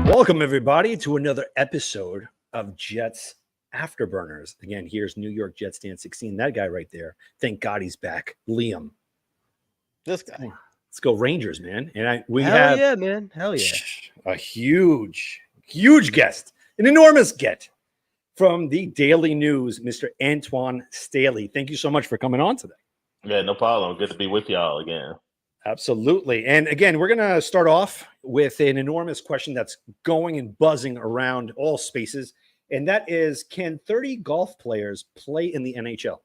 Welcome, everybody, to another episode of Jets Afterburners. Again, here's New York Jets Stand 16. That guy right there. Thank God he's back. Liam. This guy. Let's go Rangers, man. And we Hell have yeah, man. Hell yeah. a huge guest, an enormous get from the Daily News, Mr. Antwan Staley. Thank you so much for coming on today. Yeah, no problem. Good to be with y'all again. Absolutely. And again, we're going to start off with an enormous question that's going and buzzing around all spaces. And that is, can 30 golf players play in the NHL?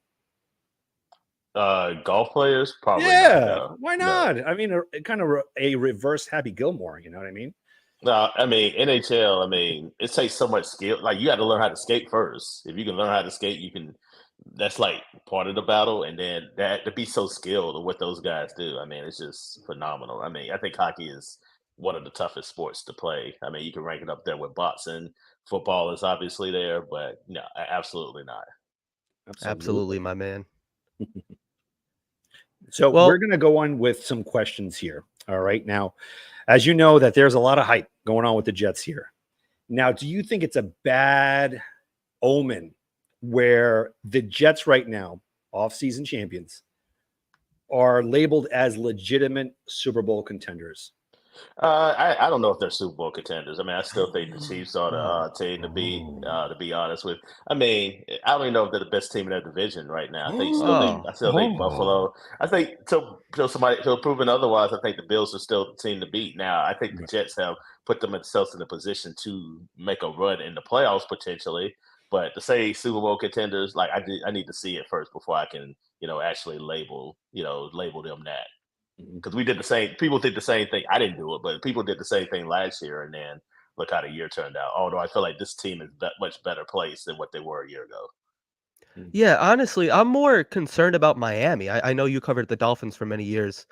Golf players? Probably yeah. not. No. Why not? No. I mean, kind of a reverse Happy Gilmore, you know what I mean? No, I mean, NHL, it takes so much skill. Like, you got to learn how to skate first. If you can learn how to skate, you can. That's like part of the battle, and then that to be so skilled at what those guys do. I mean, it's just phenomenal. I mean, I think hockey is one of the toughest sports to play. I mean, you can rank it up there with boxing. Football is obviously there, but no, absolutely not. Absolutely, my man. So we're going to go on with some questions here. All right. Now, as you know, that there's a lot of hype going on with the Jets here. Now, do you think it's a bad omen where the Jets right now, off-season champions, are labeled as legitimate Super Bowl contenders? I don't know if they're Super Bowl contenders. I mean, I still think the Chiefs are the team to be honest with. I mean, I don't even know if they're the best team in their division right now. I still think Buffalo. I think till proven otherwise, I think the Bills are still the team to beat. Now, I think the Jets have put themselves in a position to make a run in the playoffs potentially. But to say Super Bowl contenders, like I need to see it first before I can, actually label them that. Because we did the same. People did the same thing. I didn't do it, but people did the same thing last year, and then look how the year turned out. Although I feel like this team is much better placed than what they were a year ago. Yeah, honestly, I'm more concerned about Miami. I know you covered the Dolphins for many years.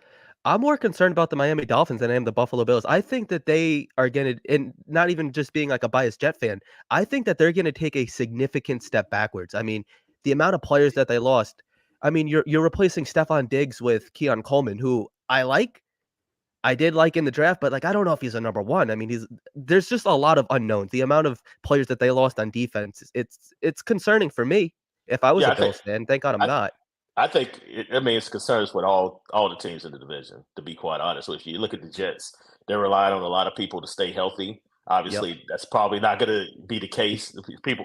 I'm more concerned about the Miami Dolphins than I am the Buffalo Bills. I think that they are going to, and not even just being like a biased Jet fan, I think that they're going to take a significant step backwards. I mean, the amount of players that they lost. I mean, you're replacing Stephon Diggs with Keon Coleman, who I did like in the draft, but I don't know if he's a number one. I mean, there's just a lot of unknowns. The amount of players that they lost on defense, it's concerning for me. If I was a Bills fan, thank God I'm not. I think it's concerns with all the teams in the division, to be quite honest with you. You look at the Jets, they're relying on a lot of people to stay healthy. Obviously, that's probably not going to be the case.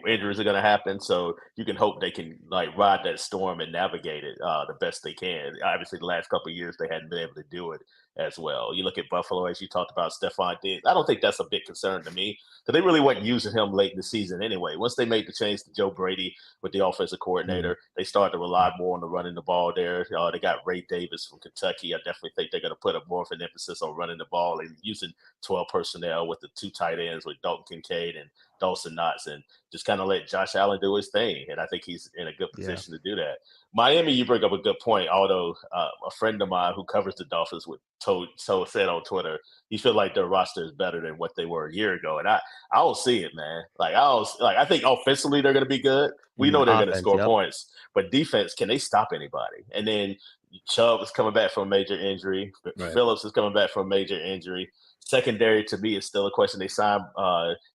Injuries are going to happen, so you can hope they can ride that storm and navigate it the best they can. Obviously, the last couple of years they hadn't been able to do it as well. You look at Buffalo, as you talked about, Stephon Diggs. I don't think that's a big concern to me because they really weren't using him late in the season anyway. Once they made the change to Joe Brady with the offensive coordinator, they started to rely more on the running the ball there. They got Ray Davis from Kentucky. I definitely think they're going to put more of an emphasis on running the ball and using 12 personnel with the two tight ends with Dalton Kincaid and Dawson Knox, and just kind of let Josh Allen do his thing. And I think he's in a good position to do that. Miami, you bring up a good point. Although a friend of mine who covers the Dolphins said on Twitter, he feel like their roster is better than what they were a year ago. And I don't see it, man. I think offensively they're going to be good. We know they're going to score points, but defense, can they stop anybody? And then Chubb is coming back from a major injury. Right. Phillips is coming back from a major injury. Secondary to me is still a question. They signed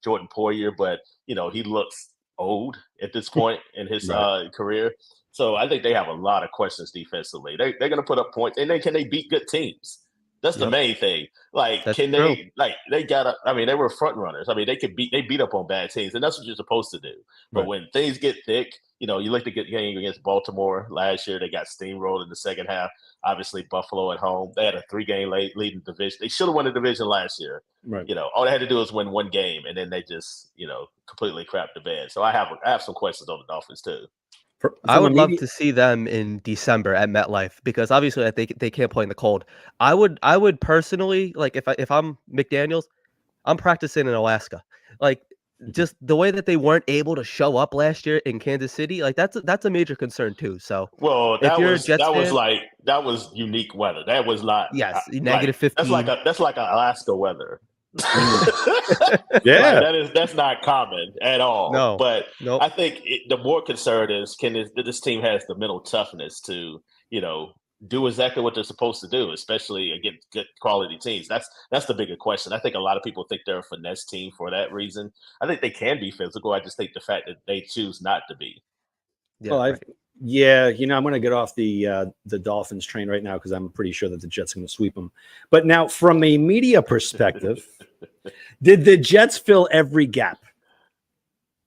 Jordan Poyer, but he looks old at this point in his career. So I think they have a lot of questions defensively. They're going to put up points, and then can they beat good teams? That's the Yep, main thing. Like, that's can true. they got to, I mean, they were front runners. I mean, they beat up on bad teams, and that's what you're supposed to do. But Right. when things get thick, you look at the game against Baltimore last year, they got steamrolled in the second half. Obviously, Buffalo at home, they had a 3-game lead in the division. They should have won the division last year. Right. All they had to do was win one game, and then they just, completely crapped the bed. So I have some questions on the Dolphins too. I From a would love media, to see them in December at MetLife because obviously like, they can't play in the cold. I would personally like if I'm McDaniels, I'm practicing in Alaska. Like just the way that they weren't able to show up last year in Kansas City, like that's a major concern too. So Well, if that you're a was Jets that was fan, like that was unique weather. That was not yes, like negative that's 15. like a Alaska weather. Mhm. Like Yeah. that's not common at all. No, But nope. I think the more concern is this team has the mental toughness to do exactly what they're supposed to do, especially against good quality teams. That's the bigger question. I think a lot of people think they're a finesse team for that reason. I think they can be physical. I just think the fact that they choose not to be. Yeah, Well, right. yeah, I'm going to get off the Dolphins train right now because I'm pretty sure that the Jets are going to sweep them. But now, from a media perspective, did the Jets fill every gap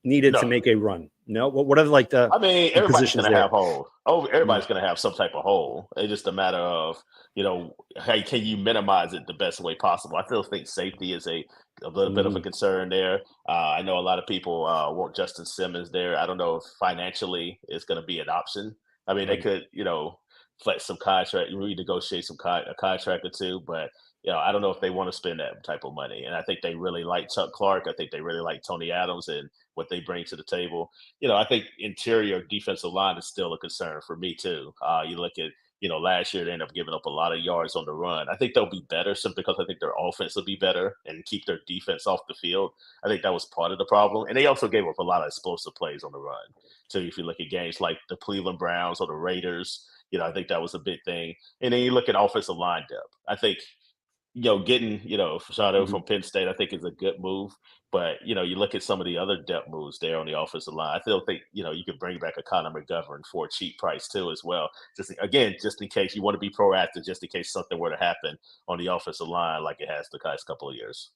needed to No, make a run? No. What are like I mean, the everybody's positions going to there? have holes. Oh, Mm, everybody's going to have some type of hole. It's just a matter of, hey, can you minimize it the best way possible? I still think safety is a little bit of a mhm, concern there. I know a lot of people want Justin Simmons there. I don't know if financially it's going to be an option. I mean, they right. could, flex some contract, renegotiate a contract or two, but I don't know if they want to spend that type of money. And I think they really like Chuck Clark. I think they really like Tony Adams and what they bring to the table. I think interior defensive line is still a concern for me too. You look at, last year they ended up giving up a lot of yards on the run. I think they'll be better simply because I think their offense will be better and keep their defense off the field. I think that was part of the problem. And they also gave up a lot of explosive plays on the run. So if you look at games like the Cleveland Browns or the Raiders, I think that was a big thing. And then you look at offensive line depth. I think getting, Fasado Mhm. from Penn State, I think is a good move. But, you look at some of the other depth moves there on the offensive line. I still think, you could bring back a Connor McGovern for a cheap price too as well. Just in case you want to be proactive, just in case something were to happen on the offensive line like it has the past couple of years.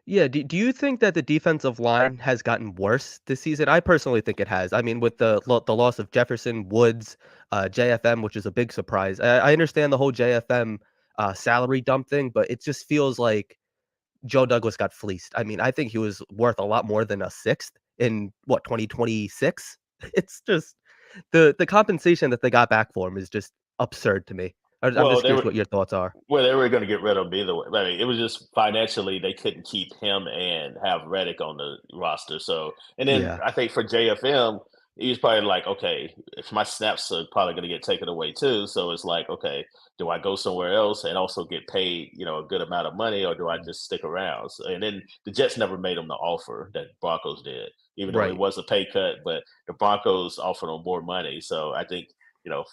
Yeah, do you think that the defensive line has gotten worse this season? I personally think it has. I mean, with the loss of Jefferson, Woods, JFM, which is a big surprise. I understand the whole JFM salary dump thing, but it just feels like Joe Douglas got fleeced. I mean, I think he was worth a lot more than a sixth in what 2026. It's just the compensation that they got back for him is just absurd to me. I'm Well, just they curious were what your thoughts are. Well, they were going to get rid of him either way. I mean, it was just financially they couldn't keep him and have Reddick on the roster. So, and then Yeah, I think for JFM, he was probably like, okay, if my snaps are probably going to get taken away too. So it's like, okay, do I go somewhere else and also get paid, a good amount of money, or do I just stick around? So, and then the Jets never made him the offer that Broncos did, even though it right. was a pay cut, but the Broncos offered him more money. So I think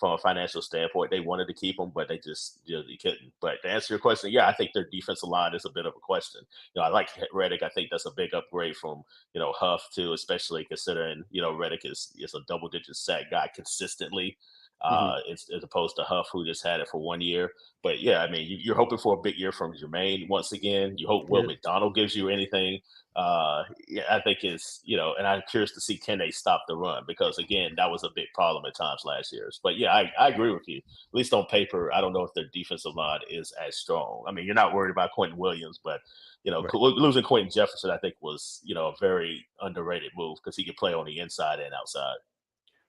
from a financial standpoint, they wanted to keep him, but they just they couldn't. But to answer your question, yeah, I think their defensive line is a bit of a question. I like Reddick. I think that's a big upgrade from Huff too, especially considering Reddick is a double digit sack guy consistently. Mhm. As opposed to Huff, who just had it for 1 year. But yeah, I mean, you're hoping for a big year from Jermaine once again. You hope Will Yeah. McDonald gives you anything. Yeah, I think and I'm curious to see can they stop the run because again, that was a big problem at times last year. But yeah, I agree with you. At least on paper, I don't know if their defensive line is as strong. I mean, you're not worried about Quentin Williams, but Right. losing Quentin Jefferson, I think was a very underrated move because he could play on the inside and outside.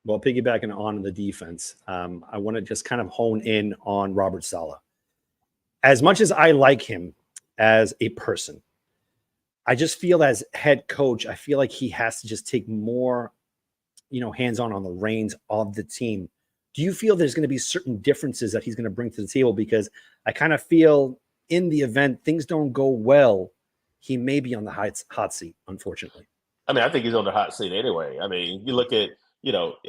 Well, piggybacking on the defense, I want to just kind of hone in on Robert Saleh. As much as I like him as a person, I just feel as head coach, I feel like he has to just take more, hands on the reins of the team. Do you feel there's going to be certain differences that he's going to bring to the table? Because I kind of feel in the event things don't go well, he may be on the hot seat, unfortunately. I mean, I think he's on the hot seat anyway. I mean, you look at,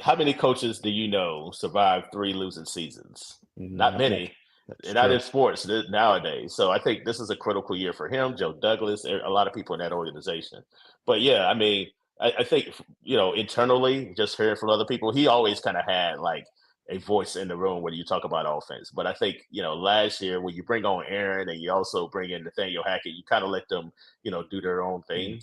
how many coaches do you know survive 3 losing seasons? Not Not many. many. That's And not in true. sports nowadays. So I think this is a critical year for him, Joe Douglas, a lot of people in that organization. But yeah, I mean, I think, internally, just hearing from other people, he always kind of had like a voice in the room when you talk about offense. But I think, last year when you bring on Aaron and you also bring in Nathaniel Hackett, you kind of let them, do their own Mhm. thing.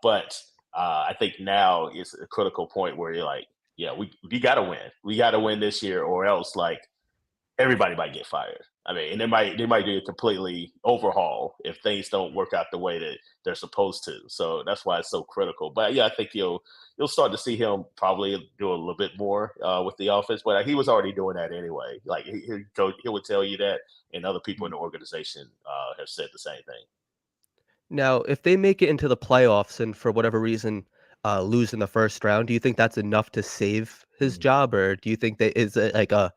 But I think now is a critical point where you're like, yeah, we got to win. We got to win this year, or else like everybody might get fired. I mean, and they might do a completely overhaul if things don't work out the way that they're supposed to. So that's why it's so critical. But yeah, I think you'll start to see him probably do a little bit more with the offense. But he was already doing that anyway. Like he would tell you that, and other people in the organization have said the same thing. Now, if they make it into the playoffs and for whatever reason lose in the first round, do you think that's enough to save his Mhm. job, or do you think that is like a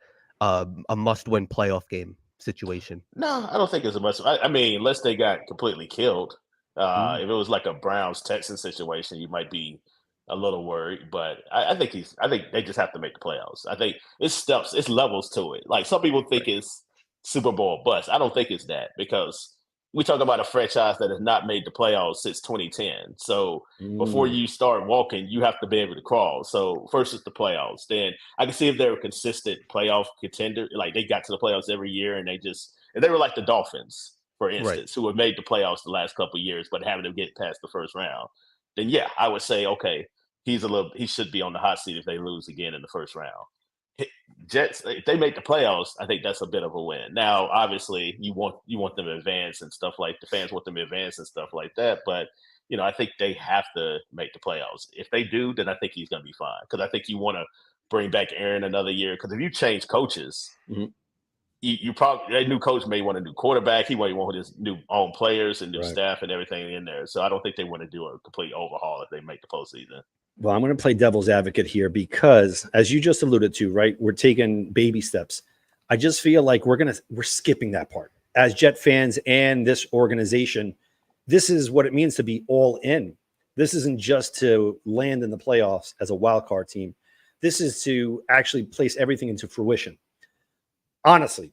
must-win playoff game situation? No, I don't think it's a must. I mean, unless they got completely killed. Mhm. If it was like a Browns Texans situation, you might be a little worried. But I think I think they just have to make the playoffs. I think it's levels to it. Like some people think Right. it's Super Bowl bust. I don't think it's that because we talk about a franchise that has not made the playoffs since 2010. So before Mm. you start walking, you have to be able to crawl. So first is the playoffs. Then I can see if they're a consistent playoff contender, like they got to the playoffs every year and they were like the Dolphins, for Right. instance, who have made the playoffs the last couple of years, but having to get past the first round. Then yeah, I would say okay, he should be on the hot seat if they lose again in the first round. Jets, if they make the playoffs, I think that's a bit of a win. Now, obviously, you want them to advance and stuff like the fans want them to advance and stuff like that. But I think they have to make the playoffs. If they do, then I think he's going to be fine because I think you want to bring back Aaron another year because if you change coaches, Mhm. you probably a new coach may want a new quarterback. He may want his new own players and new Right. staff and everything in there. So I don't think they want to do a complete overhaul if they make the postseason. Well, I'm going to play devil's advocate here because, as you just alluded to, right, we're taking baby steps. I just feel like we're skipping that part as Jet fans and this organization. This is what it means to be all in. This isn't just to land in the playoffs as a wild card team. This is to actually place everything into fruition. Honestly,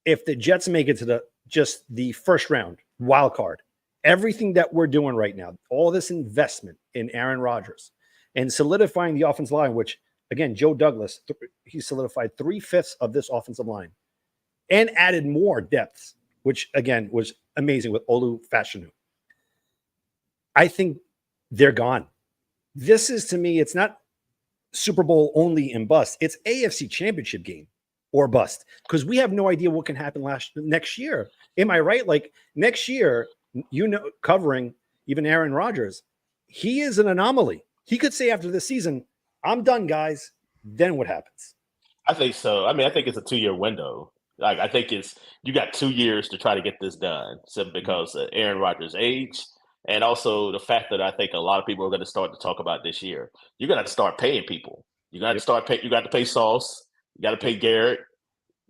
if the Jets make it to the first round wild card, everything that we're doing right now, all this investment in Aaron Rodgers and solidifying the offensive line, which again, Joe Douglas, he solidified 3/5 of this offensive line and added more depths, which again was amazing with Olu Fashanu. I think they're gone. This is to me, it's not Super Bowl only and bust. It's AFC Championship game or bust because we have no idea what can happen next year. Am I right? Like next year, covering even Aaron Rodgers, he is an anomaly. He could say after this season, "I'm done, guys." Then what happens? I think so. I mean, I think it's a 2 year window. Like, I think you got 2 years to try to get this done. So Mhm. because Aaron Rodgers' age, and also the fact that I think a lot of people are going to start to talk about this year. You're going to have to start paying people. You got to Yep. start pay. You got to pay Sauce. You got to pay Yep. Garrett.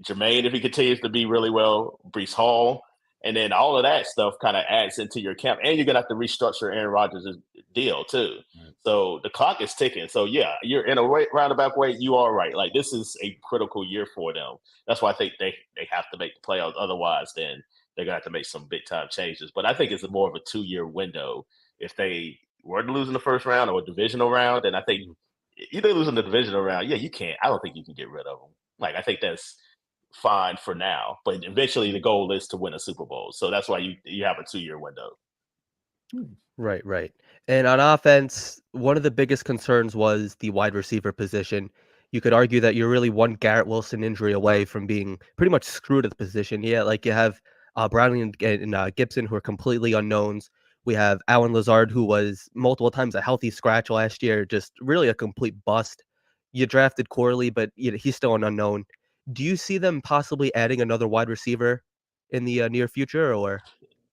Jermaine, if he continues to be really well, Brees Hall, and then all of that stuff kind of adds into your camp. And you're gonna have to restructure Aaron Rodgers' deal too. Right. So the clock is ticking. So yeah, you're in a roundabout way. You are right. Like this is a critical year for them. That's why I think they have to make the playoffs. Otherwise, then they're gonna have to make some big time changes. But I think it's more of a 2 year window. If they were to lose in the first round or a divisional round, then I think Mhm. either losing the divisional round, yeah, you can't. I don't think you can get rid of them. Like I think that's fine for now, but eventually the goal is to win a Super Bowl. So that's why you have a 2 year window. Right, right. And on offense, one of the biggest concerns was the wide receiver position. You could argue that you're really one Garrett Wilson injury away from being pretty much screwed at the position. Yeah, like you have Browning and Gibson, who are completely unknowns. We have Alan Lazard, who was multiple times a healthy scratch last year, just really a complete bust. You drafted Corley, but he's still an unknown. Do you see them possibly adding another wide receiver in the near future, or?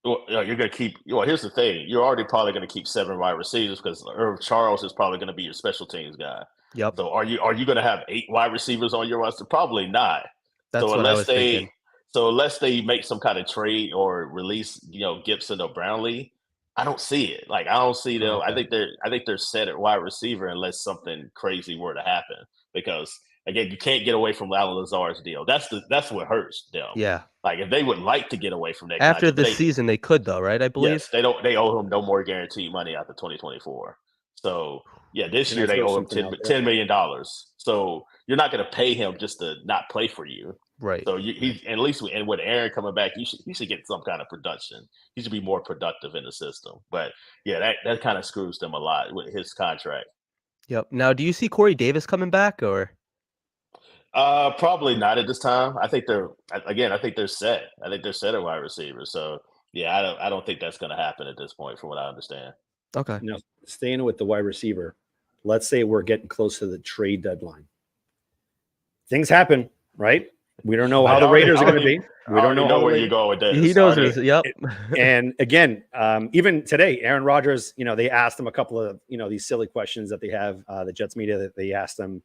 Well, you're going to keep. Well, here's the thing: you're already probably going to keep 7 wide receivers because Irv Charles is probably going to be your special teams guy. Yep, So are you going to have 8 wide receivers on your roster? Probably not. that's So what I unless was they thinking. so unless they make some kind of trade or release, Gibson or Brownlee, I don't see it. Like I don't see them. Okay. I think they're set at wide receiver unless something crazy were to happen. Because again, you can't get away from Alan Lazard's deal. That's what hurts them. Yeah. Like if they would like to get away from that After contract, but this season, they could though, right? I believe? yes, they don't. They owe him no more guaranteed money after 2024. So yeah, this Can year I they throw owe him something out there? $10 million. So you're not going to pay him just to not play for you. Right. So he at least and with Aaron coming back, he should get some kind of production. He should be more productive in the system. But yeah, that kind of screws them a lot with his contract. Yep. Now, do you see Corey Davis coming back or? Probably not at this time. I think I think they're set. I think they're set at wide receiver. So yeah, I don't think that's going to happen at this point, from what I understand. Okay. Now, staying with the wide receiver, let's say we're getting close to the trade deadline. Things happen, right? We don't know how the Raiders are going to be. We don't know how where you're going with this. He knows this. Yep. And again, even today, Aaron Rodgers, they asked him a couple of, these silly questions that they have, the Jets media, that they asked him,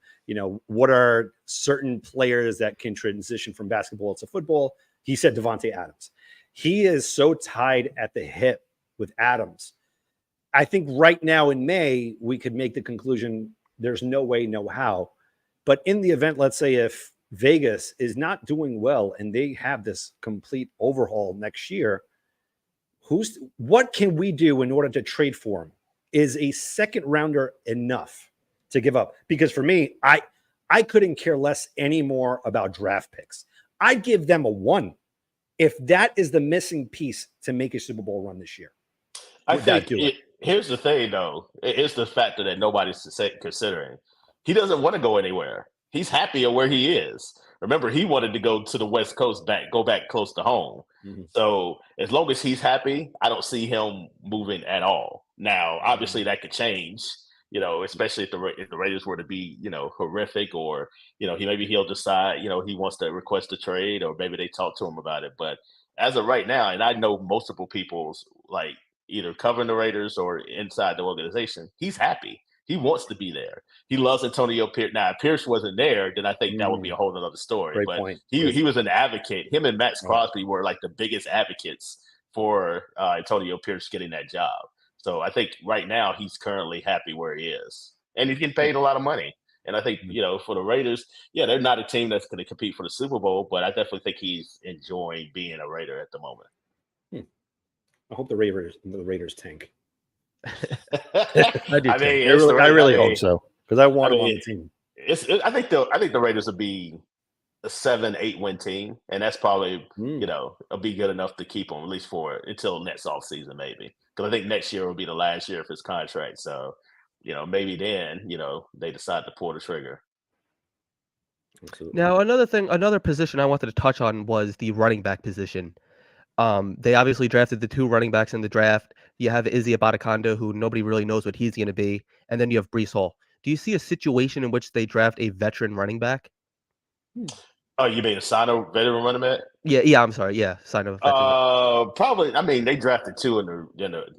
what are certain players that can transition from basketball to football? He said Devontae Adams. He is so tied at the hip with Adams. I think right now in May, we could make the conclusion there's no way, no how. But in the event, let's say if Vegas is not doing well and they have this complete overhaul next year, what can we do in order to trade for him? Is a second rounder enough to give up? Because for me, I couldn't care less anymore about draft picks. I'd give them a 1 if that is the missing piece to make a Super Bowl run this year. I think here's the thing, though. It's the factor that nobody's considering. He doesn't want to go anywhere. He's happy at where he is. Remember, he wanted to go to the West Coast, go back close to home. Mm-hmm. So as long as he's happy, I don't see him moving at all. Now, obviously, that could change, especially if the Raiders were to be, horrific, or, he'll decide, he wants to request a trade, or maybe they talk to him about it. But as of right now, and I know multiple people's either covering the Raiders or inside the organization, he's happy. He wants to be there. He loves Antonio Pierce. Now, if Pierce wasn't there, then I think that would be a whole other story. Great but point. He was an advocate. Him and Max Crosby were like the biggest advocates for Antonio Pierce getting that job. So I think right now he's currently happy where he is. And he's getting paid a lot of money. And I think, for the Raiders, they're not a team that's going to compete for the Super Bowl, but I definitely think he's enjoying being a Raider at the moment. I hope the Raiders tank. I really hope so, because I want him on the team. I think the Raiders will be a 7-8 win team, and that's probably it'll be good enough to keep him at least until next offseason, maybe. Because I think next year will be the last year of his contract. So maybe then they decide to pull the trigger. Absolutely. Now another position I wanted to touch on was the running back position. They obviously drafted the 2 running backs in the draft. You have Izzy Abadakonda, who nobody really knows what he's going to be, and then you have Breece Hall. Do you see a situation in which they draft a veteran running back? Oh, you mean sign a veteran running back? Yeah. I'm sorry. Yeah, sign a veteran. Probably. I mean, they drafted 2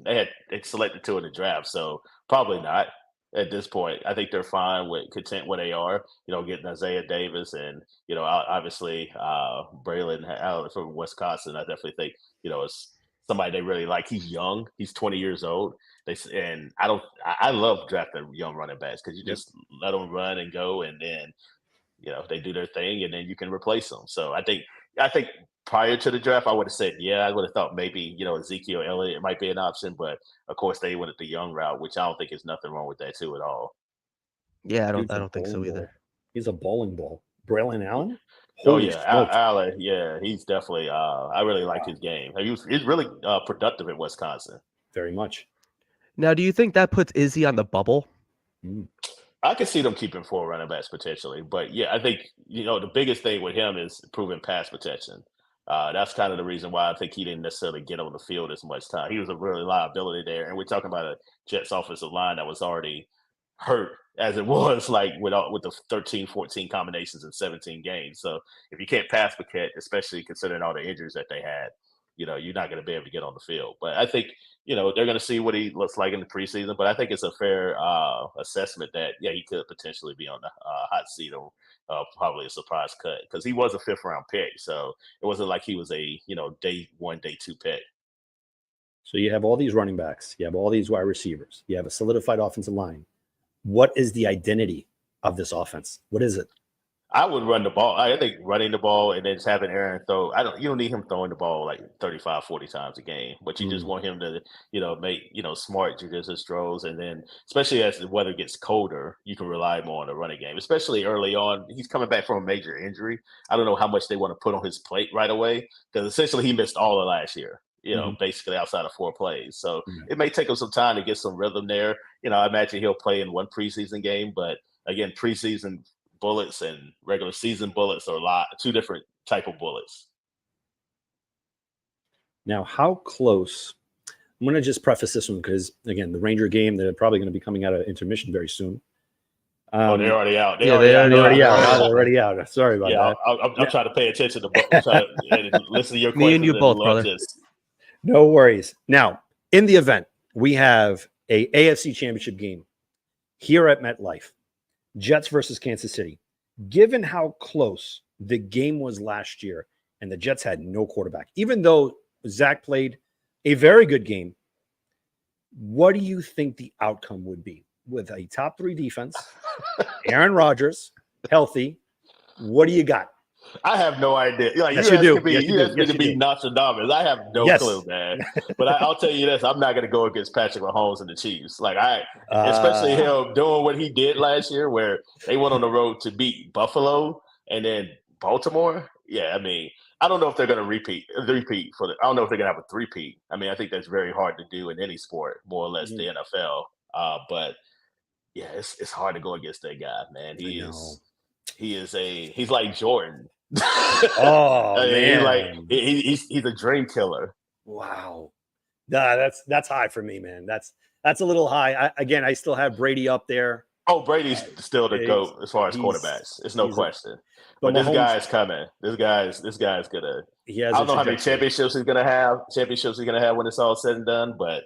they selected 2 in the draft, so probably not at this point. I think they're content where they are. Getting Isaiah Davis and obviously Braylon Allen from Wisconsin. I definitely think it's somebody they really like. He's young. He's 20 years old. I love drafting young running backs because you just let them run and go, and then they do their thing, and then you can replace them. So I think prior to the draft, I would have said, I would have thought maybe, Ezekiel Elliott might be an option, but of course they went the young route, which I don't think there's nothing wrong with that too at all. Yeah, I don't think so either. He's a bowling ball. Braylon Allen? Allen. Yeah, he's definitely. I really like his game. He's really productive at Wisconsin. Very much. Now, do you think that puts Izzy on the bubble? I can see them keeping 4 running backs potentially, but I think the biggest thing with him is proven pass protection. That's kind of the reason why I think he didn't necessarily get on the field as much time. He was a real liability there, and we're talking about a Jets offensive line that was already hurt as it was, with the 13, 14 combinations in 17 games. So if you can't pass protect, especially considering all the injuries that they had, you're not going to be able to get on the field. But I think they're going to see what he looks like in the preseason. But I think it's a fair assessment that he could potentially be on the hot seat, or probably a surprise cut, because he was a 5th round pick. So it wasn't like he was a day 1, day 2 pick. So you have all these running backs, you have all these wide receivers, you have a solidified offensive line. What is the identity of this offense? What is it? I would run the ball. I think running the ball and then just having Aaron throw. You don't need him throwing the ball like 35, 40 times a game, but you just Mm, want him to, make, smart judicious throws. And then especially as the weather gets colder, you can rely more on the running game, especially early on. He's coming back from a major injury. I don't know how much they want to put on his plate right away because essentially he missed all of last year, mhm, basically outside of 4 plays. So yeah. it may take him some time to get some rhythm there. I imagine he'll play in one preseason game, but again, preseason bullets and regular season bullets are two different type of bullets. Now, how close? I'm going to just preface this one because, again, the Ranger game, they're probably going to be coming out of intermission very soon. They're already out. Yeah, they They're already out. They're They're already out. Sorry about Yeah, that. I'm trying to pay attention to try to and listen to your Me and questions you both, let brother. this. No worries. Now, in the event, we have a AFC Championship game here at MetLife, Jets versus Kansas City. Given how close the game was last year, and the Jets had no quarterback, even though Zach played a very good game, what do you think the outcome would be with a top 3 defense, Aaron Rodgers, healthy? What do you got? I have no idea. Like Yes, you do. me, Yes, you you do. asked me Yes, to you be do. Nostradamus. I have no Yes. clue, man. But I'll tell you this: I'm not going to go against Patrick Mahomes and the Chiefs. Like especially him doing what he did last year, where they went on the road to beat Buffalo and then Baltimore. Yeah, I mean, I don't know if they're going to repeat for the. I don't know if they're going to have a three-peat. I mean, I think that's very hard to do in any sport, more or less the NFL. But yeah, it's hard to go against that guy, man. I know. He's like Jordan. Oh, I mean, man. he's a dream killer. Wow. Nah, that's high for me, man. That's a little high. I still have Brady up there. Oh, Brady's still the He's- GOAT as far as he's- quarterbacks. It's no he's a- question. But But this Mahomes, guy is coming. This guy's gonna. he has I a don't know how many trajectory. championships he's gonna have when it's all said and done, but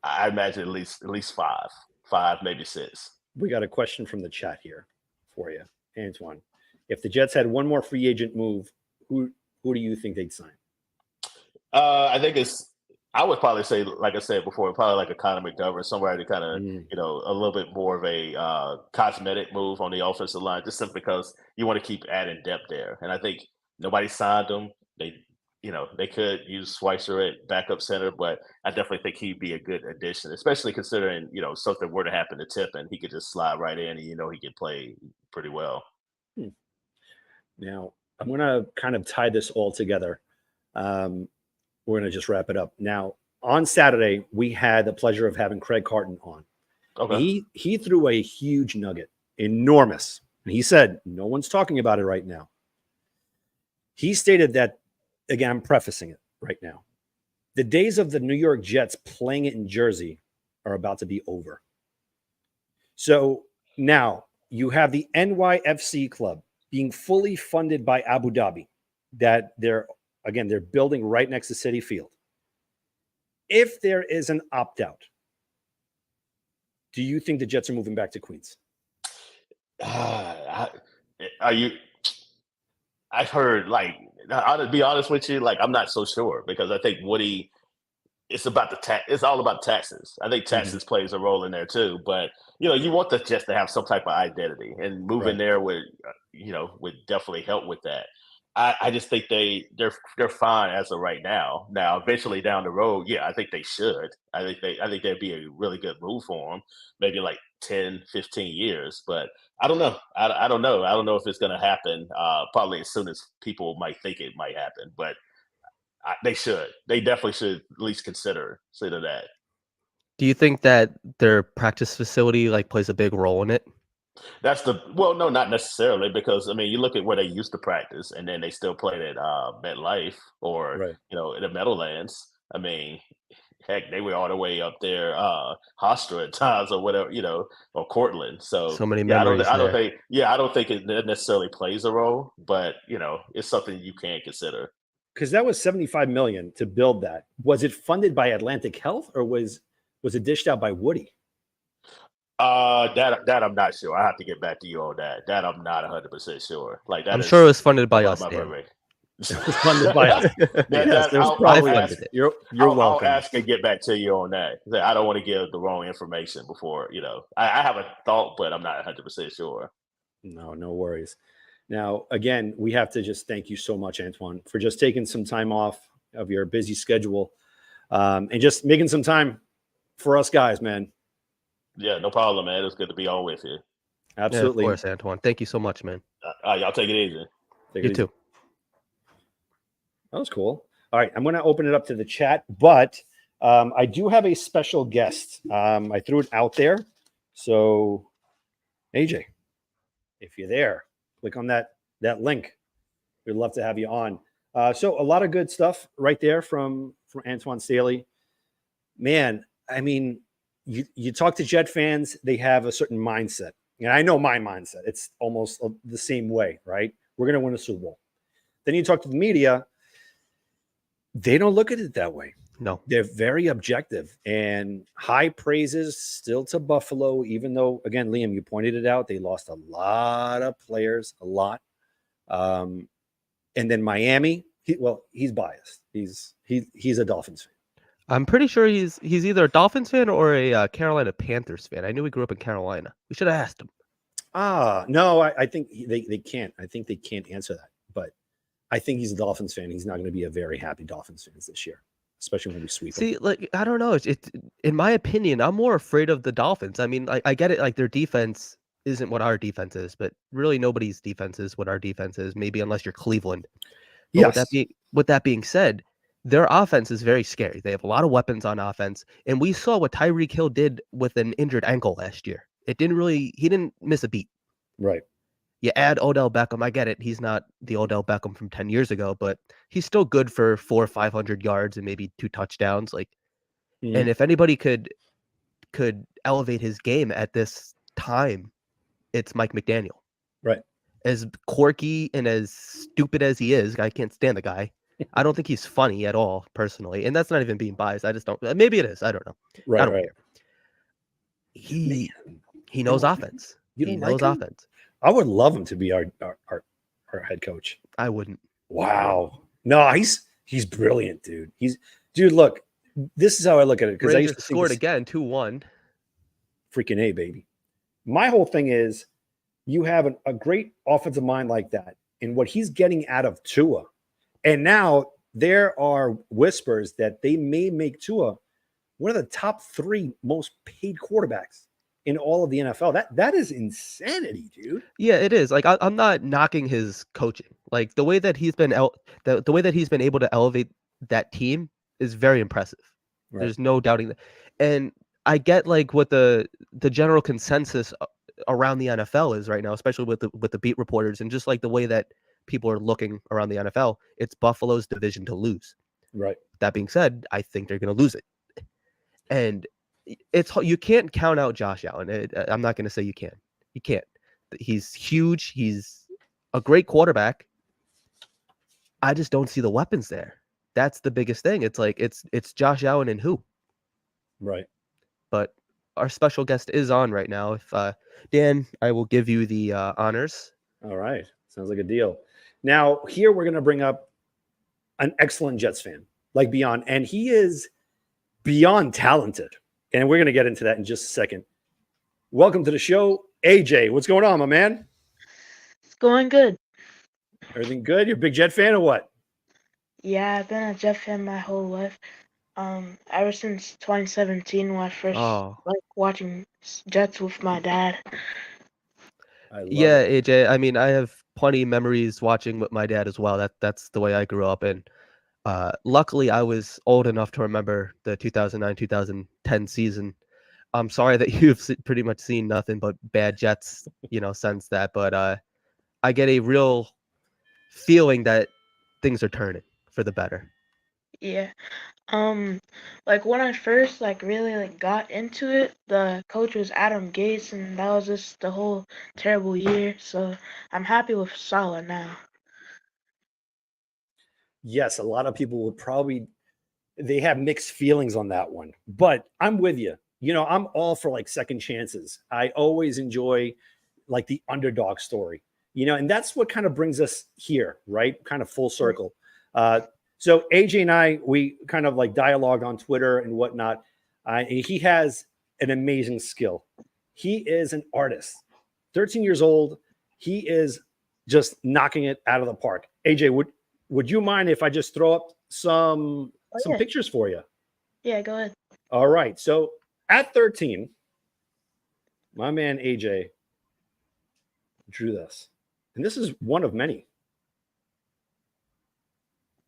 I imagine at least five, maybe 6. We got a question from the chat here for you, Antwan. If the Jets had one more free agent move, who do you think they'd sign? I think I would probably say, like I said before, probably like a Conor McGovern, somewhere to kind of, a little bit more of a cosmetic move on the offensive line, just simply because you want to keep adding depth there. And I think nobody signed him. They could use Schweitzer at backup center, but I definitely think he'd be a good addition, especially considering, something were to happen to Tippin. He could just slide right in and, he could play pretty well. Now, I'm going to kind of tie this all together. We're going to just wrap it up. Now, on Saturday, we had the pleasure of having Craig Carton on. Okay. He threw a huge nugget, enormous. And he said, no one's talking about it right now. He stated that, again, I'm prefacing it right now. The days of the New York Jets playing it in Jersey are about to be over. So now you have the NYFC club being fully funded by Abu Dhabi, that they're building right next to Citi Field. If there is an opt-out, do you think the Jets are moving back to Queens? I've heard, to be honest with you, I'm not so sure because I think Woody, it's about it's all about taxes. I think taxes plays a role in there too, but you want the Jets to have some type of identity, and moving there would definitely help with that. I just think they're fine as of right now. Now, eventually down the road, yeah, I think they should. I think that'd be a really good move for them, maybe like 10, 15 years. But I don't know. I don't know. I don't know if it's going to happen. Probably as soon as people might think it might happen. But they should. They definitely should at least consider that. Do you think that their practice facility plays a big role in it? No, not necessarily, because I mean, you look at where they used to practice, and then they still played at MetLife or in the Meadowlands. I mean, heck, they were all the way up there, Hofstra at times or whatever, or Cortland. So many memories. I don't think it necessarily plays a role, but it's something you can consider. Because that was $75 million to build that. Was it funded by Atlantic Health, or was it dished out by Woody? That I'm not sure. I have to get back to you on that. That I'm not 100% sure. I'm sure it was funded by us. It was funded by us. You're welcome. I'll ask and get back to you on that. I don't want to give the wrong information before, I have a thought, but I'm not 100% sure. No worries. Now, again, we have to just thank you so much, Antwan, for just taking some time off of your busy schedule and just making some time for us guys, man. Yeah, no problem, man. It's good to be on with you. Yeah, of Absolutely. course, Antoine. Thank you so much, man. Y'all take it easy. Take it You easy. too. That was cool. All right, I'm going to open it up to the chat, but I do have a special guest. I threw it out there. So, AJ, if you're there, click on that link. We'd love to have you on. So a lot of good stuff right there from Antwan Staley. Man, I mean, you talk to Jet fans, they have a certain mindset. And I know my mindset. It's almost the same way, right? We're going to win a Super Bowl. Then you talk to the media, they don't look at it that way. No. They're very objective and high praises still to Buffalo, even though, again, Liam, you pointed it out, they lost a lot of players, a lot. And then Miami, he's biased. He's a Dolphins fan. I'm pretty sure he's either a Dolphins fan or a Carolina Panthers fan. I knew he grew up in Carolina. We should have asked him. No, I think they can't. I think they can't answer that. But I think he's a Dolphins fan. He's not going to be a very happy Dolphins fan this year, especially when we sweep them. See, like, I don't know. It's in my opinion, I'm more afraid of the Dolphins. I mean, I get it. Like, their defense isn't what our defense is, but really nobody's defense is what our defense is. Maybe unless you're Cleveland. But Yes. with that being said, their offense is very scary. They have a lot of weapons on offense, and we saw what Tyreek Hill did with an injured ankle last year. He didn't miss a beat. Right. You add Odell Beckham, I get it. He's not the Odell Beckham from 10 years ago, but he's still good for 400 or 500 yards and maybe 2 touchdowns. Like, and if anybody could elevate his game at this time, it's Mike McDaniel. Right. As quirky and as stupid as he is, I can't stand the guy. I don't think he's funny at all, personally. And that's not even being biased. I just don't. Maybe it is. I don't know. Right. I don't Right. care. He knows offense. He knows offense. I would love him to be our head coach. I wouldn't. Wow. No, he's brilliant, dude. Dude. Look, this is how I look at it because I used to scored again 2-1. Freaking A, baby. My whole thing is you have a great offensive mind like that, and what he's getting out of Tua. And now there are whispers that they may make Tua one of the top 3 most paid quarterbacks in all of the NFL. That is insanity, dude. Yeah, it is. Like, I'm not knocking his coaching. Like, the way that he's been the way that he's been able to elevate that team is very impressive. Right. There's no doubting that. And I get like what the general consensus around the NFL is right now, especially with the beat reporters and just like the way that people are looking around the NFL. It's Buffalo's division to lose. Right. That being said, I think they're going to lose it. And you can't count out Josh Allen. I'm not going to say you can. You can't. He's huge. He's a great quarterback. I just don't see the weapons there. That's the biggest thing. It's like it's Josh Allen and who? Right. But our special guest is on right now. If Dan, I will give you the honors. All right. Sounds like a deal. Now, here we're going to bring up an excellent Jets fan, like beyond, and he is beyond talented. And we're going to get into that in just a second. Welcome to the show, AJ. What's going on, my man? It's going good. Everything good? You're a big Jet fan or what? Yeah, I've been a Jet fan my whole life. Ever since 2017 when I first like watching Jets with my dad. Yeah, AJ. I mean, I have plenty of memories watching with my dad as well. That's the way I grew up. And luckily, I was old enough to remember the 2009-2010 season. I'm sorry that you've pretty much seen nothing but bad Jets, since that. But I get a real feeling that things are turning for the better. Yeah. Like when I first really got into it, the coach was Adam Gates, and that was just the whole terrible year. So I'm happy with Saleh now. Yes, a lot of people will they have mixed feelings on that one, but I'm with you. I'm all for second chances. I always enjoy the underdog story, and that's what kind of brings us here, right? Kind of full circle. So AJ and I, we kind of dialogue on Twitter and whatnot. He has an amazing skill. He is an artist, 13 years old. He is just knocking it out of the park. AJ, would you mind if I just throw up some yeah. pictures for you? Yeah, go ahead. All right. So at 13, my man AJ drew this. And this is one of many.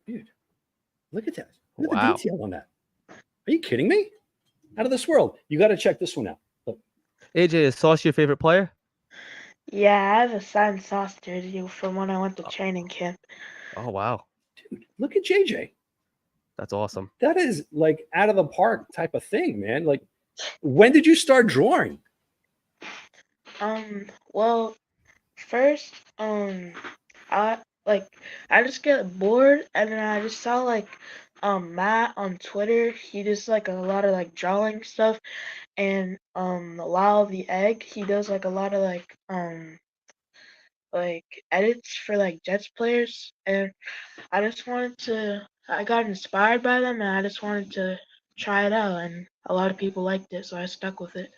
Dude, look at that. Look at the Wow. detail on that. Are you kidding me? Out of this world. You got to check this one out. Look. AJ, is Sauce your favorite player? Yeah, I have a signed Sauce jersey from when I went to training camp. Oh, wow. Dude, look at JJ. That's awesome. That is like out of the park type of thing, man. Like, when did you start drawing? Well, first, I just get bored, and then I just saw like Matt on Twitter. He does like a lot of like drawing stuff, and Lyle the Egg, he does like a lot of like edits for like Jets players, and I got inspired by them, and I just wanted to try it out, and a lot of people liked it, so I stuck with it.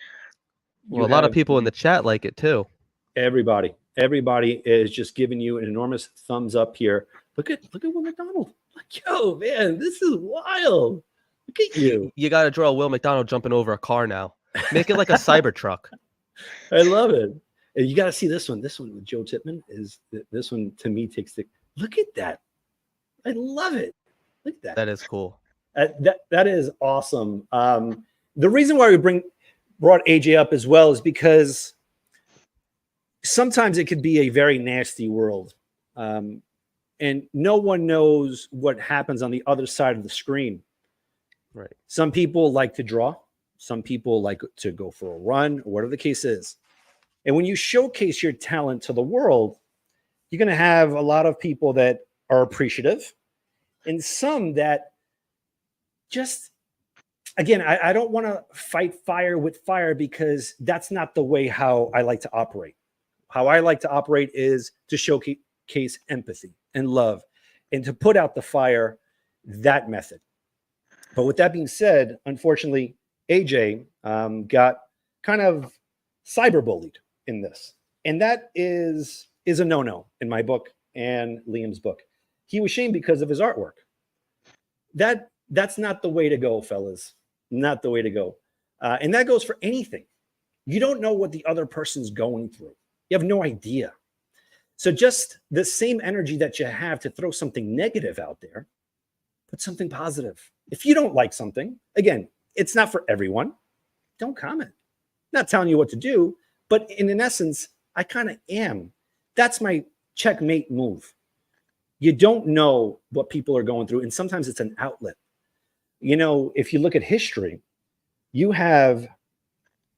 Well, a lot of people in the chat like it too. Everybody is just giving you an enormous thumbs up here. Look at Will McDonald. Like, yo, man, this is wild. Look at you. You got to draw Will McDonald jumping over a car now. Make it like a Cybertruck. I love it. And you got to see this one. This one with Joe Tipman this one to me takes the. Look at that. I love it. Look at that. That is cool. That is awesome. The reason why we brought AJ up as well is because sometimes it could be a very nasty world. And no one knows what happens on the other side of the screen. Right. Some people like to draw. Some people like to go for a run, or whatever the case is. And when you showcase your talent to the world, you're going to have a lot of people that are appreciative and some that just, again, I don't want to fight fire with fire, because that's not the way how I like to operate. How I like to operate is to showcase empathy and love and to put out the fire, that method. But with that being said, unfortunately, AJ got kind of cyberbullied in this. And that is a no-no in my book and Liam's book. He was shamed because of his artwork. That's not the way to go, fellas. Not the way to go. And that goes for anything. You don't know what the other person's going through. You have no idea. So just the same energy that you have to throw something negative out there, put something positive. If you don't like something, again, it's not for everyone. Don't comment. Not telling you what to do, but in essence, I kind of am. That's my checkmate move. You don't know what people are going through, and sometimes it's an outlet. You know, if you look at history, you have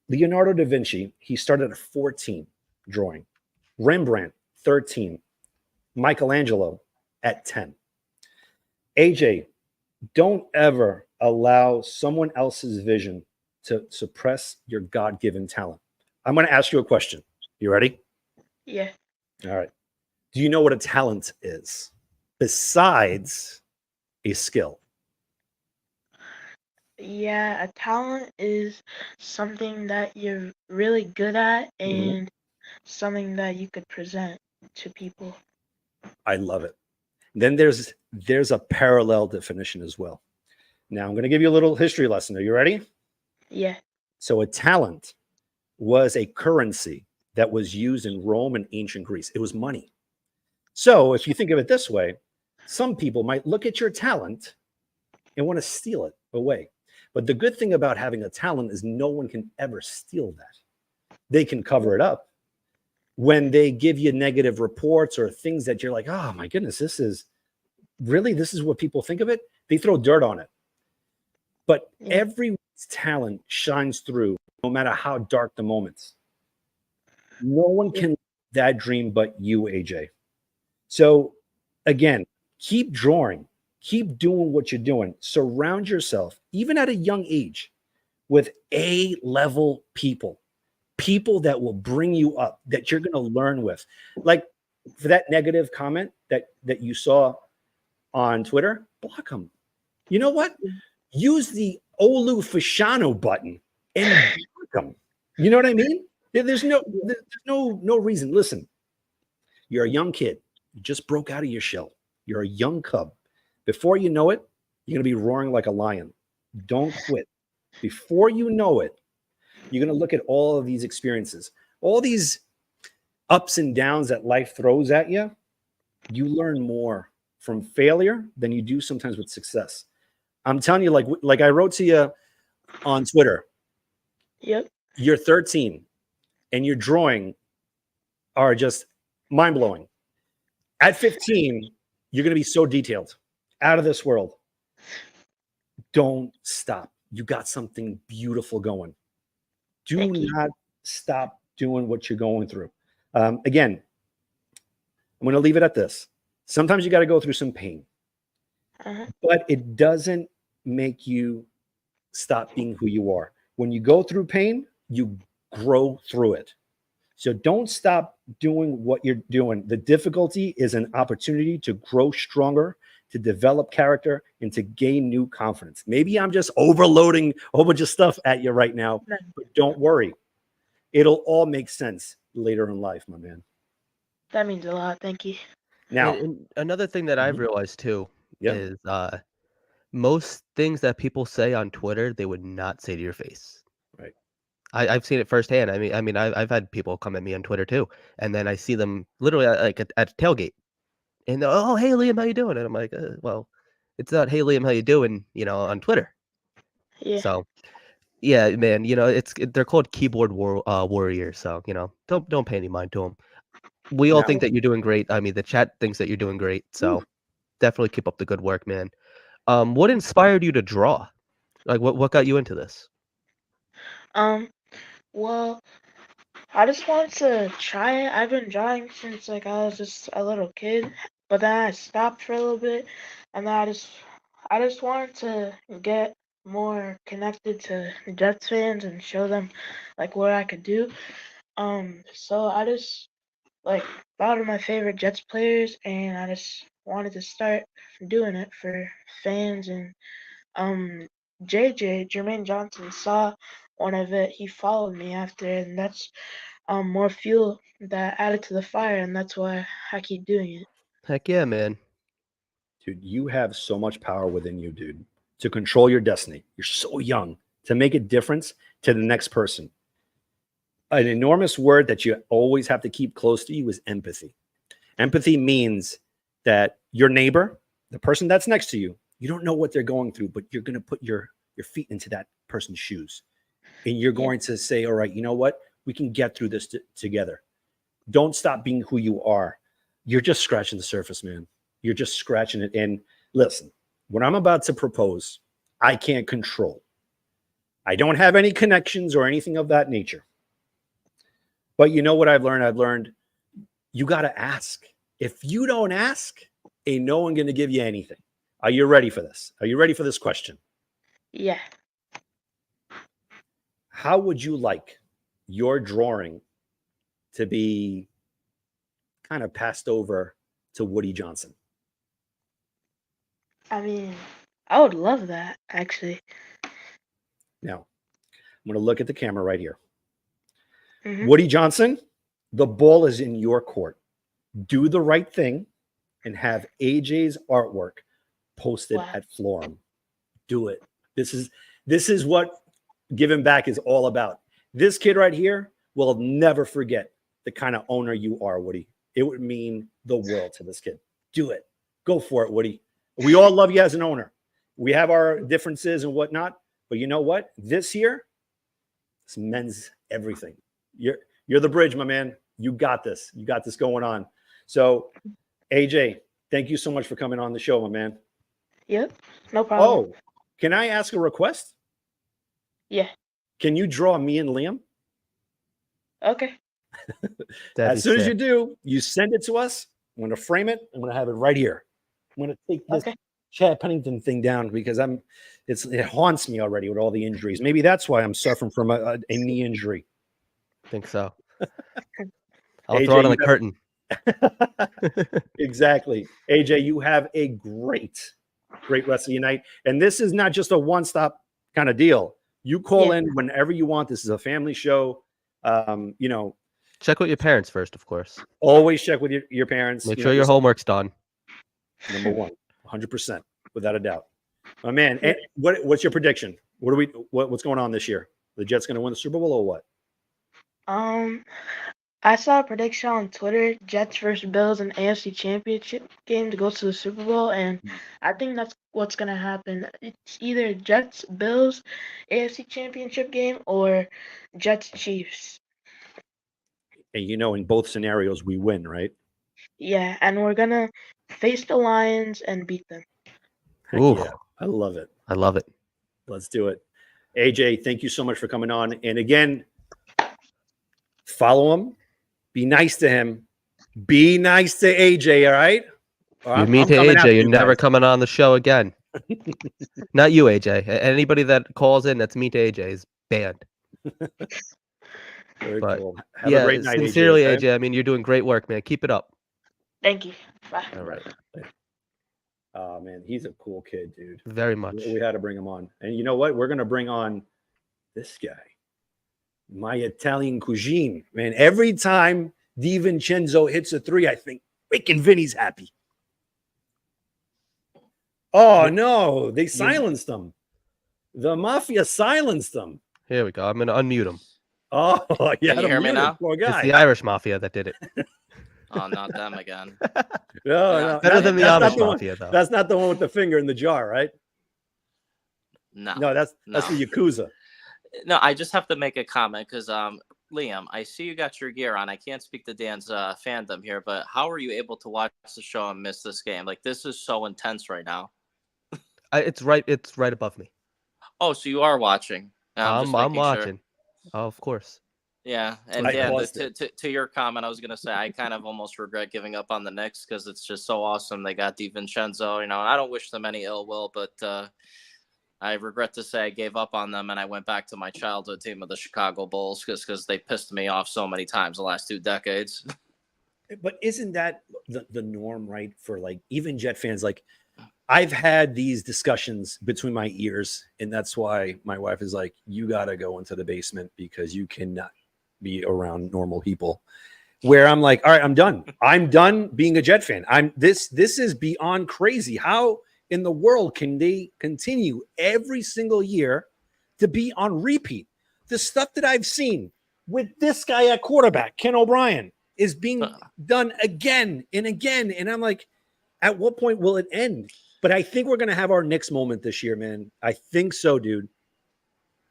Leonardo da Vinci. He started at 14 drawing. Rembrandt, 13. Michelangelo at 10. AJ, don't ever allow someone else's vision to suppress your God-given talent. I'm going to ask you a question. You ready? Yeah. All right. Do you know what a talent is besides a skill? Yeah, a talent is something that you're really good at and something that you could present to people. I love it. Then there's a parallel definition as well. Now I'm going to give you a little history lesson. Are you ready? Yeah. So a talent was a currency that was used in Rome and ancient Greece. It was money. So if you think of it this way, some people might look at your talent and want to steal it away. But the good thing about having a talent is no one can ever steal that. They can cover it up. When they give you negative reports or things that you're like, oh my goodness, this is what people think of it, they throw dirt on it. But everyone's talent shines through, no matter how dark the moments. No one can live that dream but you, AJ. So again, keep drawing, keep doing what you're doing. Surround yourself, even at a young age, with A-level people that will bring you up, that you're going to learn with. Like for that negative comment that you saw on Twitter, block them. You know what? Use the Olu Fashano button and block them. You know what I mean? There's no reason. Listen, You're a young kid. You just broke out of your shell. You're a young cub. Before you know it, you're going to be roaring like a lion. Don't quit. Before you know it, you're going to look at all of these experiences, all these ups and downs that life throws at you. You learn more from failure than you do sometimes with success. I'm telling you, like I wrote to you on Twitter, Yep. you're 13 and your drawing are just mind blowing. At 15, you're going to be so detailed, out of this world. Don't stop. You got something beautiful going. Do Thank you. not stop doing what you're going through. Again, I'm going to leave it at this. Sometimes you got to go through some pain, but it doesn't make you stop being who you are. When you go through pain, you grow through it. So don't stop doing what you're doing. The difficulty is an opportunity to grow stronger, to develop character, and to gain new confidence. Maybe I'm just overloading a whole bunch of stuff at you right now, but don't worry. It'll all make sense later in life, my man. That means a lot. Thank you. Now, And another thing that I've realized too Yeah. is most things that people say on Twitter, they would not say to your face. Right. I've seen it firsthand. I've had people come at me on Twitter too, and then I see them literally at a tailgate, and they're, oh, hey Liam, how you doing? And I'm like, well, it's not hey Liam, how you doing? On Twitter. Yeah. So, yeah, man, they're called keyboard warriors. So don't pay any mind to them. We all Now- think that you're doing great. I mean, the chat thinks that you're doing great. So definitely keep up the good work, man. What inspired you to draw? Like, what got you into this? Well, I just wanted to try it. I've been drawing since like I was just a little kid, but then I stopped for a little bit, and then I just wanted to get more connected to Jets fans and show them like what I could do. So I just like thought of my favorite Jets players, and I just wanted to start doing it for fans. And Jermaine Johnson saw one of it. He followed me after, and that's more fuel that added to the fire, and that's why I keep doing it. Heck yeah, man. Dude, you have so much power within you, dude, to control your destiny. You're so young to make a difference to the next person. An enormous word that you always have to keep close to you is empathy. Empathy means that your neighbor, the person that's next to you, you don't know what they're going through, but you're going to put your feet into that person's shoes. And you're going to say, all right, you know what? We can get through this together. Don't stop being who you are. You're just scratching the surface, man. You're just scratching it. And listen, what I'm about to propose, I can't control. I don't have any connections or anything of that nature. But you know what I've learned? I've learned you got to ask. If you don't ask, ain't no one going to give you anything. Are you ready for this? Are you ready for this question? Yeah. How would you like your drawing to be kind of passed over to Woody Johnson? I mean, I would love that, actually. Now, I'm going to look at the camera right here. Mhm. Woody Johnson, the ball is in your court. Do the right thing and have AJ's artwork posted Wow. at Florum. Do it. This is what giving back is all about. This kid right here will never forget the kind of owner you are, Woody. It would mean the world to this kid. Do it. Go for it, Woody. We all love you as an owner. We have our differences and whatnot, but you know what? This year, this mends everything. You're the bridge, my man. You got this. You got this going on. So, AJ, thank you so much for coming on the show, my man. Yep. No problem. Oh, can I ask a request? Yeah. Can you draw me and Liam? Okay. That'd As be soon as sick. you do, you send it to us. I'm going to frame it. I'm going to have it right here. I'm going to take this Okay. Chad Pennington thing down because it haunts me already with all the injuries. Maybe that's why I'm suffering from a knee injury. I think so. I'll AJ, throw it on the you curtain. Exactly. AJ, you have a great rest of your night. And this is not just a one-stop kind of deal. You call in whenever you want. This is a family show. Check with your parents first, of course. Always check with your parents. Make you sure know, your just homework's done. number one, 100%, without a doubt. My man, and what's your prediction? What's going on this year? The Jets going to win the Super Bowl or what? I saw a prediction on Twitter: Jets versus Bills in AFC Championship game to go to the Super Bowl, and I think that's what's gonna happen. It's either Jets Bills AFC Championship game or Jets Chiefs. And you know, in both scenarios, we win, right? Yeah, and we're gonna face the Lions and beat them. Heck Ooh. yeah, I love it. I love it. Let's do it. AJ, thank you so much for coming on. And again, follow him. Be nice to him. Be nice to AJ, all right? Or You mean to coming after AJ, you're you never guys. coming on the show again. Not you, AJ. Anybody that calls in that's mean to AJ is banned. Very But, cool. Have yeah, a great night, sincerely, AJ. Okay? AJ. I mean, you're doing great work, man. Keep it up. Thank you. Bye. All right. Oh, man, he's a cool kid, dude. Very much. We had to bring him on. And you know what? We're going to bring on this guy, my Italian cuisine. Man, every time DiVincenzo hits a three, I think freaking Vinny's happy. Oh, no, they silenced him. The mafia silenced him. Here we go. I'm going to unmute him. Oh, yeah. Can you hear me now? Poor It's guy. the Irish Mafia that did it. Oh, not them again. No, Better than the that's not Amish the one- Mafia, though. That's not the one with the finger in the jar, right? No. No, that's No. the Yakuza. No, I just have to make a comment because Liam, I see you got your gear on. I can't speak to Dan's fandom here, but how are you able to watch the show and miss this game? Like, this is so intense right now. It's right above me. Oh, so you are watching. I'm just making sure. watching. Oh, of course. Yeah, and I Dan, paused it. to your comment, I was gonna say I kind of almost regret giving up on the Knicks because it's just so awesome. They got DiVincenzo, and I don't wish them any ill will, but I regret to say I gave up on them and I went back to my childhood team of the Chicago Bulls because they pissed me off so many times the last 2 decades. But isn't that the norm, right? For like even Jet fans, like I've had these discussions between my ears, and that's why my wife is like, you got to go into the basement because you cannot be around normal people. Where I'm like, all right, I'm done. I'm done being a Jet fan. This is beyond crazy. How in the world can they continue every single year to be on repeat? The stuff that I've seen with this guy at quarterback, Ken O'Brien, is being done again and again. And I'm like, at what point will it end? But I think we're going to have our Knicks moment this year, man. I think so, dude.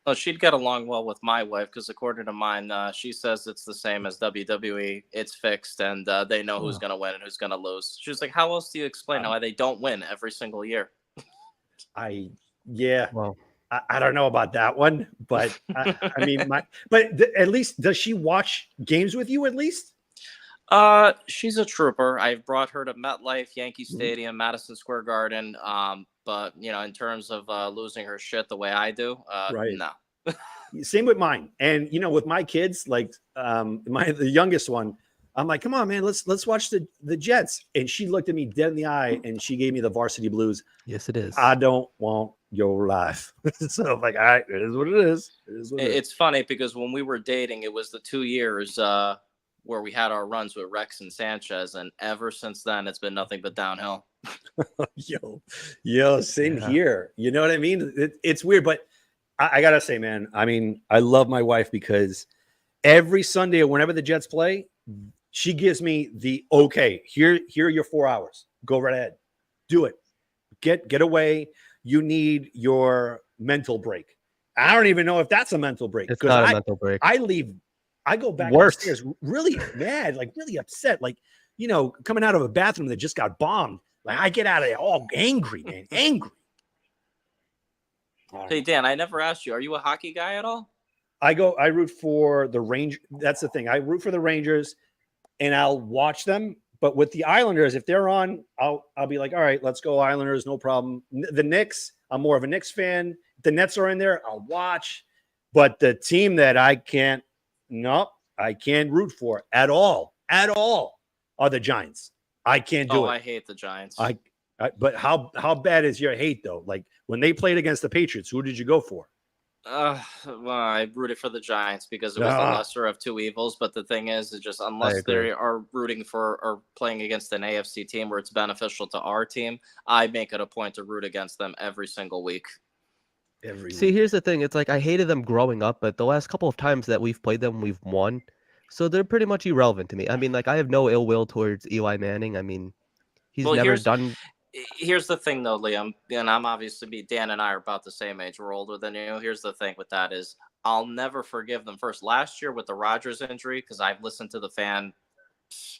Well, she'd get along well with my wife because according to mine, she says it's the same as WWE. It's fixed, and they know who's going to win and who's going to lose. She's like, how else do you explain why they don't win every single year? Well, I don't know about that one, but I mean, at least does she watch games with you at least? She's a trooper. I've brought her to MetLife, Yankee Stadium, Madison Square Garden. But in terms of losing her shit the way I do, Right. no. Same with mine. And with my kids, like the youngest one, I'm like, come on, man, let's watch the Jets. And she looked at me dead in the eye and she gave me the Varsity Blues. yes, it is. I don't want your life. So I'm like, all right, it is what it is. It's funny because when we were dating, it was the 2 years where we had our runs with Rex and Sanchez, and ever since then, it's been nothing but downhill. Yo, same here. You know what I mean? It's weird, but I gotta say, man, I mean, I love my wife because every Sunday or whenever the Jets play, she gives me the okay. Here are your 4 hours. Go right ahead, do it. Get away. You need your mental break. I don't even know if that's a mental break. It's not a mental break. I leave. I go back Worse. upstairs really mad, like really upset, like coming out of a bathroom that just got bombed. Like I get out of there all angry, man, angry. Hey, Dan, I never asked you, are you a hockey guy at all? I root for the Rangers. That's the thing. I root for the Rangers, and I'll watch them. But with the Islanders, if they're on, I'll be like, all right, let's go Islanders, no problem. The Knicks, I'm more of a Knicks fan. The Nets are in there, I'll watch. But the team that I can't root for at all are the Giants. I can't do it. I hate the Giants. But how bad is your hate though? Like when they played against the Patriots, who did you go for? Well, I rooted for the Giants because it was the Ah, lesser of two evils. But the thing is, it just I unless agree. they are rooting for or playing against an AFC team where it's beneficial to our team, I make it a point to root against them every single week. every See, week. here's the thing. It's like I hated them growing up, but the last couple of times that we've played them, we've won. So they're pretty much irrelevant to me. I mean, like I have no ill will towards Eli Manning. I mean, he's Well, never done. here's the thing though, Liam, and I'm obviously Dan and I are about the same age. We're older than you. Here's the thing with that is I'll never forgive them. First, last year with the Rodgers injury, because I've listened to the fan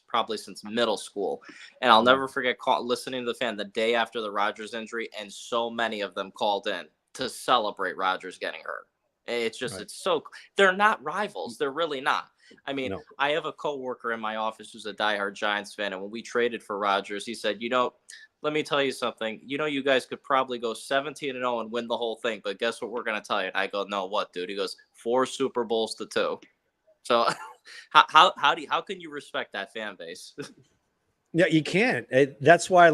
probably since middle school, and I'll never forget listening to the fan the day after the Rodgers injury, and so many of them called in to celebrate Rodgers getting hurt. It's just Right. it's so they're not rivals. They're really not. I mean, No. I have a coworker in my office who's a diehard Giants fan, and when we traded for Rodgers, he said, let me tell you something. You guys could probably go 17-0 and win the whole thing, but guess what we're going to tell you? And I go, no, what, dude? He goes, 4 Super Bowls to 2. So how can you respect that fan base? Yeah, you can't. That's why,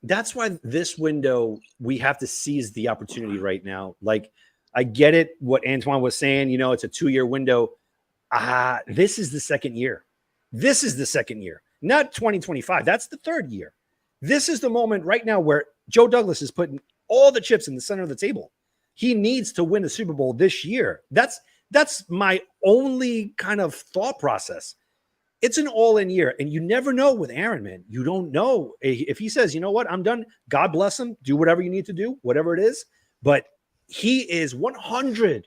that's why this window, we have to seize the opportunity right now. Like, I get it, what Antwan was saying, it's a 2-year window. This is the second year. This is the second year, not 2025. That's the third year. This is the moment right now where Joe Douglas is putting all the chips in the center of the table. He needs to win the Super Bowl this year. That's my only kind of thought process. It's an all-in year, and you never know with Aaron, man. You don't know if he says, you know what, I'm done. God bless him. Do whatever you need to do, whatever it is. But he is 100%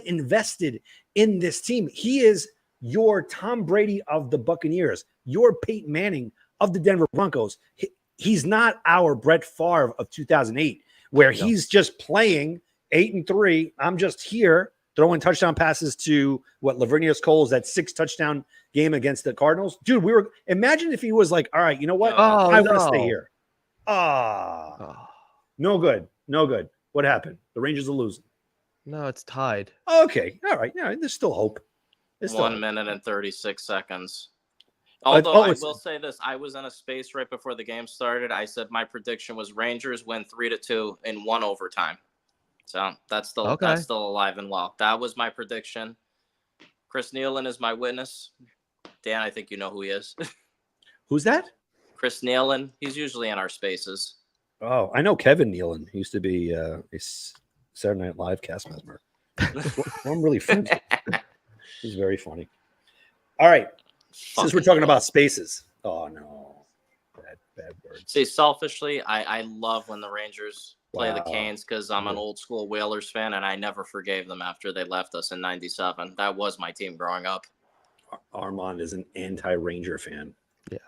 invested in this team. He is your Tom Brady of the Buccaneers, your Peyton Manning of the Denver Broncos. He's not our Brett Favre of 2008, where he's just playing 8-3. I'm just here throwing touchdown passes to Laveranues Coles, that 6 touchdown game against the Cardinals. Dude, imagine if he was like, all right, you know what? I want to stay here. No good. No good. What happened? The Rangers are losing. No, it's tied. Okay. All right. Yeah, there's still hope. There's still 1 hope. minute and 36 seconds. Although I will say this, I was in a space right before the game started. I said my prediction was Rangers win 3-2 in 1 overtime. So that's still alive and well. That was my prediction. Chris Nealon is my witness. Dan, I think you know who he is. Who's that? Chris Nealon. He's usually in our spaces. Oh, I know Kevin Nealon. He used to be a Saturday Night Live cast member. I'm really friends with him. He's very funny. All right. Since we're talking about spaces. Oh, no. Bad words. See, selfishly, I love when the Rangers play the Canes because I'm an old school Whalers fan, and I never forgave them after they left us in '97. That was my team growing up. Armand is an anti-Ranger fan. Yeah.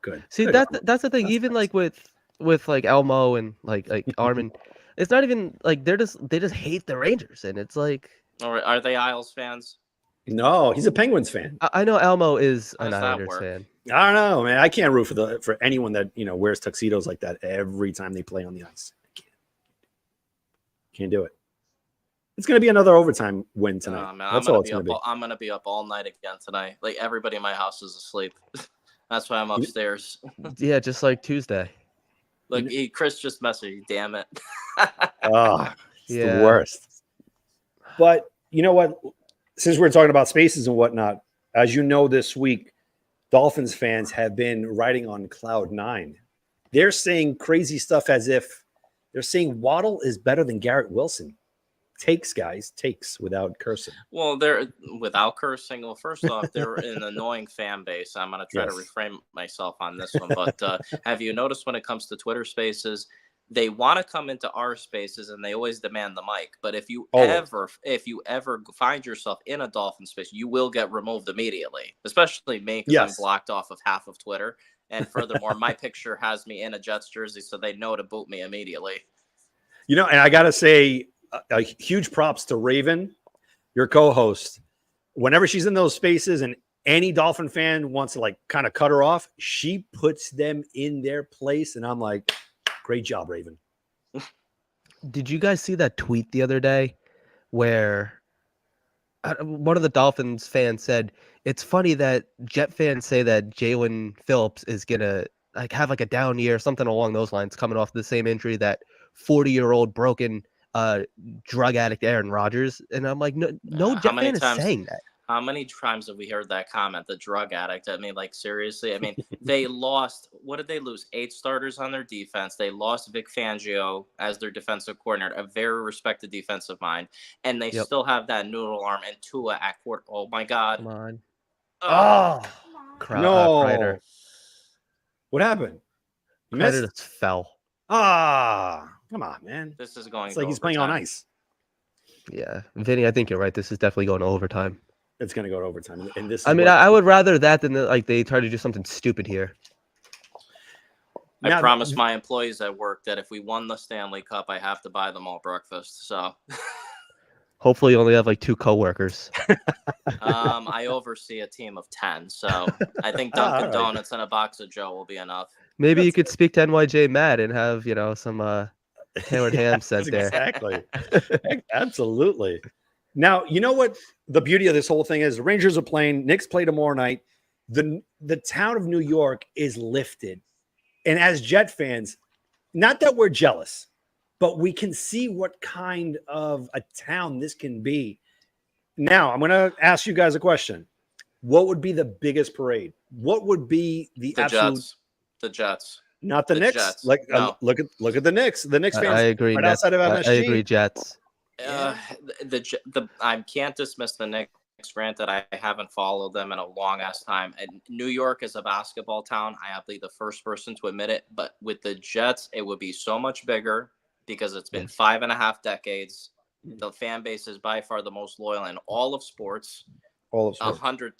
Good. See, Good, that's the thing. That's Even nice. like with like Elmo and like Armin, it's not even like they just hate the Rangers, and it's like. Or are they Isles fans? No, he's a Penguins fan. I know Elmo is How an does that Islanders work? fan. I don't know, man. I can't root for anyone that wears tuxedos like that every time they play on the ice. I can't do it. It's going to be another overtime win tonight. Man, That's all it's going to be. I'm gonna be up all night again tonight. Like everybody in my house is asleep. That's why I'm upstairs. Yeah, just like Tuesday. Look, Chris just messaged you. Damn it. It's the worst. But you know what? Since we're talking about spaces and whatnot, as you know, this week, Dolphins fans have been riding on cloud 9. They're saying crazy stuff as if they're saying Waddle is better than Garrett Wilson. Takes, guys, takes without cursing. Well, they're without cursing. Well, first off, they're an annoying fan base. I'm going to try to reframe myself on this one. But have you noticed when it comes to Twitter spaces, they want to come into our spaces and they always demand the mic. But if you ever find yourself in a Dolphin space, you will get removed immediately, especially me because I'm blocked off of half of Twitter. And furthermore, my picture has me in a Jets jersey, so they know to boot me immediately. And I got to say, a huge props to Raven, your co-host. Whenever she's in those spaces and any Dolphin fan wants to kind of cut her off, she puts them in their place. And I'm like, great job, Raven. Did you guys see that tweet the other day where one of the Dolphins fans said, it's funny that Jet fans say that Jalen Phillips is going to have a down year, something along those lines, coming off the same injury that 40-year-old broken drug addict Aaron Rodgers, and I'm like, no How Jet many fan is times? saying that. How many times have we heard that comment? The drug addict. I mean, like seriously. I mean, they lost. What did they lose? 8 starters on their defense. They lost Vic Fangio as their defensive coordinator, a very respected defensive mind, and they Yep. still have that noodle arm and Tua at quarter. Oh my God. Come on, Oh, Kreider. no. What happened? You Kreider missed? just fell. Come on, man. This is going. It's to like he's playing on overtime. ice. Yeah, Vinny, I think you're right. This is definitely going to overtime. It's going to go to overtime. And this is I mean, what- I would rather that than like they try to do something stupid here. I Now- promised my employees at work that if we won the Stanley Cup, I have to buy them all breakfast. So, Hopefully, you only have like 2 coworkers. I oversee a team of 10. So I think Dunkin' all right. Donuts and a box of Joe will be enough. Maybe you could speak to NYJ Matt and have some tailored ham sent there. Exactly. Absolutely. Now, you know what the beauty of this whole thing is? The Rangers are playing. Knicks play tomorrow night. The town of New York is lifted. And as Jet fans, not that we're jealous, but we can see what kind of a town this can be. Now, I'm going to ask you guys a question. What would be the biggest parade? What would be the absolute Jets. The Jets. Not the Knicks. Jets. Like No. look at the Knicks. The Knicks fans I agree. right Nets. outside of MSG. I agree. Jets. I can't dismiss the Knicks. Granted, I haven't followed them in a long ass time. And New York is a basketball town. I have to be the first person to admit it. But with the Jets, it would be so much bigger because it's been 5.5 decades. The fan base is by far the most loyal in all of sports. All of sports. 100.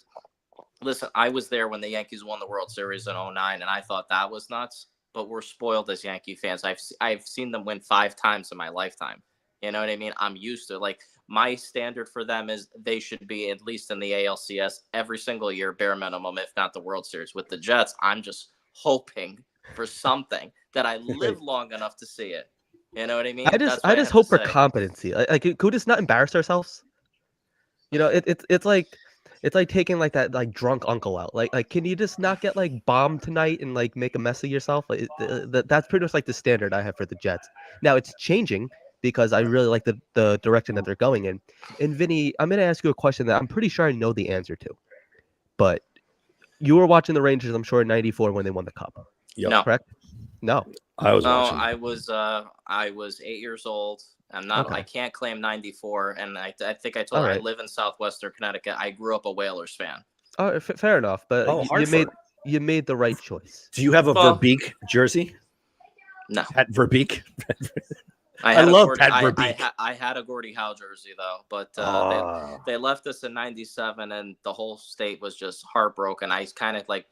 Listen, I was there when the Yankees won the World Series in 2009, and I thought that was nuts. But we're spoiled as Yankee fans. I've seen them win 5 times in my lifetime. You know what I mean? I'm used to like my standard for them is they should be at least in the ALCS every single year, bare minimum, if not the World Series. With the Jets, I'm just hoping for something that I live long enough to see it. You know what I mean? I just hope for competency. Like, could we just not embarrass ourselves? It's like taking like that like drunk uncle out. Like can you just not get like bombed tonight and like make a mess of yourself? Like that's pretty much like the standard I have for the Jets. Now it's changing because I really like the direction that they're going in. And Vinny, I'm going to ask you a question that I'm pretty sure I know the answer to. But you were watching the Rangers, I'm sure, in '94 when they won the Cup. Yep. No. Correct? No. I was No, watching. I was 8 years old. I'm not. Okay. I can't claim '94, and I think I told All her I right. live in Southwestern Connecticut. I grew up a Whalers fan. Oh, fair enough. But you Hartford. made the right choice. Do you have a Well- Verbeek jersey? No, Pat Verbeek? I love Gordie, Pat I Verbeek. had a Gordie Howe jersey though, but Oh. they left us in '97, and the whole state was just heartbroken. I kind of like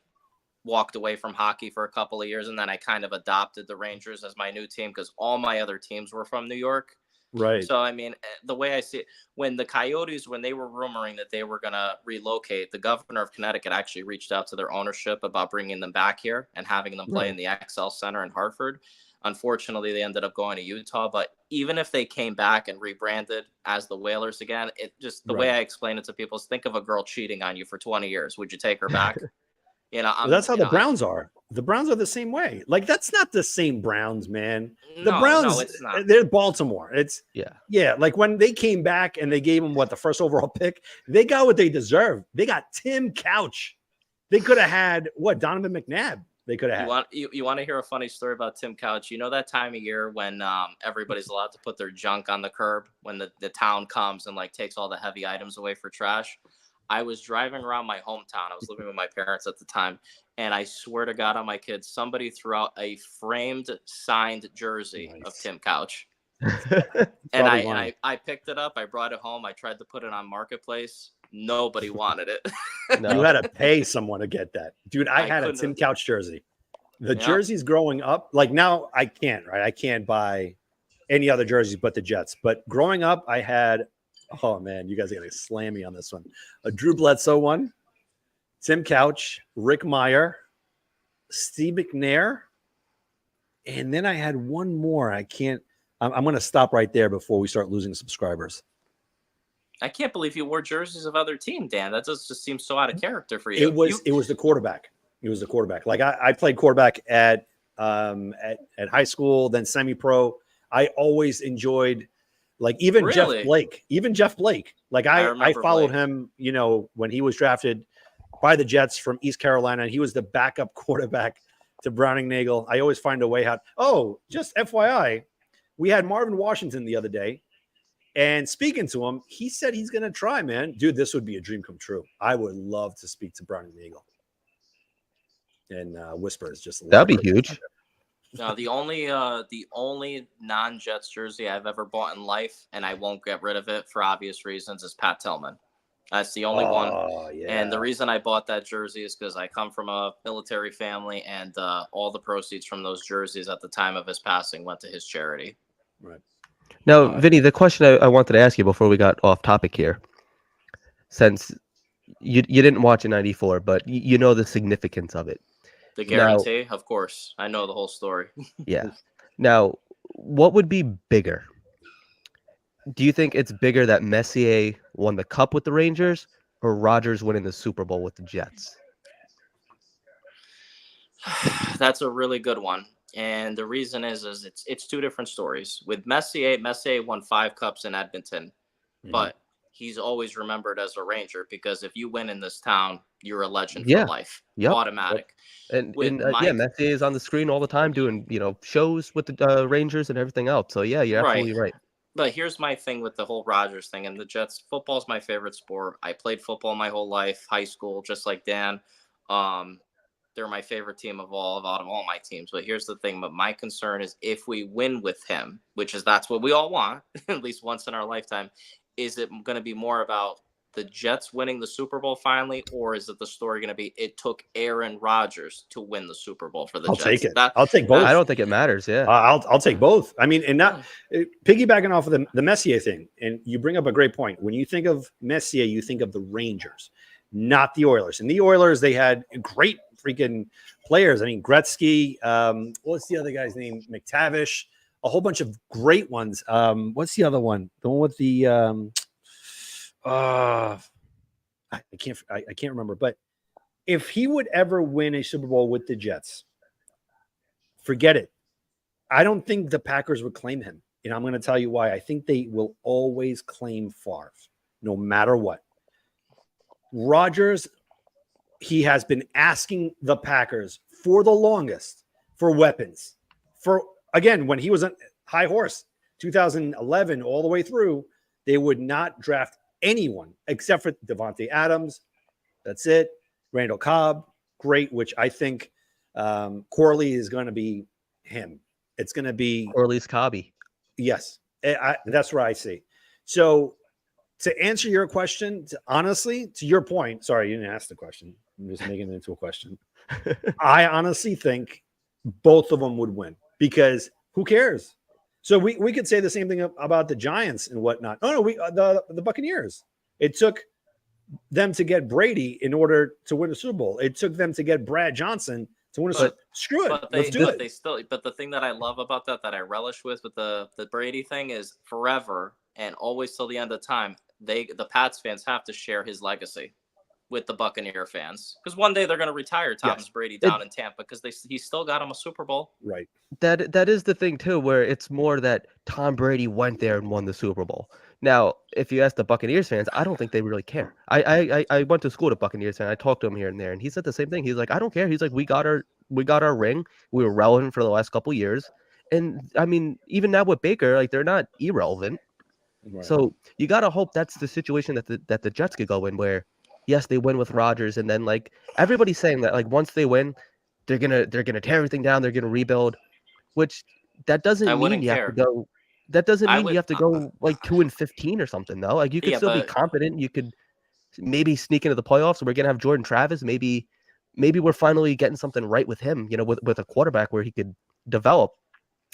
walked away from hockey for a couple of years, and then I kind of adopted the Rangers as my new team because all my other teams were from New York. Right. So, I mean, the way I see it, when the Coyotes, when they were rumoring that they were going to relocate, the governor of Connecticut actually reached out to their ownership about bringing them back here and having them play in the XL Center in Hartford. Unfortunately, they ended up going to Utah. But even if they came back and rebranded as the Whalers again, it just the way I explain it to people is think of a girl cheating on you for 20 years. Would you take her back? Well, that's how the Browns are. The Browns are the same way. Like, that's not the same Browns, man. The Browns, no, it's not. they're Baltimore. It's Yeah. yeah. Like when they came back and they gave them the first overall pick, they got what they deserved. They got Tim Couch. They could have had Donovan McNabb. They could have had. You want to hear a funny story about Tim Couch? You know that time of year when everybody's allowed to put their junk on the curb when the town comes and like takes all the heavy items away for trash? I was driving around my hometown. I was living with my parents at the time. And I swear to God on my kids, somebody threw out a framed, signed jersey of Tim Couch. And I picked it up. I brought it home. I tried to put it on Marketplace. Nobody wanted it. No. You had to pay someone to get that. Dude, I had a couldn't Tim have- Couch jersey. The Yeah. jerseys growing up, like now I can't, right? I can't buy any other jerseys but the Jets. But growing up, I had, oh man, you guys are going to slam me on this one. A Drew Bledsoe one, Tim Couch, Rick Meyer, Steve McNair. And then I had one more. I'm going to stop right there before we start losing subscribers. I can't believe you wore jerseys of other team, Dan. That just seems so out of character for you. It was the quarterback. It was the quarterback. Like I played quarterback at high school, then semi-pro. I always enjoyed Like even Jeff Really? Blake. Like I I remember followed Blake. him, you know, when he was drafted by the Jets from East Carolina, and he was the backup quarterback to Browning Nagel. I always find a way how. Oh, just FYI, we had Marvin Washington the other day, and speaking to him, he said he's going to try, man. Dude, this would be a dream come true. I would love to speak to Browning Nagel. And Whisper is just That'd be huge. No, the only non-Jets jersey I've ever bought in life, and I won't get rid of it for obvious reasons, is Pat Tillman. That's the only one. Yeah. And the reason I bought that jersey is because I come from a military family, and all the proceeds from those jerseys at the time of his passing went to his charity. Right. Now, Vinny, the question I wanted to ask you before we got off topic here, since you didn't watch in '94, but you know the significance of it. The guarantee, of course. I know the whole story. Yeah. Now, what would be bigger? Do you think it's bigger that Messier won the Cup with the Rangers or Rodgers winning the Super Bowl with the Jets? That's a really good one. And the reason is it's two different stories. With Messier won 5 cups in Edmonton, but he's always remembered as a Ranger because if you win in this town, you're a legend for life. Yep. Automatic. And Messier is on the screen all the time doing, shows with the Rangers and everything else. So yeah, you're absolutely right. But here's my thing with the whole Rodgers thing and the Jets. Football is my favorite sport. I played football my whole life, high school, just like Dan. They're my favorite team out of all my teams. But here's the thing. But my concern is if we win with him, that's what we all want, at least once in our lifetime, is it going to be more about the Jets winning the Super Bowl finally, or is it the story going to be it took Aaron Rodgers to win the Super Bowl for the Jets? I'll take it. I'll take both. I don't think it matters. Yeah, I'll take both. I mean, and not piggybacking off of the Messier thing, and you bring up a great point. When you think of Messier, you think of the Rangers, not the Oilers. And the Oilers, they had great freaking players. I mean, Gretzky. What's the other guy's name? McTavish. A whole bunch of great ones. What's the other one? The one with the I can't remember. But if he would ever win a Super Bowl with the Jets, forget it. I don't think the Packers would claim him. And I'm going to tell you why. I think they will always claim Favre, no matter what. Rodgers, he has been asking the Packers for the longest for weapons. Again, when he was a high horse, 2011 all the way through, they would not draft anyone except for Devontae Adams. That's it. Randall Cobb, great, which I think Corley is going to be him. It's going to be Corley's Cobby. Yes, that's what I see. So to answer your question, honestly, to your point, sorry, you didn't ask the question. I'm just making it into a question. I honestly think both of them would win. Because who cares? So we could say the same thing about the Giants and whatnot. Oh no, the Buccaneers. It took them to get Brady in order to win a Super Bowl. It took them to get Brad Johnson to win a Super Bowl. Screw it. Let's do it. But the thing that I love about that I relish with the Brady thing is forever and always till the end of time, the Pats fans have to share his legacy with the Buccaneer fans, because one day they're going to retire Thomas Brady down in Tampa because he still got him a Super Bowl. Right. That is the thing too, where it's more that Tom Brady went there and won the Super Bowl. Now, if you ask the Buccaneers fans, I don't think they really care. I went to school to Buccaneers fan. I talked to him here and there, and he said the same thing. He's like, I don't care. He's like, we got our ring. We were relevant for the last couple of years, and I mean, even now with Baker, like they're not irrelevant. Right. So you got to hope that's the situation that the Jets could go in, where yes, they win with Rodgers, and then like everybody's saying that like once they win, they're gonna tear everything down, they're gonna rebuild, which that doesn't mean you have to go. That doesn't mean you have to go like 2-15 or something though. Like you could still be competent. You could maybe sneak into the playoffs. We're gonna have Jordan Travis. Maybe we're finally getting something right with him. With a quarterback where he could develop.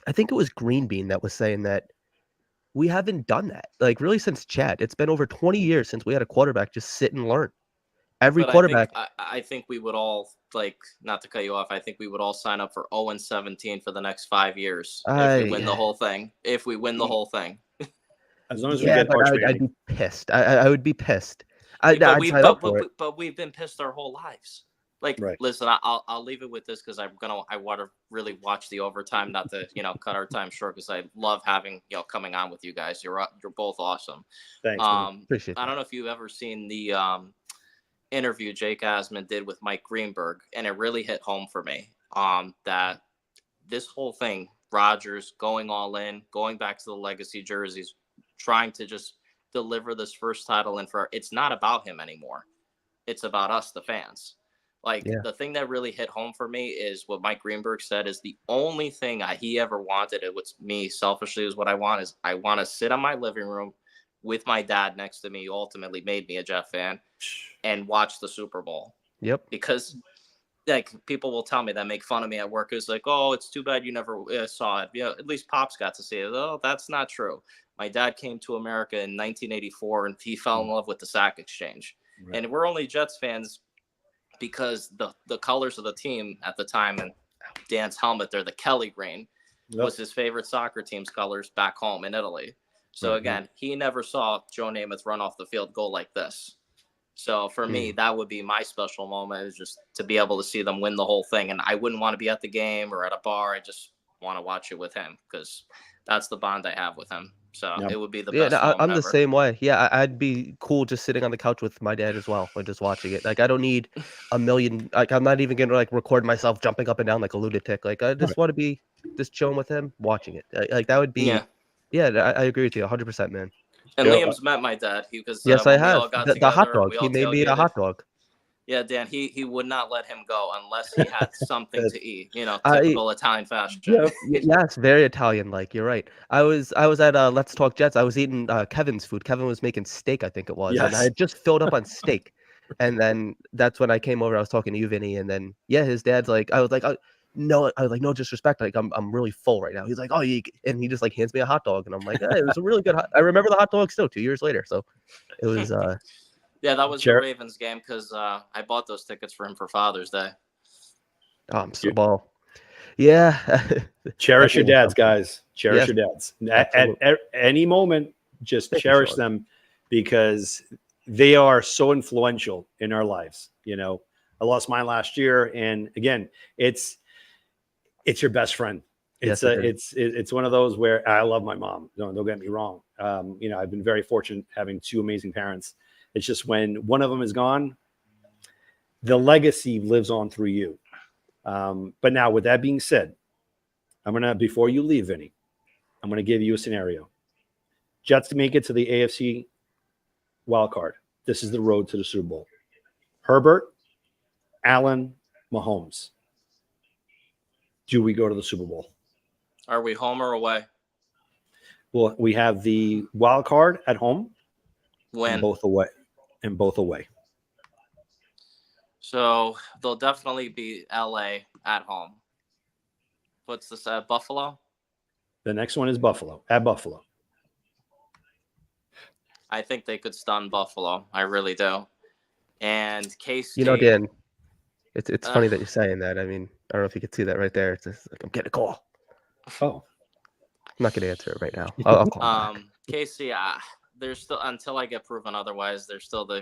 I think it was Green Bean that was saying that. We haven't done that, like really since Chad. It's been over 20 years since we had a quarterback just sit and learn. Every quarterback. I think we would all, like, not to cut you off, I think we would all sign up for 0-17 for the next 5 years if we win the whole thing. If we win the whole thing. As long as we get I'd be pissed. I would be pissed. But we've been pissed our whole lives. Like, Right. listen, I'll leave it with this because I want to really watch the overtime, not to cut our time short because I love having coming on with you guys. You're both awesome. Thanks, man. Appreciate I that. don't know if you've ever seen the interview Jake Asman did with Mike Greenberg, and it really hit home for me. That this whole thing, Rodgers going all in, going back to the legacy jerseys, trying to just deliver this first title, and it's not about him anymore. It's about us, the fans. Like, Yeah. the thing that really hit home for me is what Mike Greenberg said is the only thing he ever wanted. It was me selfishly is what I want is I want to sit on my living room with my dad next to me, who ultimately made me a Jet fan, and watch the Super Bowl. Yep. Because like people will tell me that make fun of me at work. It's like, oh, it's too bad you never saw it. At least Pops got to see it. Oh, that's not true. My dad came to America in 1984 and he fell in love with the Sack Exchange. Right. And we're only Jets fans because the colors of the team at the time, and Dan's helmet, they're the Kelly green, was his favorite soccer team's colors back home in Italy. So again, he never saw Joe Namath run off the field go like this. So for me, that would be my special moment, is just to be able to see them win the whole thing. And I wouldn't want to be at the game or at a bar. I just want to watch it with him because that's the bond I have with him. So it would be the best moment I'm the ever. same way. Yeah, I'd be cool just sitting on the couch with my dad as well and just watching it. Like, I don't need a million. Like, I'm not even gonna like record myself jumping up and down like a lunatic. Like, I just want to be just chilling with him, watching it. Like that would be. Yeah, I agree with you 100%, man. And Liam's met my dad because yes, I when have. we all got the together, hot dog. we all He made me a hot dog. Yeah, Dan, he would not let him go unless he had something to eat. Typical Italian fashion. Yes, very Italian. Like, you're right. I was at Let's Talk Jets. I was eating Kevin's food. Kevin was making steak, I think it was, and I had just filled up on steak. And then that's when I came over. I was talking to you, Vinny, and then his dad's like, I was like, no disrespect. Like, I'm really full right now. He's like, oh, and he just like hands me a hot dog, and I'm like, it was a really good. I remember the hot dog still 2 years later. So it was. Yeah, that was the Ravens game because I bought those tickets for him for Father's Day. Oh, I'm so ball. Yeah. Cherish your dads, guys. Cherish your dads. At any moment, just cherish them because they are so influential in our lives. I lost mine last year, and again, it's your best friend. It's one of those where I love my mom. Don't get me wrong. I've been very fortunate having two amazing parents. It's just when one of them is gone, the legacy lives on through you. But now, with that being said, before you leave, Vinny, I'm going to give you a scenario. Jets to make it to the AFC wild card. This is the road to the Super Bowl. Herbert, Allen, Mahomes. Do we go to the Super Bowl? Are we home or away? Well, we have the wild card at home. When? And both away. So they'll definitely be LA at home. What's this at Buffalo? The next one is Buffalo, at Buffalo. I think they could stun Buffalo. I really do. And K-State. Dan, it's funny that you're saying that. I mean, I don't know if you could see that right there. It's just like, I'm getting a call. Oh. I'm not going to answer it right now. I'll call back. Casey, there's still, until I get proven otherwise, there's still the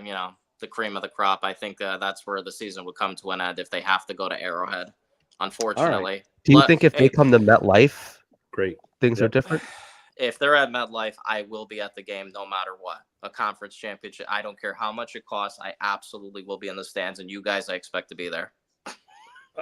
cream of the crop. I think that's where the season would come to an end if they have to go to Arrowhead. Unfortunately. Right. Do you think if they come to MetLife, things are different? If they're at MetLife, I will be at the game no matter what. A conference championship. I don't care how much it costs. I absolutely will be in the stands, and you guys, I expect to be there.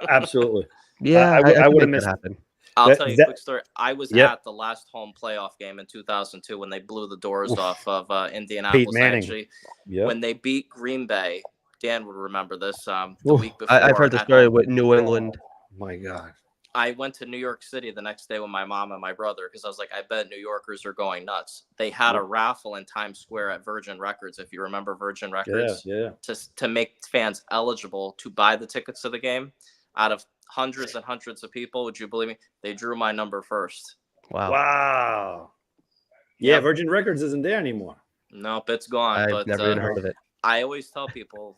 Absolutely. Yeah, I would have missed it. I'll tell you a quick story. I was at the last home playoff game in 2002 when they blew the doors off of Indianapolis. Actually, when they beat Green Bay, Dan would remember this. The week before, I've heard the story with New England. Oh, my God. I went to New York City the next day with my mom and my brother because I was like, I bet New Yorkers are going nuts. They had a raffle in Times Square at Virgin Records, if you remember Virgin Records, to make fans eligible to buy the tickets to the game. Out of hundreds and hundreds of people, would you believe me? They drew my number first. Wow. Yeah, Virgin Records isn't there anymore. Nope, it's gone. I've never even heard of it. I always tell people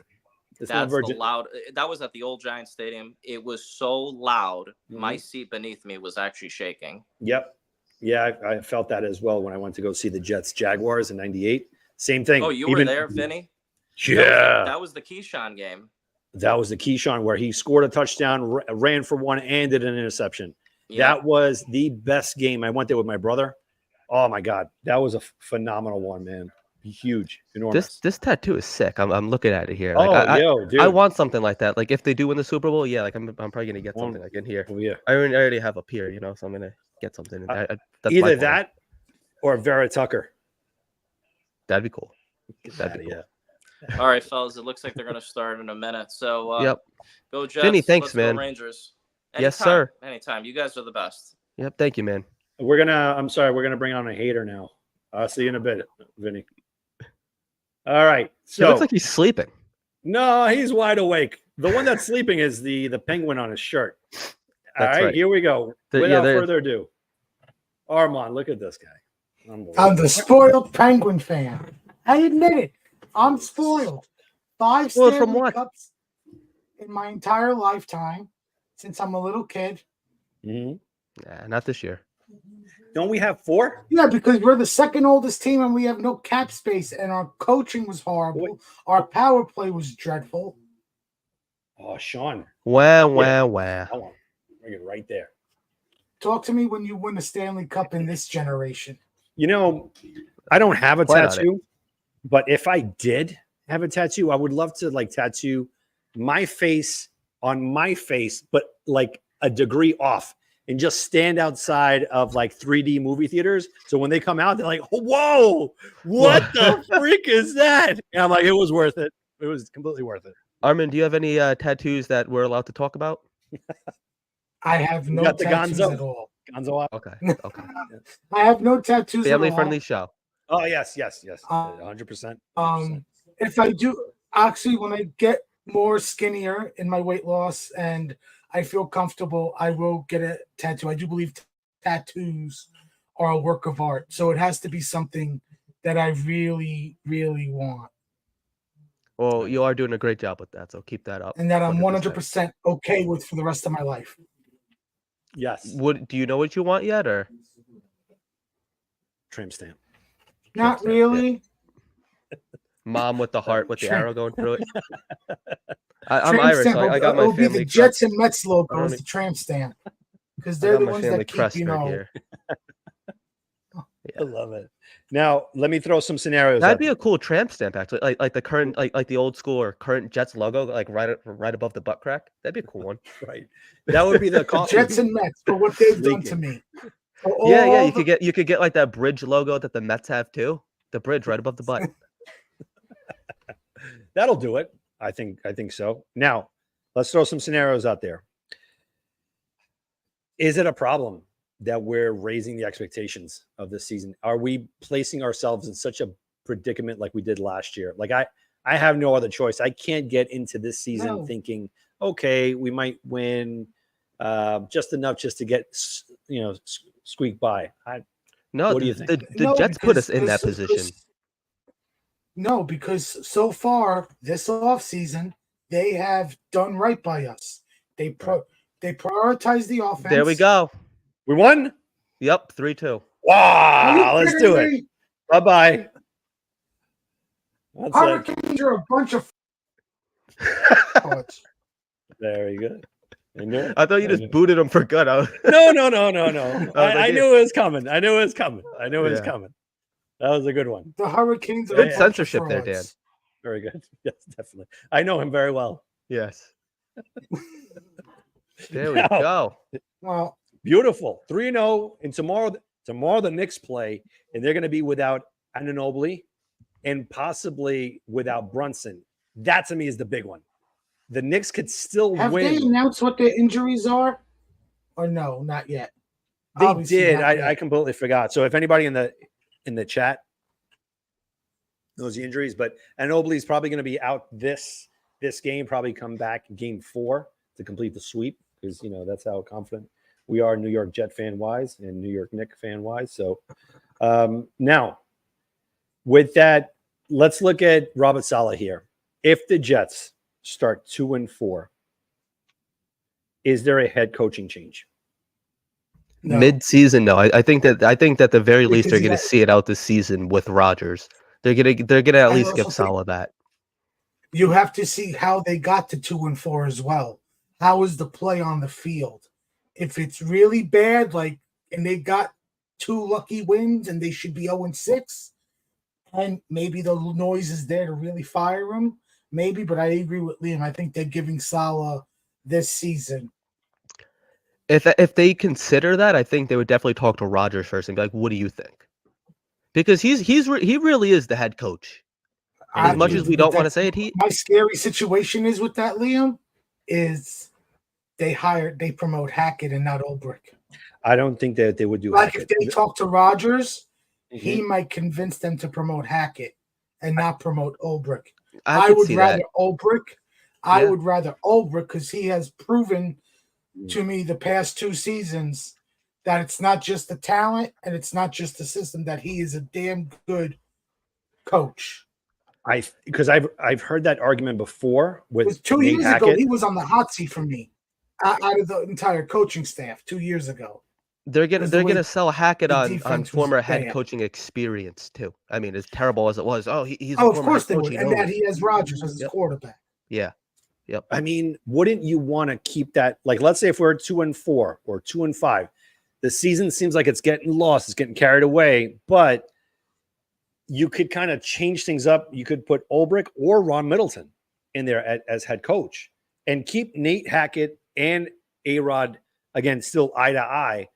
that's the loud. That was at the old Giant Stadium. It was so loud. Mm-hmm. My seat beneath me was actually shaking. Yep. Yeah, I felt that as well when I went to go see the Jets Jaguars in '98. Same thing. Oh, you were there, Vinny? Yeah. That was the Keyshawn game. That was the Keyshawn where he scored a touchdown, ran for one, and did an interception. Yeah. That was the best game. I went there with my brother. Oh my God, that was a phenomenal one, man. Huge, enormous. This tattoo is sick. I'm looking at it here. Like, yo, dude. I want something like that. Like if they do win the Super Bowl, yeah, like I'm probably gonna get something like in here. Oh, yeah. I already have up here, so I'm gonna get something. That's my Either plan. that or Vera Tucker. That'd be cool. That'd be cool. All right, fellas. It looks like they're gonna start in a minute. So Yep. Go Jets. Vinny, thanks, Let's man. Go Rangers. Yes, sir. Anytime. You guys are the best. Yep. Thank you, man. We're gonna bring on a hater now. I'll see you in a bit, Vinny. All right. So He looks like he's sleeping. no, he's wide awake. The one that's sleeping is the penguin on his shirt. All That's right. Here we go. Yeah, Without there- further ado, Armand, look at this guy. I'm the spoiled Penguin fan. I admit it. I'm spoiled. 5 Spoiled from Stanley what? Cups in my entire lifetime since I'm a little kid. Mhm. Nah, not this year. Don't we have 4? Yeah, because we're the second oldest team and we have no cap space, and our coaching was horrible. Our power play was dreadful. Oh, Sean. Wow. Hold on. Bring it right there. Talk to me when you win a Stanley Cup in this generation. I don't have a Plan on tattoo, but if I did have a tattoo, I would love to tattoo my face on my face, but like a degree off, and just stand outside of 3D movie theaters. So when they come out, they're like, "Whoa, what the freak is that?" And I'm like, "It was worth it. It was completely worth it." Armin, do you have any tattoos that we're allowed to talk about? I have no got the tattoos Gonzo? at all. Gonzo out. Okay. Okay. I have no tattoos at Family all. friendly show. Oh yes, 100%. If I do, actually, when I get more skinnier in my weight loss and I feel comfortable, I will get a tattoo. I do believe tattoos are a work of art, so it has to be something that I really, really want, Well, you are doing a great job with that, so keep that up. and that I'm 100%. 100% okay with for the rest of my life. Yes, Do you know what you want yet, or? trim stamp. Not really. Mom with the heart with the Trim- arrow going through it. I'm Tramp Irish, stamp, so I got my it'll be family the Jets crest. and Mets I logo don't as e- the tramp stamp because I they're got the my ones family that keep, crest right here. I love it. Now let me throw some scenarios. That'd out be there. a cool tramp stamp, actually. Like the current, like the old school or current Jets logo, like right above the butt crack. That'd be a cool one. Right. That would be the The coffee. Jets and Mets for what they've done to Leaking. me. For Yeah, all you the- could get like that bridge logo that the Mets have too. The bridge right above the butt. That'll do it. I think so. Now, let's throw some scenarios out there. Is it a problem that we're raising the expectations of this season? Are we placing ourselves in such a predicament like we did last year? Like I have no other choice. I can't get into this season No. thinking, okay, we might win just enough just to get squeak by. No, What do you the, think? the No, Jets put us because- in that because- position. No, because so far this offseason, they have done right by us. They prioritize the offense. There we go. We won? Yep, 3-2. Are you Wow, let's kidding do it. me? Bye-bye. That's it. Hurricanes are a bunch of frauds. Very good. I knew it. I thought you I just knew it. booted him for good. No. I knew it was coming. I knew it was coming. Yeah. That was a good one. The Hurricanes are Good a bunch of censorship there, Dan. frauds. Very good. Yes, definitely. I know him very well. Yes. There we Now, go. Well, Beautiful. 3-0. And tomorrow the Knicks play, and they're going to be without Anunoby and possibly without Brunson. That to me is the big one. The Knicks could still have they win. announced what their injuries are? Or no, not yet. They Obviously did. not yet. I completely forgot. So if anybody in the chat knows the injuries, but Anunoby is probably going to be out this game, probably come back game 4 to complete the sweep, because that's how confident we are New York Jet fan wise and New York Knicks fan wise. So now with that, let's look at Robert Saleh here. If the Jets start 2-4, is there a head coaching change? No. Mid-season, no. I think that at the very least they're Because going to see it out this season with Rodgers. They're gonna at I least give also think- Salah that. You have to see how they got to 2-4 as well. How is the play on the field? If it's really bad, like, and they got 2 lucky wins and they should be 0-6, and maybe the noise is there to really fire him. Maybe, but I agree with Liam. I think they're giving Salah this season. If they consider that, I think they would definitely talk to Rodgers first and be like, "What do you think?" Because he really is the head coach. And as much as we don't want to say it, my scary situation is with that, Liam, is they promote Hackett and not Ulbrich. I don't think that they would do like Hackett. If they talk to Rodgers, he might convince them to promote Hackett and not promote Ulbrich. I would rather Ulbrich. I would rather Ulbrich because he has proven to me the past 2 seasons that it's not just the talent and it's not just the system, that he is a damn good coach. Because I've heard that argument before with 2 Nate years Hackett. ago, he was on the hot seat for me out of the entire coaching staff 2 years ago. They're gonna sell Hackett on former head coaching experience too. I mean, as terrible as it was, he's of course they would, and that he has Rodgers as his quarterback. Yeah. Yep. I mean, wouldn't you want to keep that? Like, let's say if we're 2-4 or 2-5, the season seems like it's getting lost, it's getting carried away, but you could kind of change things up. You could put Ulbrich or Ron Middleton in there as head coach and keep Nate Hackett and A-Rod, again, still eye to eye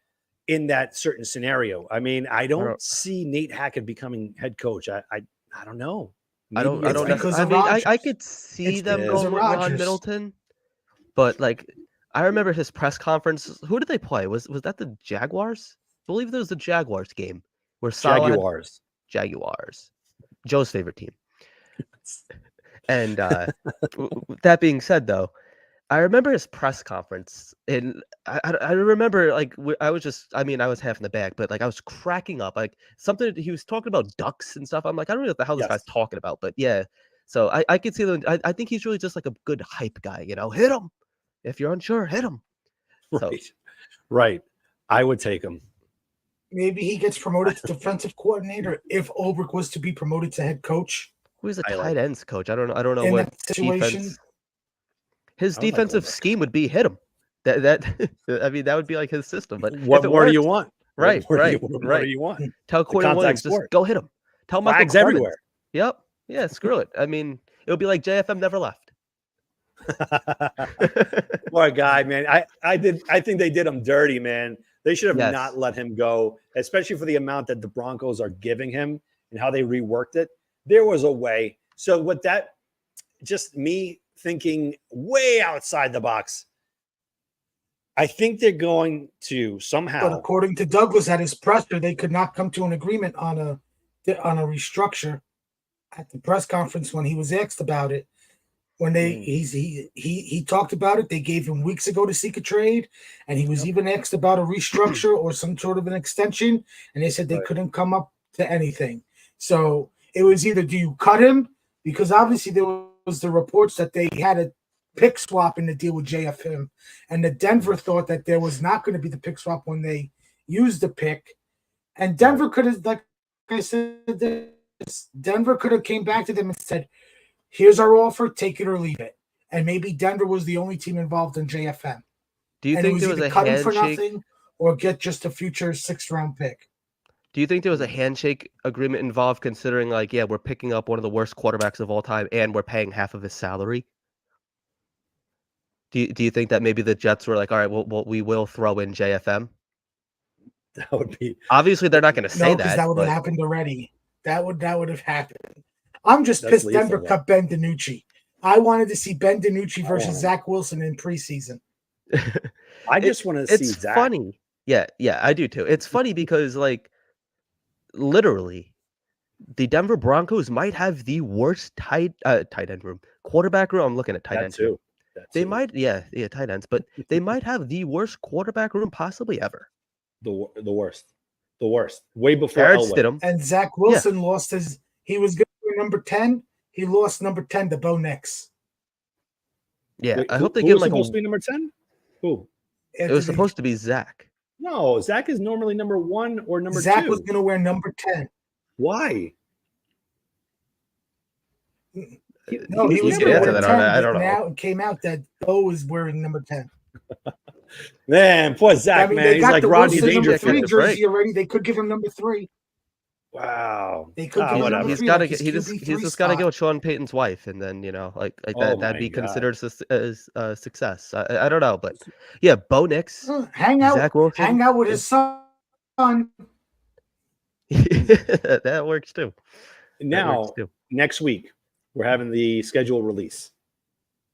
in that certain scenario. I mean, I don't see Nate Hackett becoming head coach. I don't know. I could see them going with Ron Middleton, but like I remember his press conference. Who did they play? Was that the Jaguars? I believe there was the Jaguars game where Jaguars, Joe's favorite team. And that being said, though, I remember his press conference, and I remember I was half in the bag, but like I was cracking up, like something he was talking about ducks and stuff. I'm like, I don't know what the hell this guy's talking about, but yeah. So I could see them. I think he's really just like a good hype guy, hit him if you're unsure, hit him. Right. I would take him. Maybe he gets promoted to defensive coordinator if Ulbrich was to be promoted to head coach. Who's a tight ends coach? I don't know what situation. His defensive scheme would be hit him. That I mean, that would be like his system. But what more do you want? Right. What do you want? Tell Quinn Williams, just go hit him. Tell Michael Flags everywhere. Yep. Yeah. Screw it. I mean, it would be like JFM never left. Poor guy, man. I think they did him dirty, man. They should have not let him go, especially for the amount that the Broncos are giving him and how they reworked it. There was a way. So with that, just me thinking way outside the box, I think they're going to somehow. But according to Douglas at his presser, they could not come to an agreement on a restructure at the press conference when he was asked about it. When he talked about it, they gave him weeks ago to seek a trade, and he was even asked about a restructure or some sort of an extension, and they said they couldn't come up to anything. So it was either, do you cut him? Because obviously there was the reports that they had a pick swap in the deal with JFM, and the Denver thought that there was not going to be the pick swap when they used the pick, and Denver could have, like I said, Denver could have came back to them and said, here's our offer, take it or leave it. And maybe Denver was the only team involved in JFM. Do you think there was a handshake for nothing or get just a future 6th-round pick? Do you think there was a handshake agreement involved, considering we're picking up one of the worst quarterbacks of all time and we're paying half of his salary? Do you think that maybe the Jets were like, all right, we will throw in JFM? That would be obviously they're not going to say that. That would have happened already. That would have happened. I'm just pissed Denver cut Ben DiNucci. I wanted to see Ben DiNucci versus Zach Wilson in preseason. I just want to see Zach. It's funny. Yeah, I do too. It's funny because literally the Denver Broncos might have the worst tight end room, quarterback room. I'm looking at tight ends too. They might, tight ends, but they might have the worst quarterback room possibly ever. The worst. Way before Elway. And Zach Wilson lost his. He was good for number 10. He lost number 10 to Bo Nix. Yeah, Wait, I hope they give give him supposed to be number 10. Who? It was supposed to be Zach. No, Zach is normally number 1 or number 2. Zach was going to wear number 10. Why? No, he was gonna going to answer wear that. 10. I don't but know. now it came out that Bo is wearing number 10. Man, poor Zach, I mean, man. they He's got like the Rodney Wilson number Dangerfield. 3 Dangerfield. jersey already. They could give him number 3. Wow. They could give him Whatever. number He's 3. got to like get. his He's QB3 just got to spot. go with Sean Payton's wife, and then like Oh that'd my be God. considered as success. I don't know, but yeah, Bo Nix, Hang Zach Wilson, out with his son. that works too. That works Now, too. next week, we're having the schedule release.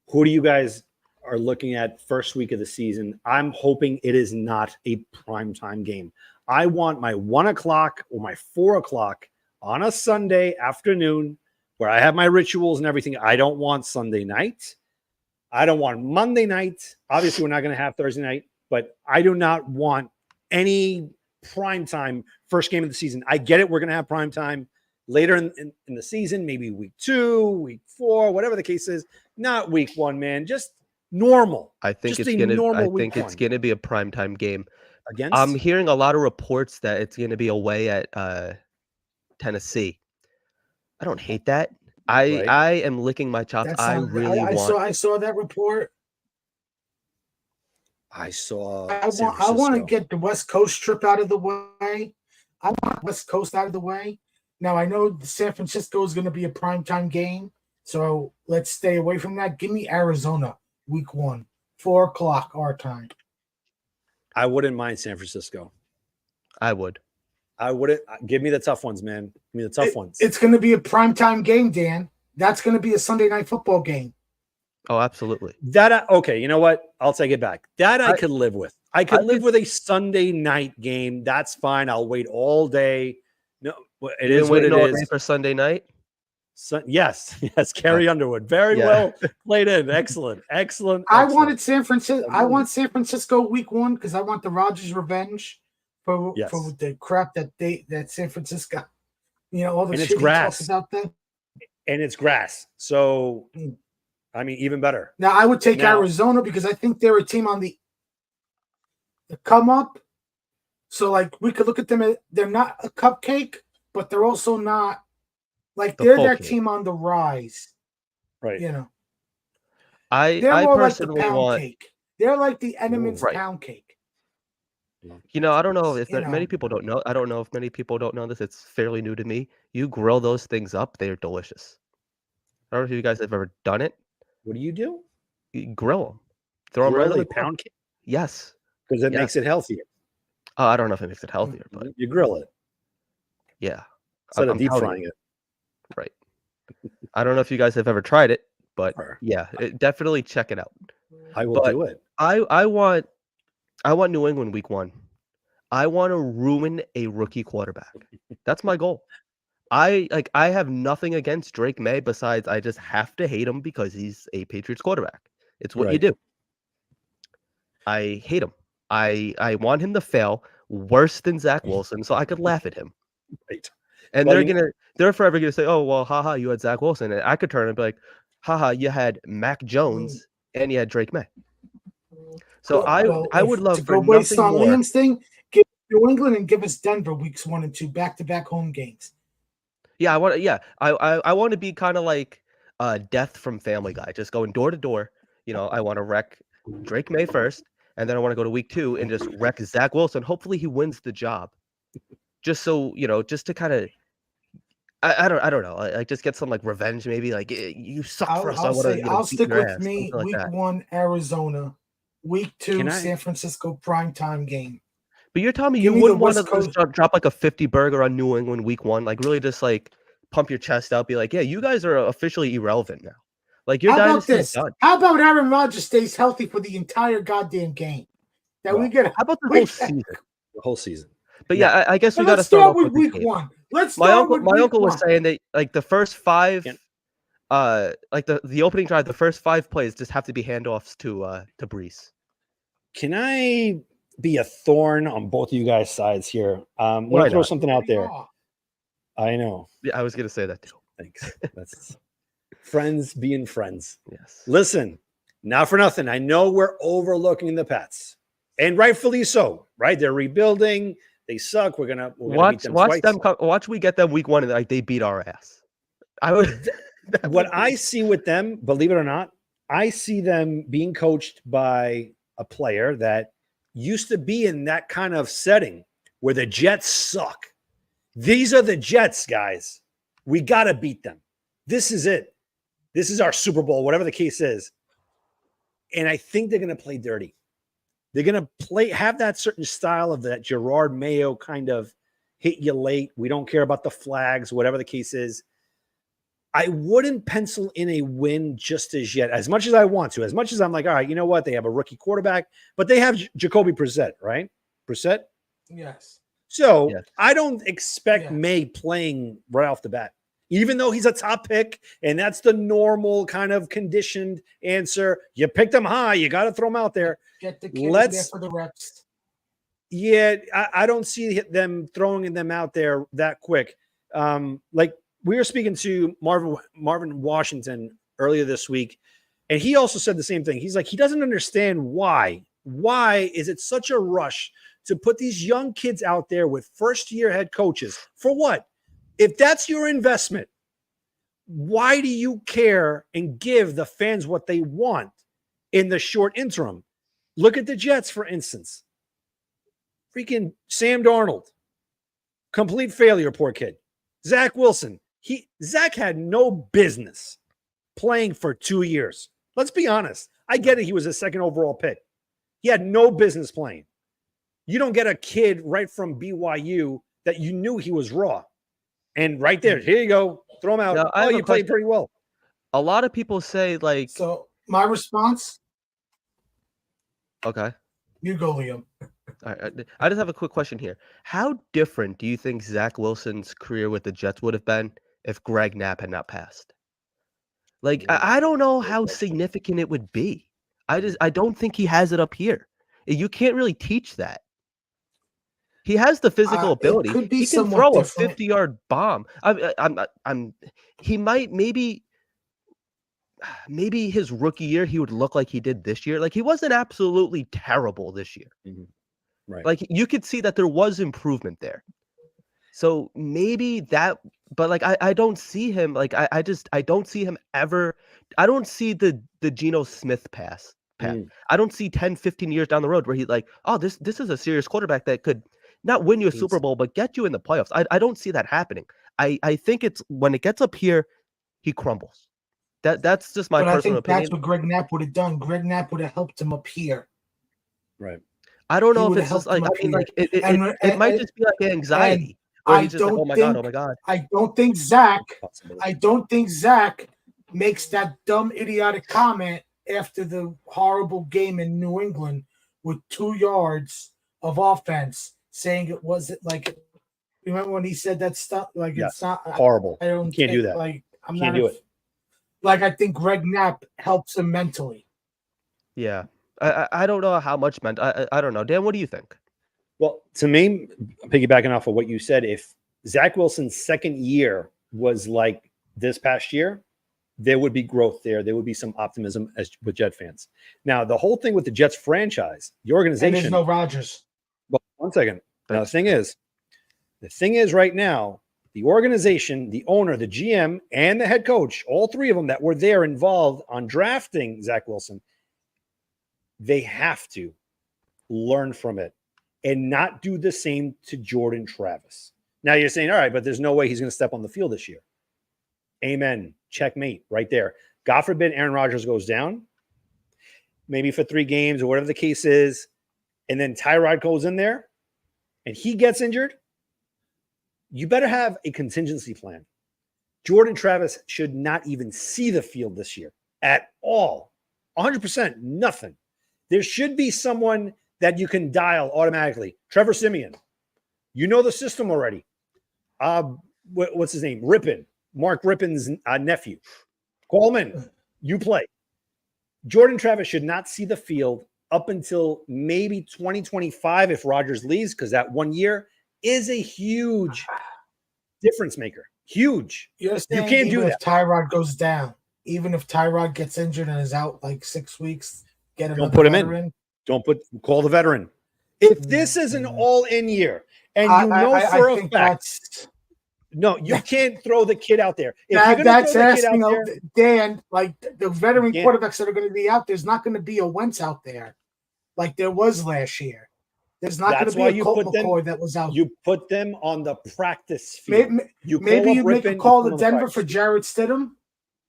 Who do you guys are looking at first week of the season? I'm hoping it is not a primetime game. I want my 1 o'clock or my 4 o'clock on a Sunday afternoon where I have my rituals and everything. I don't want Sunday night. I don't want Monday night. Obviously, we're not going to have Thursday night, but I do not want any primetime first game of the season. I get it. We're going to have primetime later in the season, maybe week 2, week 4, whatever the case is. Not week 1, man. Just normal. I think Just it's a gonna. normal I week think it's 1. gonna be a primetime game. Against? I'm hearing a lot of reports that it's gonna be away at Tennessee. I don't hate that. Right. I am licking my chops. That I sounds, really I want. saw that report. I saw I San want to Francisco. get the West Coast trip out of the way. I want West Coast out of the way. Now I know San Francisco is going to be a primetime game, so let's stay away from that. Give me Arizona week 1, 4 o'clock our time. I wouldn't mind San Francisco. I would. I wouldn't. Give me the tough ones, man. Give me the tough ones. It's going to be a primetime game, Dan. That's going to be a Sunday night football game. Oh, absolutely. Okay, you know what? I'll take it back. That I could live with. I could live could- with a Sunday night game. That's fine. I'll wait all day. No, it You've is been what it waiting all day is. for Sunday night. Yes, Carrie Underwood. Very Yeah. well played in. Excellent. I wanted San Francisco. I want San Francisco week 1 because I want the Rodgers revenge for the crap that San Francisco. You know all the And shit it's he grass. talks about them. And it's grass. So, I mean, even better. Now I would take Now- Arizona because I think they're a team on the come up. So like we could look at them. They're not a cupcake, but they're also not like The they're full that cake. team on the rise. Right. You know, I they're more like the personally pound want. cake. They're like the Enemans Right. pound cake. You know, I don't know if You many know. people don't know. I don't know if many people don't know this. It's fairly new to me. You grill those things up; they are delicious. I don't know if you guys have ever done it. What do you do? You grill them, throw them right Grill on a the grill. pound cake? Yes. Because it Yes. makes it healthier. I don't know if it makes it healthier, but You grill it yeah. instead of I'm deep telling frying you. it. Right. I don't know if you guys have ever tried it, but Sure. yeah, definitely check it out. I will But do it. I want New England week 1. I want to ruin a rookie quarterback. That's my goal. I have nothing against Drake May besides I just have to hate him because he's a Patriots quarterback. It's what you Right. do. I hate him. I want him to fail worse than Zach Wilson so I could laugh at him. Right. And Well, you know- they're forever gonna say, "Oh well, haha, you had Zach Wilson," and I could turn and be like, "Haha, you had Mac Jones and you had Drake May." So I would love to for go based nothing on more. Liam's thing. Give New England and give us Denver weeks 1 and 2 back-to-back home games. Yeah, I want to be kind of like Death from Family Guy, just going door to door. You know, I want to wreck Drake May first, and then I want to go to week 2 and just wreck Zach Wilson. Hopefully, he wins the job. Just so just to kind of. I don't know. I just get some like revenge, maybe like you suck for us. I'll stick beat your with ass," me. something like Week that. 1 Arizona, week 2 Can I- San Francisco primetime game. But you're telling me Give you me the wouldn't want to West Coast- just drop like a 50 burger on New England week 1, like really just like pump your chest out, be like, yeah, you guys are officially irrelevant now. Like your How about dynasty is this? done. How about Aaron Rodgers stays healthy for the entire goddamn game? That we Well, get. How about the we whole get- season? The whole season. But yeah, I guess we got to Let's start start off with the week game. 1. Let's My start uncle, with my week uncle was 1. saying that like the first 5, Yeah. like the opening drive, the first 5 plays just have to be handoffs to Brees. Can I be a thorn on both of you guys' sides here? I'm Why going to throw not? something out there. I know. Yeah, I was gonna say that too. Thanks. That's friends being friends. Yes. Listen, not for nothing. I know we're overlooking the Pats, and rightfully so. Right? They're rebuilding. They suck. We're gonna beat them twice. Watch we get them week 1 and like they beat our ass. I would. what I see with them, believe it or not, I see them being coached by a player that used to be in that kind of setting where the Jets suck. These are the Jets, guys. We got to beat them. This is it. This is our Super Bowl, whatever the case is. And I think they're going to play dirty. They're going to have that certain style of that Gerard Mayo kind of hit you late. We don't care about the flags, whatever the case is. I wouldn't pencil in a win just as yet, as much as I want to, as much as I'm like, all right, you know what? They have a rookie quarterback, but they have Jacoby Brissett, right? Brissett? Yes. So Yes. I don't expect May playing right off the bat, even though he's a top pick, and that's the normal kind of conditioned answer. You picked him high, you got to throw him out there. Get the kid in there for the reps. Yeah, I don't see them throwing them out there that quick. Like we were speaking to Marvin Washington earlier this week, and he also said the same thing. He's like, he doesn't understand why. Why is it such a rush to put these young kids out there with first-year head coaches? For what? If that's your investment, why do you care and give the fans what they want in the short interim? Look at the Jets, for instance. Freaking Sam Darnold. Complete failure, poor kid. Zach Wilson. Zach had no business playing for 2 years. Let's be honest. I get it. He was a second overall pick. He had no business playing. You don't get a kid right from BYU that you knew he was raw. And right there, here you go. Throw him out. Now, You played pretty well. A lot of people say, like... So, my response? Okay. You go, Liam. All right, I just have a quick question here. How different do you think Zach Wilson's career with the Jets would have been if Greg Knapp had not passed? Like, I don't know how significant it would be. I don't think he has it up here. You can't really teach that. He has the physical ability. Could be he can somewhat throw different. a 50-yard bomb. He might maybe his rookie year he would look like he did this year. Like he wasn't absolutely terrible this year. Mm-hmm. Right. Like you could see that there was improvement there. So maybe that, but like I don't see him. Like I don't see him ever. I don't see the Geno Smith path. I don't see 10, 15 years down the road where he's like, oh, this is a serious quarterback that could not win you a Super Bowl, but get you in the playoffs. I don't see that happening. I think it's when it gets up here, he crumbles. That's just my personal opinion. That's what Greg Knapp would have done. Greg Knapp would have helped him up here. Right. I don't know if it's just like, I mean, like it might just be like anxiety. Where he's just like, oh my God. I don't think Zach makes that dumb, idiotic comment after the horrible game in New England with 2 yards of offense, saying it wasn't like. Remember when he said that stuff? Like it's not horrible. I don't. You can't do that. Like I'm can't not do it. Like I think Greg Knapp helps him mentally. Yeah. I don't know how much meant. I don't know. Dan, what do you think? Well, to me, piggybacking off of what you said, if Zach Wilson's second year was like this past year, there would be growth there. There would be some optimism with Jet fans. Now, the whole thing with the Jets franchise, the organization. And there's no Rodgers. Well, 1 second. Now, the thing is right now, the organization, the owner, the GM, and the head coach, all 3 of them that were there involved on drafting Zach Wilson, they have to learn from it and not do the same to Jordan Travis. Now you're saying, all right, but there's no way he's going to step on the field this year. Amen. Checkmate right there. God forbid Aaron Rodgers goes down, maybe for 3 games or whatever the case is, and then Tyrod goes in there and he gets injured. You better have a contingency plan. Jordan Travis should not even see the field this year at all. 100%, nothing. There should be someone that you can dial automatically. Trevor Siemian. You know the system already. What's his name? Rippon. Mark Rippon's nephew. Coleman, you play. Jordan Travis should not see the field up until maybe 2025 if Rodgers leaves, because that 1 year is a huge difference maker. Huge. You can't do that. If Tyrod goes down, even if Tyrod gets injured and is out like 6 weeks, don't put him in. Call the veteran. If this is an all-in year, and you know for a fact, No, you can't throw the kid out there. If you're going That's to throw the kid asking out there, Dan. Like the veteran Dan. quarterbacks that are going to be out, there's not going to be a Wentz out there, like there was last year. There's not going That's to be why a you Colt put them. McCoy that was out. You put them on the practice field. Maybe You maybe you make a Rippon, call you put to him on the Denver practice for field. Jarrett Stidham.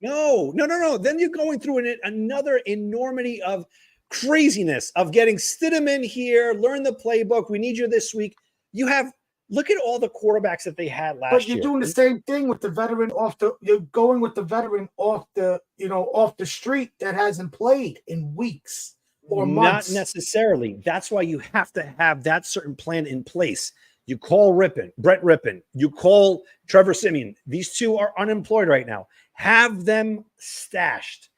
No. Then you're going through another enormity of craziness of getting Stidham in here, learn the playbook. We need you this week. Look at all the quarterbacks that they had last year. But you're doing the same thing with the veteran you're going with the veteran off the street that hasn't played in weeks or months. Not necessarily. That's why you have to have that certain plan in place. You call Brett Rippon. You call Trevor Siemian. These two are unemployed right now. Have them stashed.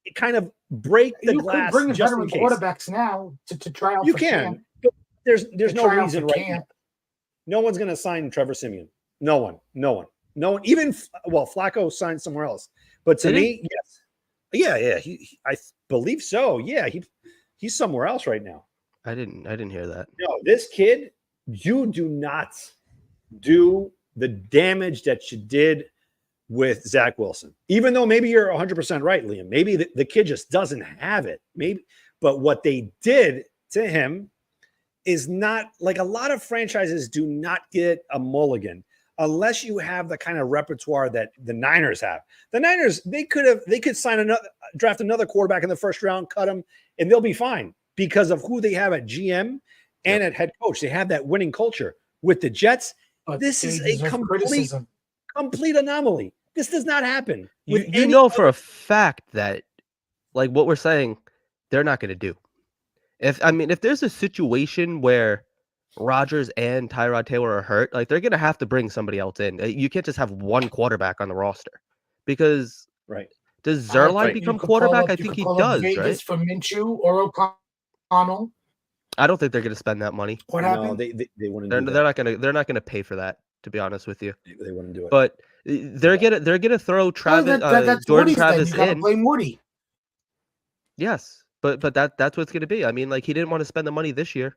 It kind of break the glass. You could bring just veteran in case. quarterbacks now to try out. You for can. camp. But there's no try out reason for right camp. now. No one's going to sign Trevor Siemian. No one. Even Flacco signed somewhere else. But to me, yes. Yeah. I believe so. Yeah, he's somewhere else right now. I didn't hear that. No, this kid, you do not do the damage that you did with Zach Wilson. Even though maybe you're 100% right, Liam. Maybe the kid just doesn't have it. But what they did to him is not like a lot of franchises do not get a mulligan unless you have the kind of repertoire that the Niners have. The Niners, they could draft another quarterback in the first round, cut him, and they'll be fine because of who they have at GM and at head coach. They have that winning culture. With the Jets, But this is a complete anomaly. This does not happen. You know for a fact that, like what we're saying, they're not going to do. If there's a situation where Rodgers and Tyrod Taylor are hurt, like they're going to have to bring somebody else in. You can't just have one quarterback on the roster because does Zerline become quarterback? I think he does, Vegas right? For Minshew or O'Connell. I don't think they're going to spend that money. What No, happened? they wouldn't. They're not going to pay for that. To be honest with you, they wouldn't do it. But they're gonna throw Travis, that's Jordan Woody's Travis thing. You in. blame Woody. Yes, but that's what it's gonna be. I mean, like he didn't want to spend the money this year.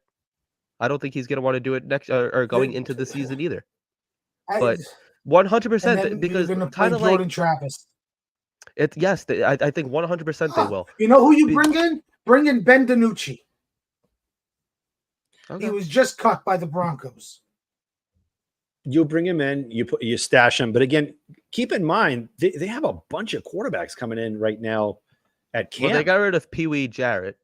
I don't think he's gonna want to do it next or going into the season either. But 100% because kind of like Jordan Travis. I think 100% they will. You know who you bring in? Bring in Ben DiNucci. Okay. He was just cut by the Broncos. You bring him in, you stash him. But again, keep in mind, they have a bunch of quarterbacks coming in right now at camp. Well, they got rid of Pee Wee Jarrett.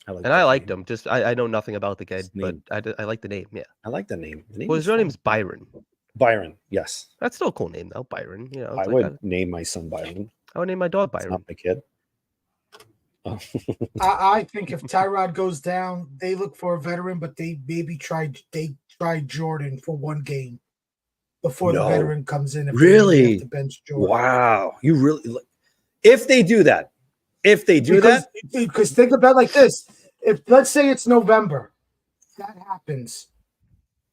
I liked him. Just I know nothing about the kid, but I like the name. Yeah, I like the name. Well, his real name's Byron. Byron, yes. That's still a cool name though, Byron. You know, I would name my son Byron. I would name my dog Byron. It's not my kid. Oh. I think if Tyrod goes down, they look for a veteran, but they maybe tried Jordan for one game before the veteran comes in. Really? They have to bench Jordan. Wow. You really if they do that. Because think about it like this. If let's say it's November, that happens.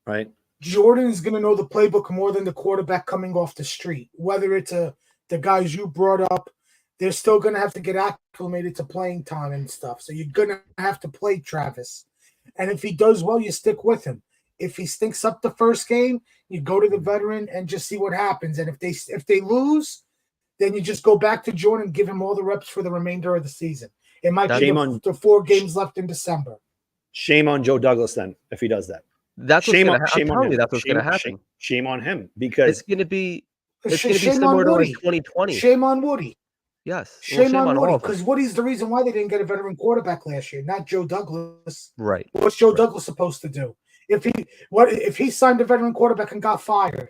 Right. Jordan is going to know the playbook more than the quarterback coming off the street. Whether it's the guys you brought up, they're still going to have to get acclimated to playing time and stuff. So you're going to have to play Travis. And if he does well, you stick with him. If he stinks up the first game, you go to the veteran and just see what happens. And if they lose, then you just go back to Jordan and give him all the reps for the remainder of the season. It might be the 4 games left in December. Shame on Joe Douglas then if he does that. That's what's going to happen. That's what's going to happen. Shame on him because it's going to be similar to like 2020. Shame on Woody. Yes. Shame on Woody because Woody's the reason why they didn't get a veteran quarterback last year, not Joe Douglas. Right. What's Joe Douglas supposed to do? If he signed a veteran quarterback and got fired?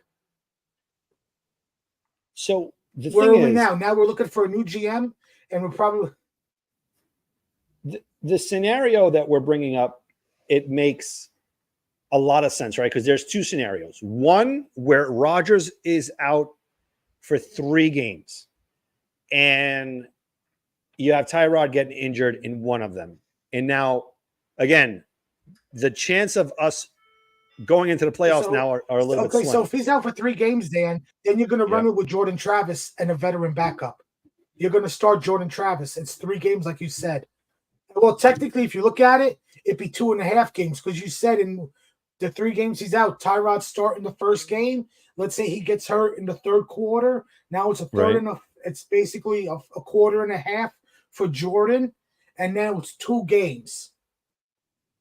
So where are we now? Now we're looking for a new GM, and we're probably the scenario that we're bringing up. It makes a lot of sense, right? Because there's 2 scenarios. One where Rodgers is out for 3 games, and you have Tyrod getting injured in one of them. And now, again, the chance of us going into the playoffs now are a little bit slim. So if he's out for 3 games, Dan, then you're going to run it with Jordan Travis and a veteran backup. You're going to start Jordan Travis. It's 3 games, like you said. Well, technically, if you look at it, it'd be 2.5 games because you said the 3 games he's out, Tyrod's starting the first game. Let's say he gets hurt in the third quarter. Now it's a third Right. it's basically a quarter and a half for Jordan, and now it's 2 games.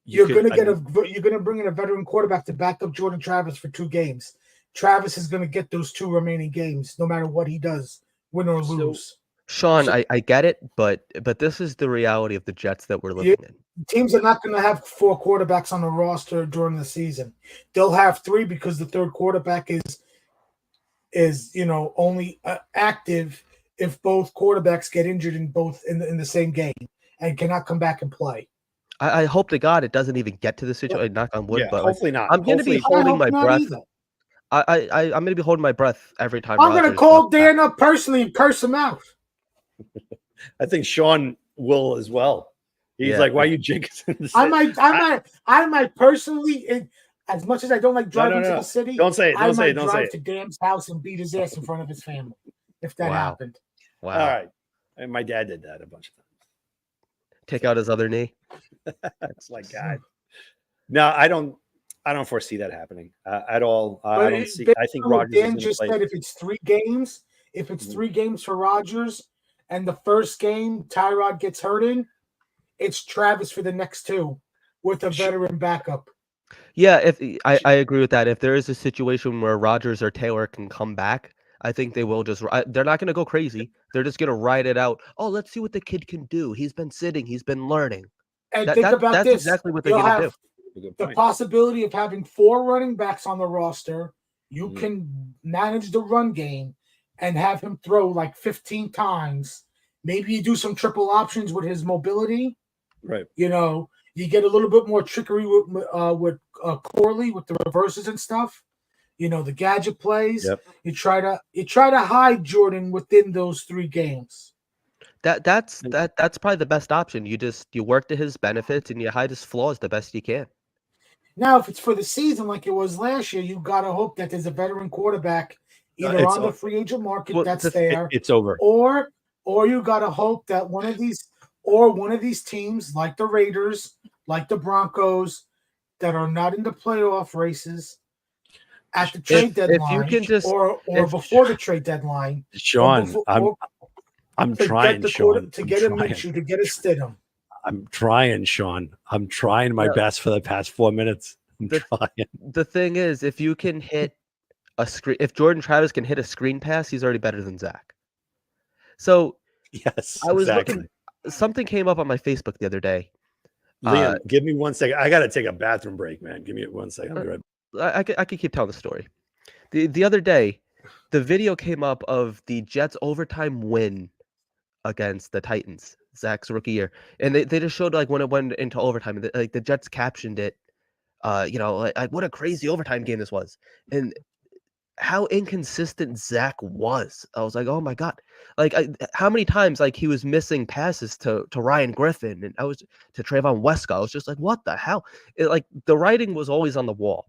You're gonna bring in a veteran quarterback to back up Jordan Travis for 2 games. Travis is gonna get those 2 remaining games, no matter what he does, win or lose. Sean, So- I get it, but this is the reality of the Jets that we're living in. Teams are not going to have 4 quarterbacks on the roster during the season. They'll have 3 because the third quarterback is only active if both quarterbacks get injured in the same game and cannot come back and play. I hope to God it doesn't even get to the situation. Knock on wood, Yeah, but hopefully not. I'm going to be Hopefully- holding my breath. Either. I'm going to be holding my breath every time. I'm going to Rodgers call goes back. Dan up personally and curse him out. I think Sean will as well. He's Yeah. like, "Why are you jinxing the I might personally, as much as I don't like driving to no. the city, Don't say it. I Don't say might it. Don't say drive it. to Dan's house and beat his ass in front of his family if that Wow. happened. Wow. All right." And my dad did that a bunch of times. Take out his other knee. It's like, God. No, I don't foresee that happening at all. I don't see. I think Rodgers is Dan going to just play. said if it's 3 games, Mhm. 3 games for Rodgers, and the first game Tyrod gets hurt in, it's Travis for the next 2 with a veteran backup. Yeah, if I agree with that. If there is a situation where Rodgers or Taylor can come back, I think they will just. They're not going to go crazy. They're just going to ride it out. Oh, let's see what the kid can do. He's been sitting. He's been learning. And think about that's this. exactly what they're You'll going to have do. Good the point. possibility of having 4 running backs on the roster. You Mhm. can manage the run game and have him throw like 15 times. Maybe you do some triple options with his mobility. Right. You get a little bit more trickery with Corley with the reverses and stuff. The gadget plays. Yep. You try to hide Jordan within those 3 games. That's probably the best option. You work to his benefits and you hide his flaws the best you can. Now, if it's for the season like it was last year, you got to hope that there's a veteran quarterback either It's on the free agent market Well, that's there, It's over. or you got to hope that one of these teams, like the Raiders, like the Broncos, that are not in the playoff races at the trade deadline, you can just- or if- before the trade deadline, Sean, I'm to trying, get the Sean. to I'm get a trying. Minshew, to get a Stidham. I'm trying, Sean. I'm trying my Yeah. best for the past 4 minutes. I'm trying. The thing is, if you can hit a screen, if Jordan Travis can hit a screen pass, he's already better than Zach. So Yes, I was exactly. looking. Something came up on my Facebook the other day. Liam, give me 1 second. I got to take a bathroom break, man. Give me 1 second. I'll be right back. I could keep telling the story. The other day, the video came up of the Jets' overtime win against the Titans, Zach's rookie year, and they just showed like when it went into overtime. Like the Jets captioned it, like what a crazy overtime game this was, and how inconsistent Zach was. I was like, oh my god, like how many times like he was missing passes to Ryan Griffin and I was to Trayvon Wesco. I was just like, what the hell? Like the writing was always on the wall.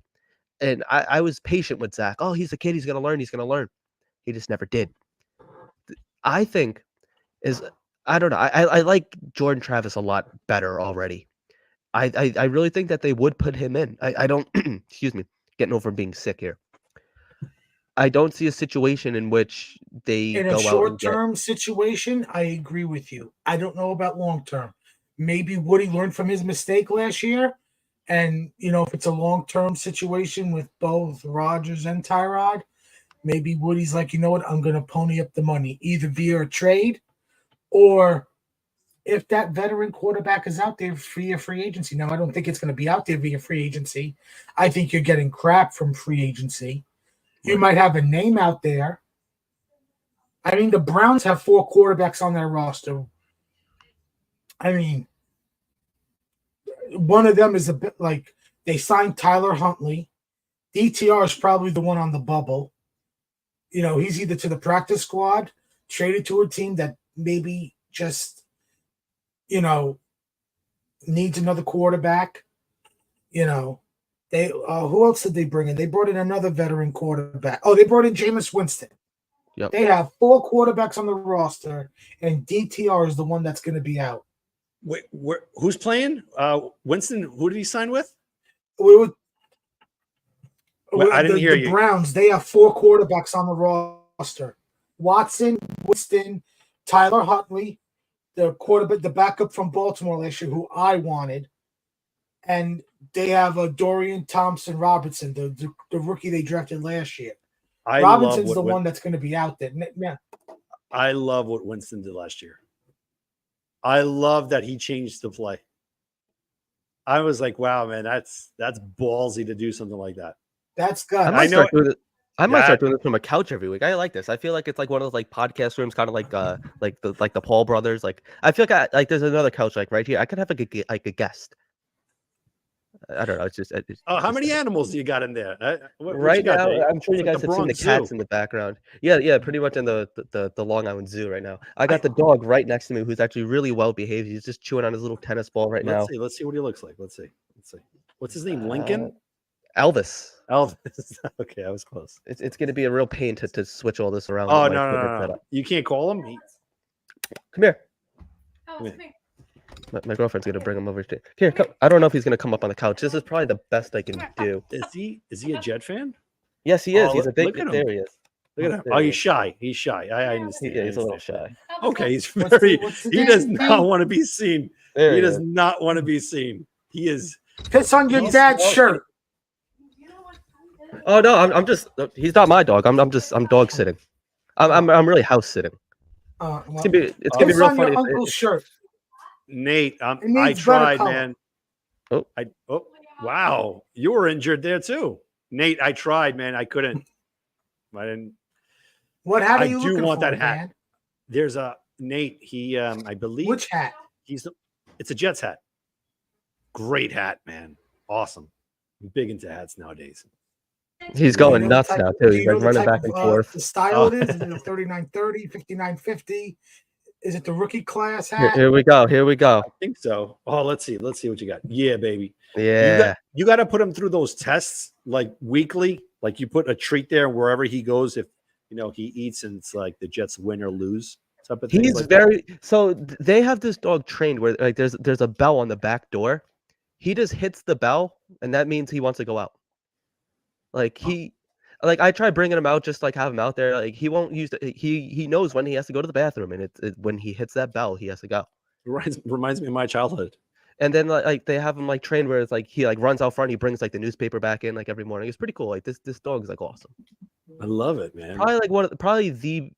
And I was patient with Zach. Oh, he's a kid. He's going to learn. He's going to learn. He just never did. I think I don't know. I like Jordan Travis a lot better already. I really think that they would put him in. I don't, excuse me, getting over being sick here. I don't see a situation in which they In go a out short-term situation, I agree with you. I don't know about long-term. Maybe Woody learned from his mistake last year. And, if it's a long-term situation with both Rodgers and Tyrod, maybe Woody's like, you know what, I'm going to pony up the money, either via a trade or if that veteran quarterback is out there via free agency. Now, I don't think it's going to be out there via free agency. I think you're getting crap from free agency. You might have a name out there. I mean, the Browns have 4 quarterbacks on their roster. I mean, one of them is a bit like they signed Tyler Huntley. DTR is probably the one on the bubble. He's either to the practice squad, traded to a team that maybe just, needs another quarterback. They who else did they bring in? They brought in another veteran quarterback. Oh, they brought in Jameis Winston. Yep. They have 4 quarterbacks on the roster, and DTR is the one that's going to be out. Wait, who's playing? Winston, who did he sign with? Well, I didn't hear the you. Browns, they have 4 quarterbacks on the roster: Watson, Winston, Tyler Huntley, the quarterback, the backup from Baltimore last year, who I wanted, and they have a Dorian Thompson Robinson, the rookie they drafted last year. Robinson's the one that's going to be out there. Yeah. I love what Winston did last year. I love that he changed the play. I was like, wow, man, that's ballsy to do something like that. That's good. I might start doing this from a couch every week. I like this. I feel like it's like one of those like podcast rooms, kind of like the Paul brothers. Like I feel like there's another couch like right here. I could have like a guest. I don't know. It's just. How many animals do you got in there? Right now, I'm sure you guys have seen the cats Zoo. in the background. Yeah, pretty much in the Long Island Zoo right now. I got the dog right next to me, who's actually really well behaved. He's just chewing on his little tennis ball right now. Let's see what he looks like. Let's see. What's his name? Lincoln? Elvis. Okay, I was close. It's going to be a real pain to switch all this around. Oh no! You can't call him. Come here. Oh, come here. My girlfriend's gonna bring him over here. Come. I don't know if he's gonna come up on the couch. This is probably the best I can do. Is he a Jet fan? Yes, he is. Oh, he's a big. look at him. There he is. Look at him. Oh, he's shy. He's shy. I understand. Yeah, he's a little shy. Okay, he's very. He does not want to be seen. He does not want to be seen. He is. Piss on your dad's shirt. Oh no, I'm just. He's not my dog. I'm dog sitting. I'm really house sitting. It's gonna be real funny. Your uncle's shirt. Nate, I tried, man. Oh, wow, you were injured there too, Nate. I tried, man. I couldn't. I didn't. What hat are you looking for? I do want that hat. Man? There's a Nate. He, I believe. Which hat? It's a Jets hat. Great hat, man. Awesome. I'm big into hats nowadays. He's going nuts now too. He's like running back and forth. The style is it a 3930, 5950? Is it the rookie class hat? Here we go. I think so. Oh, let's see what you got. Yeah, baby. Yeah. You got to put him through those tests like weekly. Like you put a treat there wherever he goes. If he eats and it's like the Jets win or lose. Type of He's like very that. So they have this dog trained where like there's a bell on the back door. He just hits the bell and that means he wants to go out. Like I try bringing him out, just like have him out there. Like he won't use it. He knows when he has to go to the bathroom, and when he hits that bell, he has to go. Reminds me of my childhood. And then like they have him like trained where it's like he like runs out front. He brings like the newspaper back in like every morning. It's pretty cool. Like this dog is like awesome. I love it, man. Probably the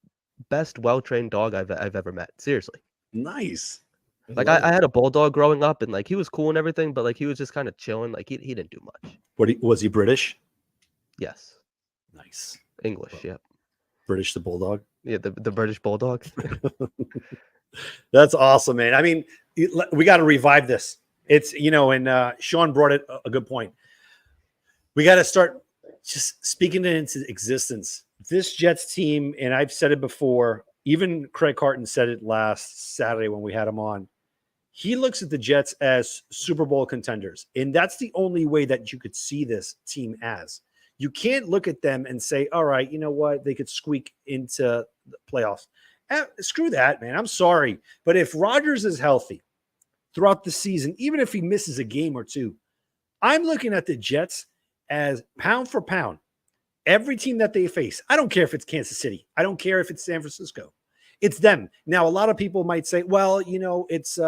best well trained dog I've ever met. Seriously. Nice. Like I had a bulldog growing up, and like he was cool and everything, but like he was just kind of chilling. Like he didn't do much. Was he British? Yes. Nice. English, yeah. British the bulldog. Yeah, the British bulldog. That's awesome, man. I mean, we got to revive this. It's and Sean brought it a good point. We got to start just speaking it into existence. This Jets team, and I've said it before. Even Craig Carton said it last Saturday when we had him on. He looks at the Jets as Super Bowl contenders, and that's the only way that you could see this team as. You can't look at them and say, all right, you know what? They could squeak into the playoffs. Screw that, man. I'm sorry. But if Rodgers is healthy throughout the season, even if he misses a game or two, I'm looking at the Jets as pound for pound. Every team that they face, I don't care if it's Kansas City. I don't care if it's San Francisco. It's them. Now, a lot of people might say, well, it's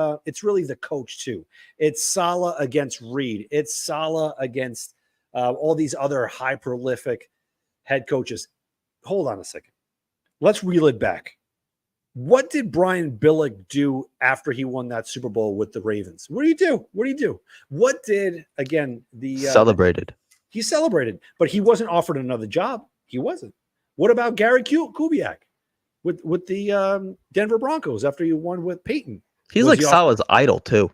really the coach too. It's Saleh against Reed. It's Saleh against all these other high prolific head coaches. Hold on a second. Let's reel it back. What did Brian Billick do after he won that Super Bowl with the Ravens? What do you do? What did, again, celebrated? He celebrated, but he wasn't offered another job. He wasn't. What about Gary Kubiak with the Denver Broncos after he won with Peyton? He's like Saleh's idol too.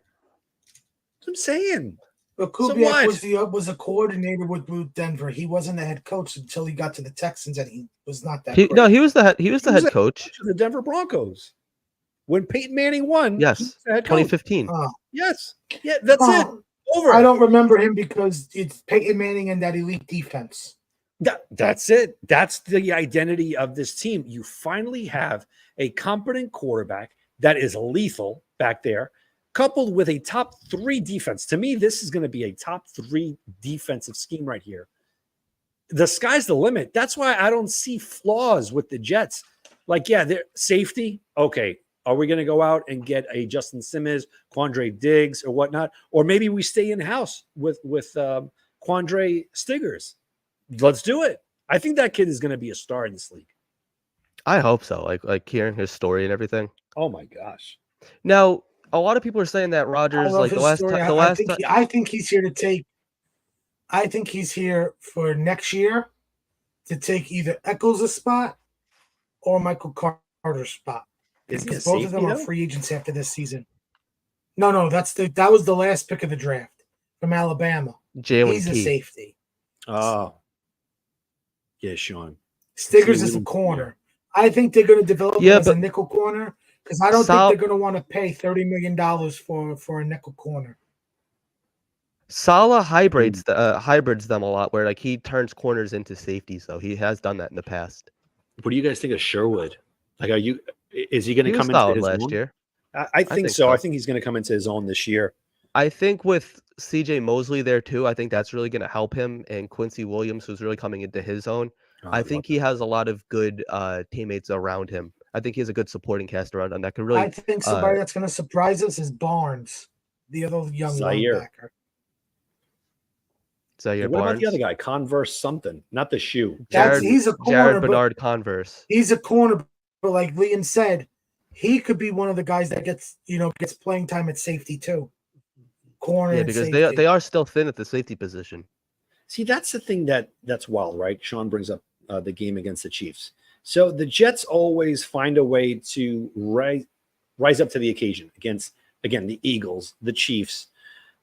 That's what I'm saying. But Kubiak was a coordinator with Denver. He wasn't the head coach until he got to the Texans, and he was not that. He was the head coach of the Denver Broncos when Peyton Manning won. Yes, 2015. Yes, yeah, that's it. Over. I don't remember him because it's Peyton Manning and that elite defense. That's it. That's the identity of this team. You finally have a competent quarterback that is lethal back there, coupled with a top 3 defense. To me, this is going to be a top 3 defensive scheme right here. the sky's the limit. That's why I don't see flaws with the Jets. Like, yeah, they're safety. Okay. Are we going to go out and get a Justin Simmons, Quandre Diggs, or whatnot? Or maybe we stay in house with Quandre Stiggers. Let's do it. I think that kid is going to be a star in this league. I hope so. Like hearing his story and everything. Oh my gosh. Now, a lot of people are saying that I Rodgers, love like the his last story. time, I think he's here to take. I think he's here for next year to take either Echols' spot or Michael Carter's spot. Is he a Because both of them safety, are though? free agents after this season. No, that was the last pick of the draft from Alabama. Jalen He's a Key. safety. Oh. Yeah, Sean. Stiggers See, is we a don't- corner. I think they're going to develop Yeah, him as a but nickel corner because I don't Sal- think they're going to want to pay $30 million for a nickel corner. Salah hybrids them a lot, where like he turns corners into safeties. So he has done that in the past. What do you guys think of Sherwood? Like, is he going He to was come into solid his last own? year. I think think so. so. I think he's going to come into his own this year. I think with CJ Mosley there too, I think that's really going to help him, and Quincy Williams, who's really coming into his own. Oh, I love think that. he has a lot of good teammates around him. I think he has a good supporting cast around him that can really. I think somebody that's going to surprise us is Barnes, the other young Zaire. linebacker. Zaire What about Barnes, the other guy? Converse something, not the shoe. He's a corner, Jared but Bernard Converse. he's a corner. But like Liam said, he could be one of the guys that gets playing time at safety too. Corner, Yeah, and because safety. they are still thin at the safety position. See, that's the thing that's wild, right? Sean brings up the game against the Chiefs. So the Jets always find a way to rise up to the occasion against, again, the Eagles, the Chiefs.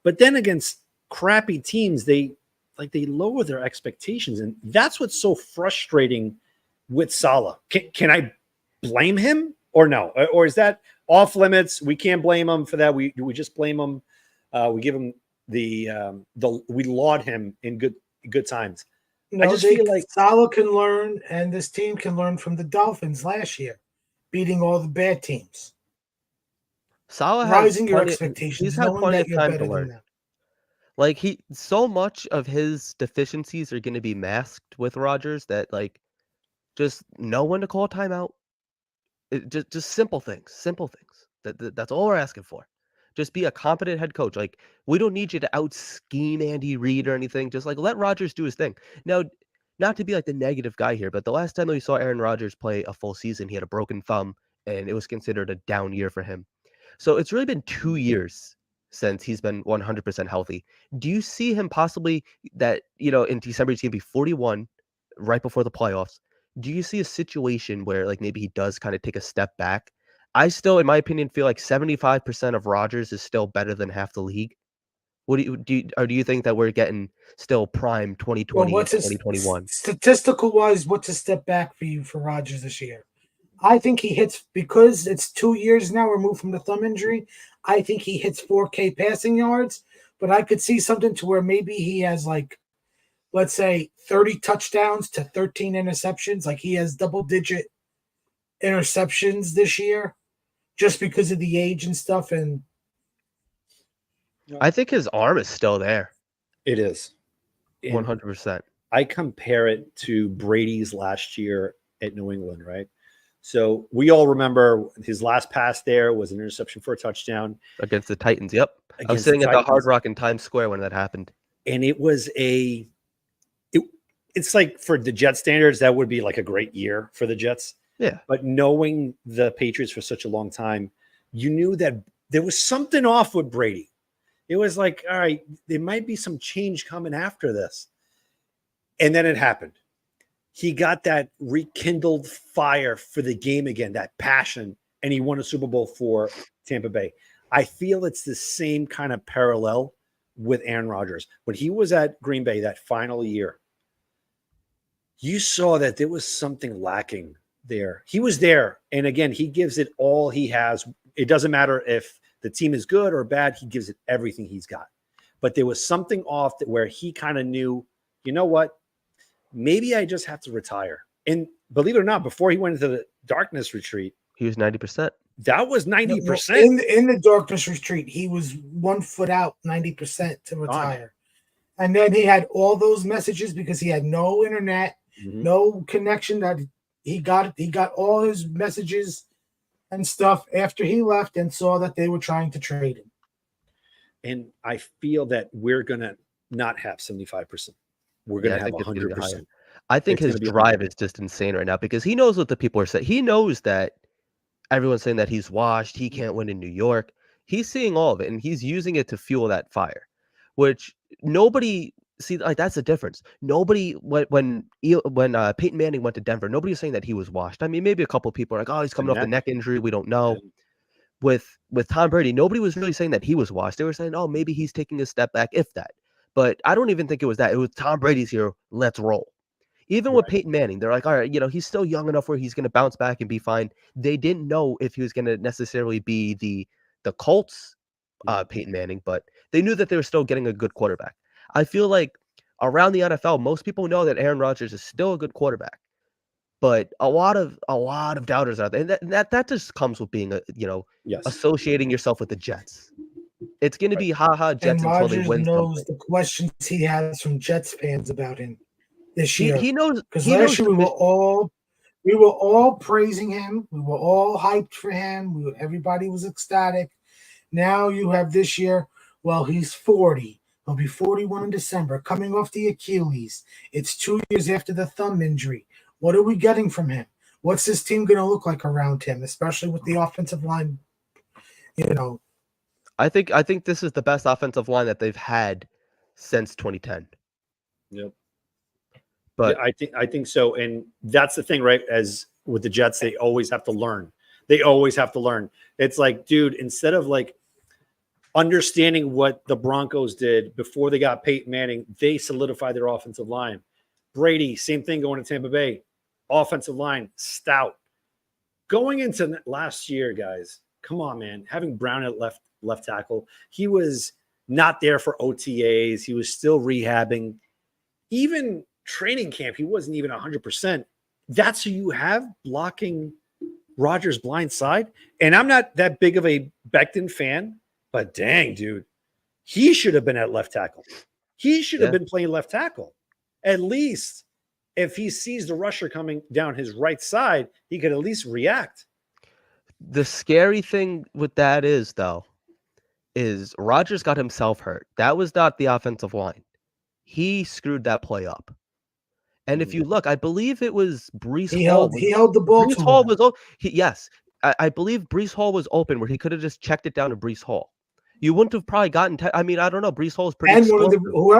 But then against crappy teams, they lower their expectations. And that's what's so frustrating with Salah. Can I blame him or no? Or is that off limits? We can't blame him for that. We just blame him. We give him we laud him in good times. I just feel like Salah can learn, and this team can learn from the Dolphins last year, beating all the bad teams. Salah has Rising your plenty- expectations, He's had knowing plenty that of you're time better to than learn. them. Like so much of his deficiencies are going to be masked with Rodgers that like just know when to call timeout. Just simple things. That's all we're asking for. Just be a competent head coach. Like we don't need you to out scheme Andy Reid or anything. Just like let Rodgers do his thing. Now, not to be like the negative guy here, but the last time that we saw Aaron Rodgers play a full season, he had a broken thumb, and it was considered a down year for him. So it's really been 2 years since he's been 100% healthy. Do you see him possibly that, in December he's going to be 41 right before the playoffs? Do you see a situation where like maybe he does kind of take a step back? I still, in my opinion, feel like 75% of Rodgers is still better than half the league. What do you think that we're getting still prime 2020, Well, 2021? Statistical wise, what's a step back for you for Rodgers this year? I think he hits, because it's 2 years now removed from the thumb injury. I think he hits 4K passing yards, but I could see something to where maybe he has like, let's say 30 touchdowns to 13 interceptions. Like he has double-digit interceptions this year just because of the age and stuff. And I think his arm is still there. it is 100%. I compare it to Brady's last year at New England, right? So we all remember his last pass there was an interception for a touchdown Against the Titans. Yep. I was against sitting at the Hard Titans. Rock in Times Square when that happened. And it was it's like for the Jet standards, that would be like a great year for the Jets. Yeah. But knowing the Patriots for such a long time, you knew that there was something off with Brady. It was like, all right, there might be some change coming after this. And then it happened. He got that rekindled fire for the game again, that passion, and he won a Super Bowl for Tampa Bay. I feel it's the same kind of parallel with Aaron Rodgers. When he was at Green Bay that final year, you saw that there was something lacking there. He was there, and again, he gives it all he has. It doesn't matter if the team is good or bad, he gives it everything he's got. But there was something off where he kind of knew, you know what? Maybe I just have to retire. And believe it or not, before he went into the darkness retreat, He was 90%. that was 90%. in the darkness retreat, he was 1 foot out, 90% to retire. And then he had all those messages because he had no internet, no connection. That he got all his messages and stuff after he left and saw that they were trying to trade him. And I feel that we're gonna not have 75%. We're gonna have 100%. I think It's his gonna be drive 100%. is just insane right now because he knows what the people are saying. He knows that everyone's saying that he's washed, he can't win in New York. He's seeing all of it and he's using it to fuel that fire, which nobody see. Like that's the difference. Nobody when Peyton Manning went to Denver, nobody was saying that he was washed. I mean, maybe a couple of people are like, oh, he's coming off the neck injury. We don't know. With Tom Brady, nobody was really saying that he was washed. They were saying, oh, maybe he's taking a step back, if that. But I don't even think it was that. It was Tom Brady's here. Let's roll. Even with Peyton Manning, they're like, all right, he's still young enough where he's going to bounce back and be fine. They didn't know if he was going to necessarily be the Colts Peyton Manning, but they knew that they were still getting a good quarterback. I feel like around the NFL, most people know that Aaron Rodgers is still a good quarterback. But a lot of doubters out there, and that just comes with being associating yourself with the Jets. It's going to be Jets and until they Rodgers win knows something. the questions he has from Jets fans about him this year. He knows because last year we were all praising him. We were all hyped for him. Everybody was ecstatic. Now you have this year. Well, he's 40. He'll be 41 in December, coming off the Achilles. It's 2 years after the thumb injury. What are we getting from him? What's this team going to look like around him, especially with the offensive line? I think this is the best offensive line that they've had since 2010. Yep. But yeah, I think so. And that's the thing, right? As with the Jets, they always have to learn. They always have to learn. It's like, dude, instead of like understanding what the Broncos did before they got Peyton Manning, they solidified their offensive line. Brady, same thing going to Tampa Bay. Offensive line, stout. Going into last year, guys, come on, man. Having Brown at left tackle, he was not there for OTAs. He was still rehabbing. Even training camp, he wasn't even 100%. That's who you have blocking Rodgers' blind side. And I'm not that big of a Becton fan, but dang, dude, he should have been at left tackle. He should have been playing left tackle. At least if he sees the rusher coming down his right side, he could at least react. The scary thing with that is Rodgers got himself hurt. That was not the offensive line. He screwed that play up. And if you look, I believe it was Breece Hall. He held the ball. Breece Hall was yes. I believe Breece Hall was open where he could have just checked it down to Breece Hall. You wouldn't have probably gotten. I mean, I don't know. Breece Hall is pretty. And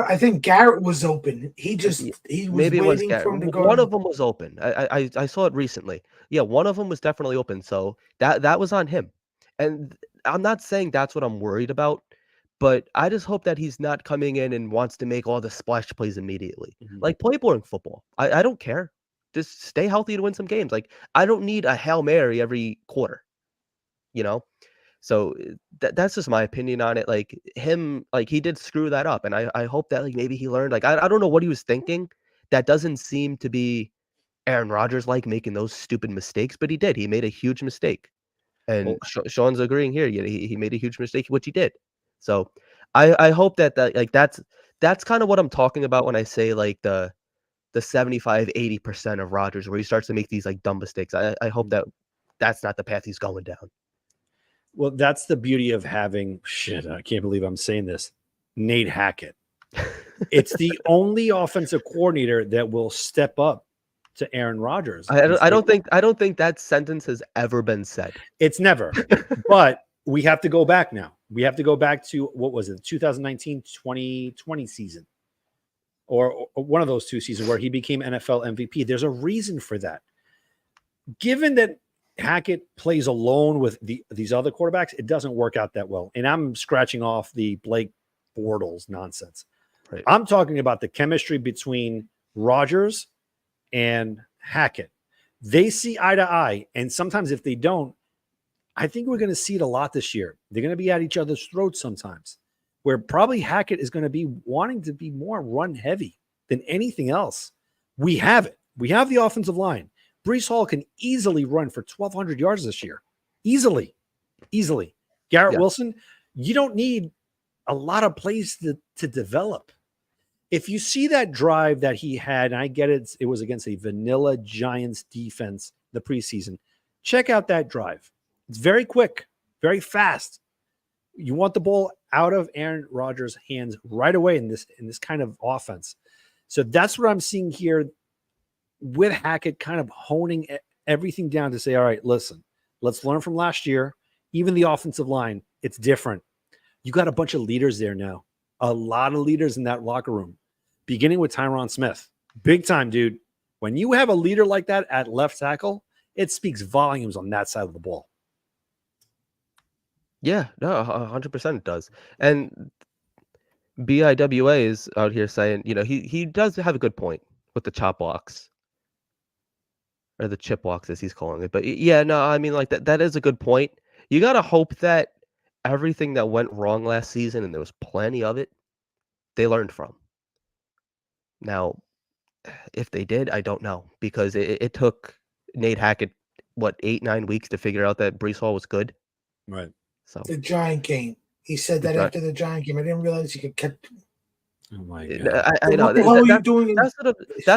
I think Garrett was open. He was maybe waiting it was for him to go. One of them was open. I saw it recently. Yeah, one of them was definitely open. So that was on him. And I'm not saying that's what I'm worried about, but I just hope that he's not coming in and wants to make all the splash plays immediately. Like play boring football. I don't care. Just stay healthy to win some games. Like I don't need a Hail Mary every quarter. So that's just my opinion on it. Like him, like he did screw that up. And I hope that like maybe he learned. Like I don't know what he was thinking. That doesn't seem to be Aaron Rodgers like making those stupid mistakes, but he did. He made a huge mistake. And Sean's agreeing here. He made a huge mistake, which he did. So I hope that like that's kind of what I'm talking about when I say like the 75-80% of Rodgers where he starts to make these like dumb mistakes. I hope that that's not the path he's going down. Well, that's the beauty of having I can't believe I'm saying this. Nate Hackett. It's the only offensive coordinator that will step up to Aaron Rodgers. I don't think that sentence has ever been said. It's never. But we have to go back now. We have to go back to what was it, 2019-2020 season, or one of those two seasons where he became NFL MVP. There's a reason for that. Given that Hackett plays alone with these other quarterbacks, it doesn't work out that well. And I'm scratching off the Blake Bortles nonsense. Right. I'm talking about the chemistry between Rodgers and Hackett. They see eye to eye, and sometimes if they don't, I think we're going to see it a lot this year. They're going to be at each other's throats sometimes, where probably Hackett is going to be wanting to be more run heavy than anything else. We have it. We have the offensive line. Breece Hall can easily run for 1,200 yards this year. Easily. Garrett Wilson, you don't need a lot of plays to develop. if you see that drive that he had, and I get it, it was against a vanilla Giants defense the preseason. Check out that drive. It's very quick, very fast. You want the ball out of Aaron Rodgers' hands right away in this kind of offense. So that's what I'm seeing here with Hackett, kind of honing everything down to say, all right, listen, let's learn from last year. Even the offensive line, it's different. You got a bunch of leaders there now, a lot of leaders in that locker room, beginning with Tyron Smith. Big time, dude. When you have a leader like that at left tackle, it speaks volumes on that side of the ball. Yeah, no, 100% it does. And BIWA is out here saying, he does have a good point with the chop blocks. Or the chip blocks, as he's calling it. But yeah, no, I mean, like that is a good point. You got to hope that everything that went wrong last season, and there was plenty of it, they learned from. Now, if they did, I don't know, because it took Nate Hackett, 8-9 weeks to figure out that Breece Hall was good. Right. So The Giant game. He said that after the Giant game. I didn't realize he could catch. Oh my God. I know. What the hell are you doing? That's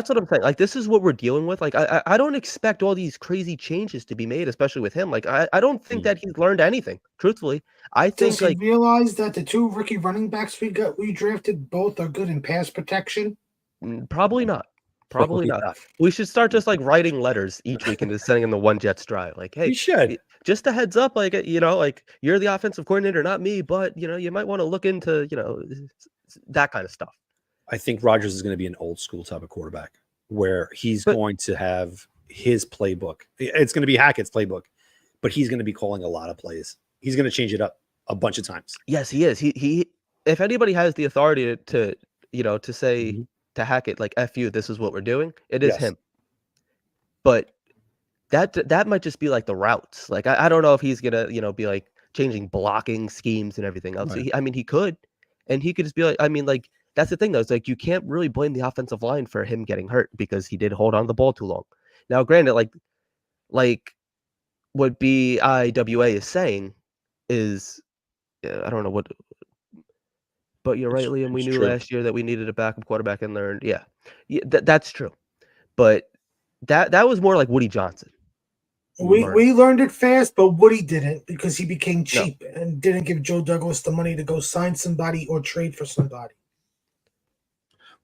what I'm saying. Like, this is what we're dealing with. Like, I don't expect all these crazy changes to be made, especially with him. Like, I don't think that he's learned anything. Truthfully, I think Does he realize that the two rookie running backs we drafted both are good in pass protection? Probably not. Probably not. We should start just like writing letters each week and just sending them the One Jets drive. Like, hey, you should. Just a heads up, like, like you're the offensive coordinator, not me, but you might want to look into that kind of stuff. I think Rodgers is going to be an old school type of quarterback where he's going to have his playbook. It's going to be Hackett's playbook, but he's going to be calling a lot of plays. He's going to change it up a bunch of times. Yes, he is. He if anybody has the authority to say to Hackett, like, F you, this is what we're doing, it is him. But that might just be like the routes. Like, I don't know if he's gonna, be like changing blocking schemes and everything else. Right. He could, and he could just be like, that's the thing though. It's like, you can't really blame the offensive line for him getting hurt because he did hold on to the ball too long. Now, granted, like what BIWA is saying is, I don't know what, but you're right, Liam. We knew last year that we needed a backup quarterback and learned. Yeah, that's true. But that was more like Woody Johnson. We learned it fast, but Woody didn't, because he became cheap and didn't give Joe Douglas the money to go sign somebody or trade for somebody.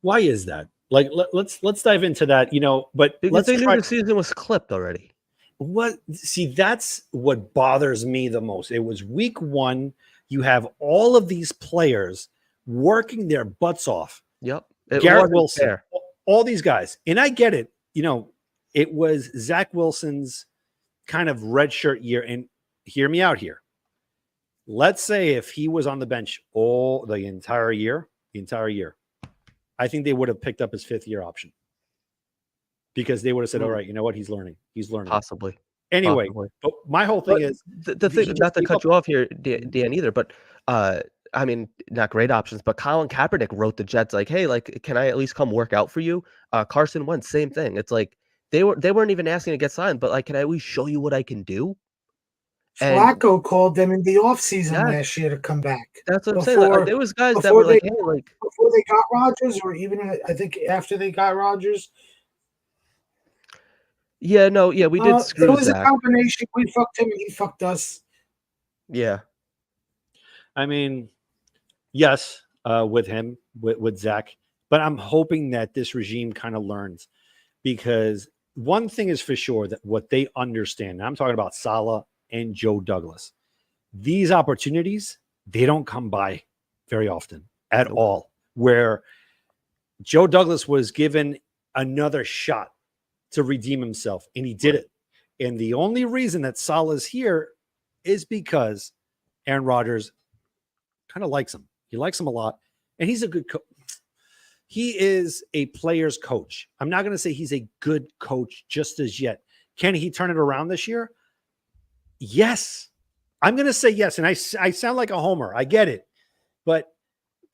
Why is that? Like, let's dive into that. But because they knew the season was clipped already. That's what bothers me the most. It was week 1. You have all of these players working their butts off. Yep. Garrett Wilson, all these guys, and I get it. It was Zach Wilson's kind of redshirt year, and hear me out here. Let's say if he was on the bench the entire year, I think they would have picked up his 5th-year option, because they would have said, all right, you know what? He's learning. Possibly. Anyway, but my whole thing is the thing, not to cut you off here, Dan, either, but I mean, not great options, but Colin Kaepernick wrote the Jets like, hey, like, can I at least come work out for you? Carson Wentz, same thing. It's like they weren't even asking to get signed, but like, can I at least show you what I can do? Flacco called them in the offseason last year to come back. That's what I'm saying. Like, there was guys that were like, hey, like, before they got Rodgers, or even I think after they got Rodgers. Yeah, no, yeah, we did screw It was Zach. a combination. We fucked him and he fucked us. Yeah. I mean, yes, with him, with Zach, but I'm hoping that this regime kind of learns, because one thing is for sure, that what they understand, and I'm talking about Saleh and Joe Douglas, these opportunities, they don't come by very often at all, where Joe Douglas was given another shot to redeem himself, and he did it. And the only reason that Saleh's here is because Aaron Rodgers kind of likes him. He likes him a lot, and he's a good coach. He is a player's coach. I'm not going to say he's a good coach just as yet. Can he turn it around this year? Yes. I'm going to say yes, and I sound like a homer. I get it. But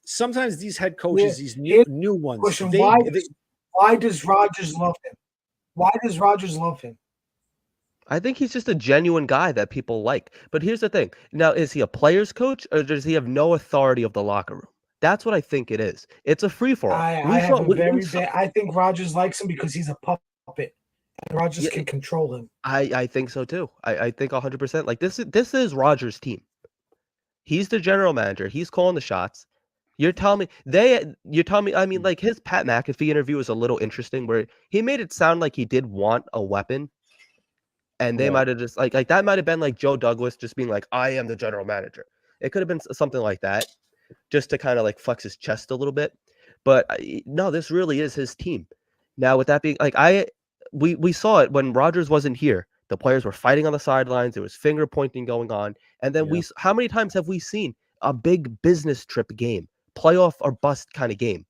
sometimes these head coaches, these new ones, question, why does Rodgers love him? Why does Rodgers love him? I think he's just a genuine guy that people like. But here's the thing. Now, is he a player's coach, or does he have no authority of the locker room? That's what I think it is. It's a free for all. I have a very bad. I think Rodgers likes him because he's a puppet, and Rodgers can control him. I think so too. I think 100%. Like this is Rodgers' team. He's the general manager. He's calling the shots. You're telling me. I mean, like his Pat McAfee interview was a little interesting, where he made it sound like he did want a weapon, and they might have just like that might have been like Joe Douglas just being like, "I am the general manager." It could have been something like that, just to kind of like flex his chest a little bit. But no, this really is his team. Now, with that being like, we saw it when Rodgers wasn't here. The players were fighting on the sidelines. There was finger pointing going on, and then how many times have we seen a big business trip game, playoff or bust kind of game,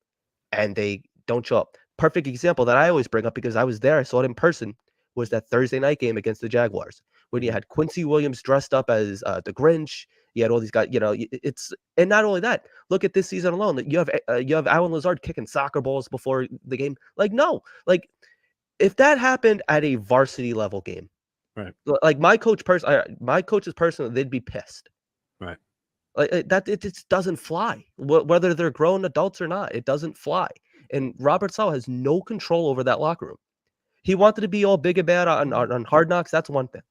and they don't show up? Perfect example that I always bring up because I was there. I saw it in person. Was that Thursday night game against the Jaguars when you had Quincy Williams dressed up as the Grinch. You had all these guys, and not only that, look at this season alone. You have Alan Lazard kicking soccer balls before the game. Like, no, like if that happened at a varsity level game, right? Like my coach's person, they'd be pissed, right? Like that, it just doesn't fly. Whether they're grown adults or not, it doesn't fly. And Robert Saleh has no control over that locker room. He wanted to be all big and bad on Hard Knocks. That's one thing,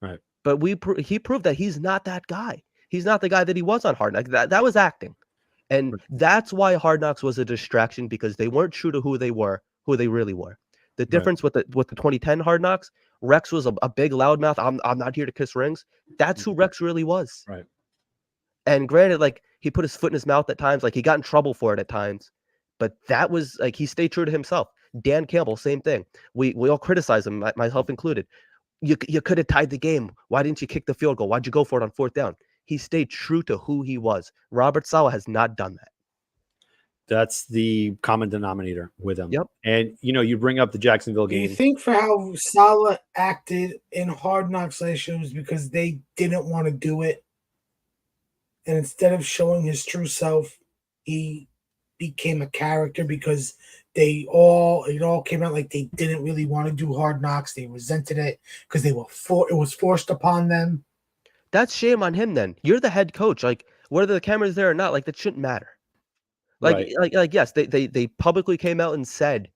right? But he proved that he's not that guy. He's not the guy that he was on Hard Knocks. That was acting. And that's why Hard Knocks was a distraction, because they weren't true to who they really were. The difference with the 2010 Hard Knocks, Rex was a big loudmouth. I'm not here to kiss rings. That's who Rex really was. Right. And granted, like he put his foot in his mouth at times, like he got in trouble for it at times, but that was like he stayed true to himself. Dan Campbell, same thing. We all criticize him, myself included. You could have tied the game. Why didn't you kick the field goal? Why'd you go for it on 4th down? He stayed true to who he was. Robert Saleh has not done that. That's the common denominator with him. Yep. And you bring up the Jacksonville game. Do you think for how Saleh acted in Hard Knocks last year was because they didn't want to do it, and instead of showing his true self, he became a character because it all came out like they didn't really want to do Hard Knocks. They resented it because it was forced upon them. That's shame on him then. You're the head coach. Like, whether the camera's there or not, like that shouldn't matter. Like, like yes, they publicly came out and said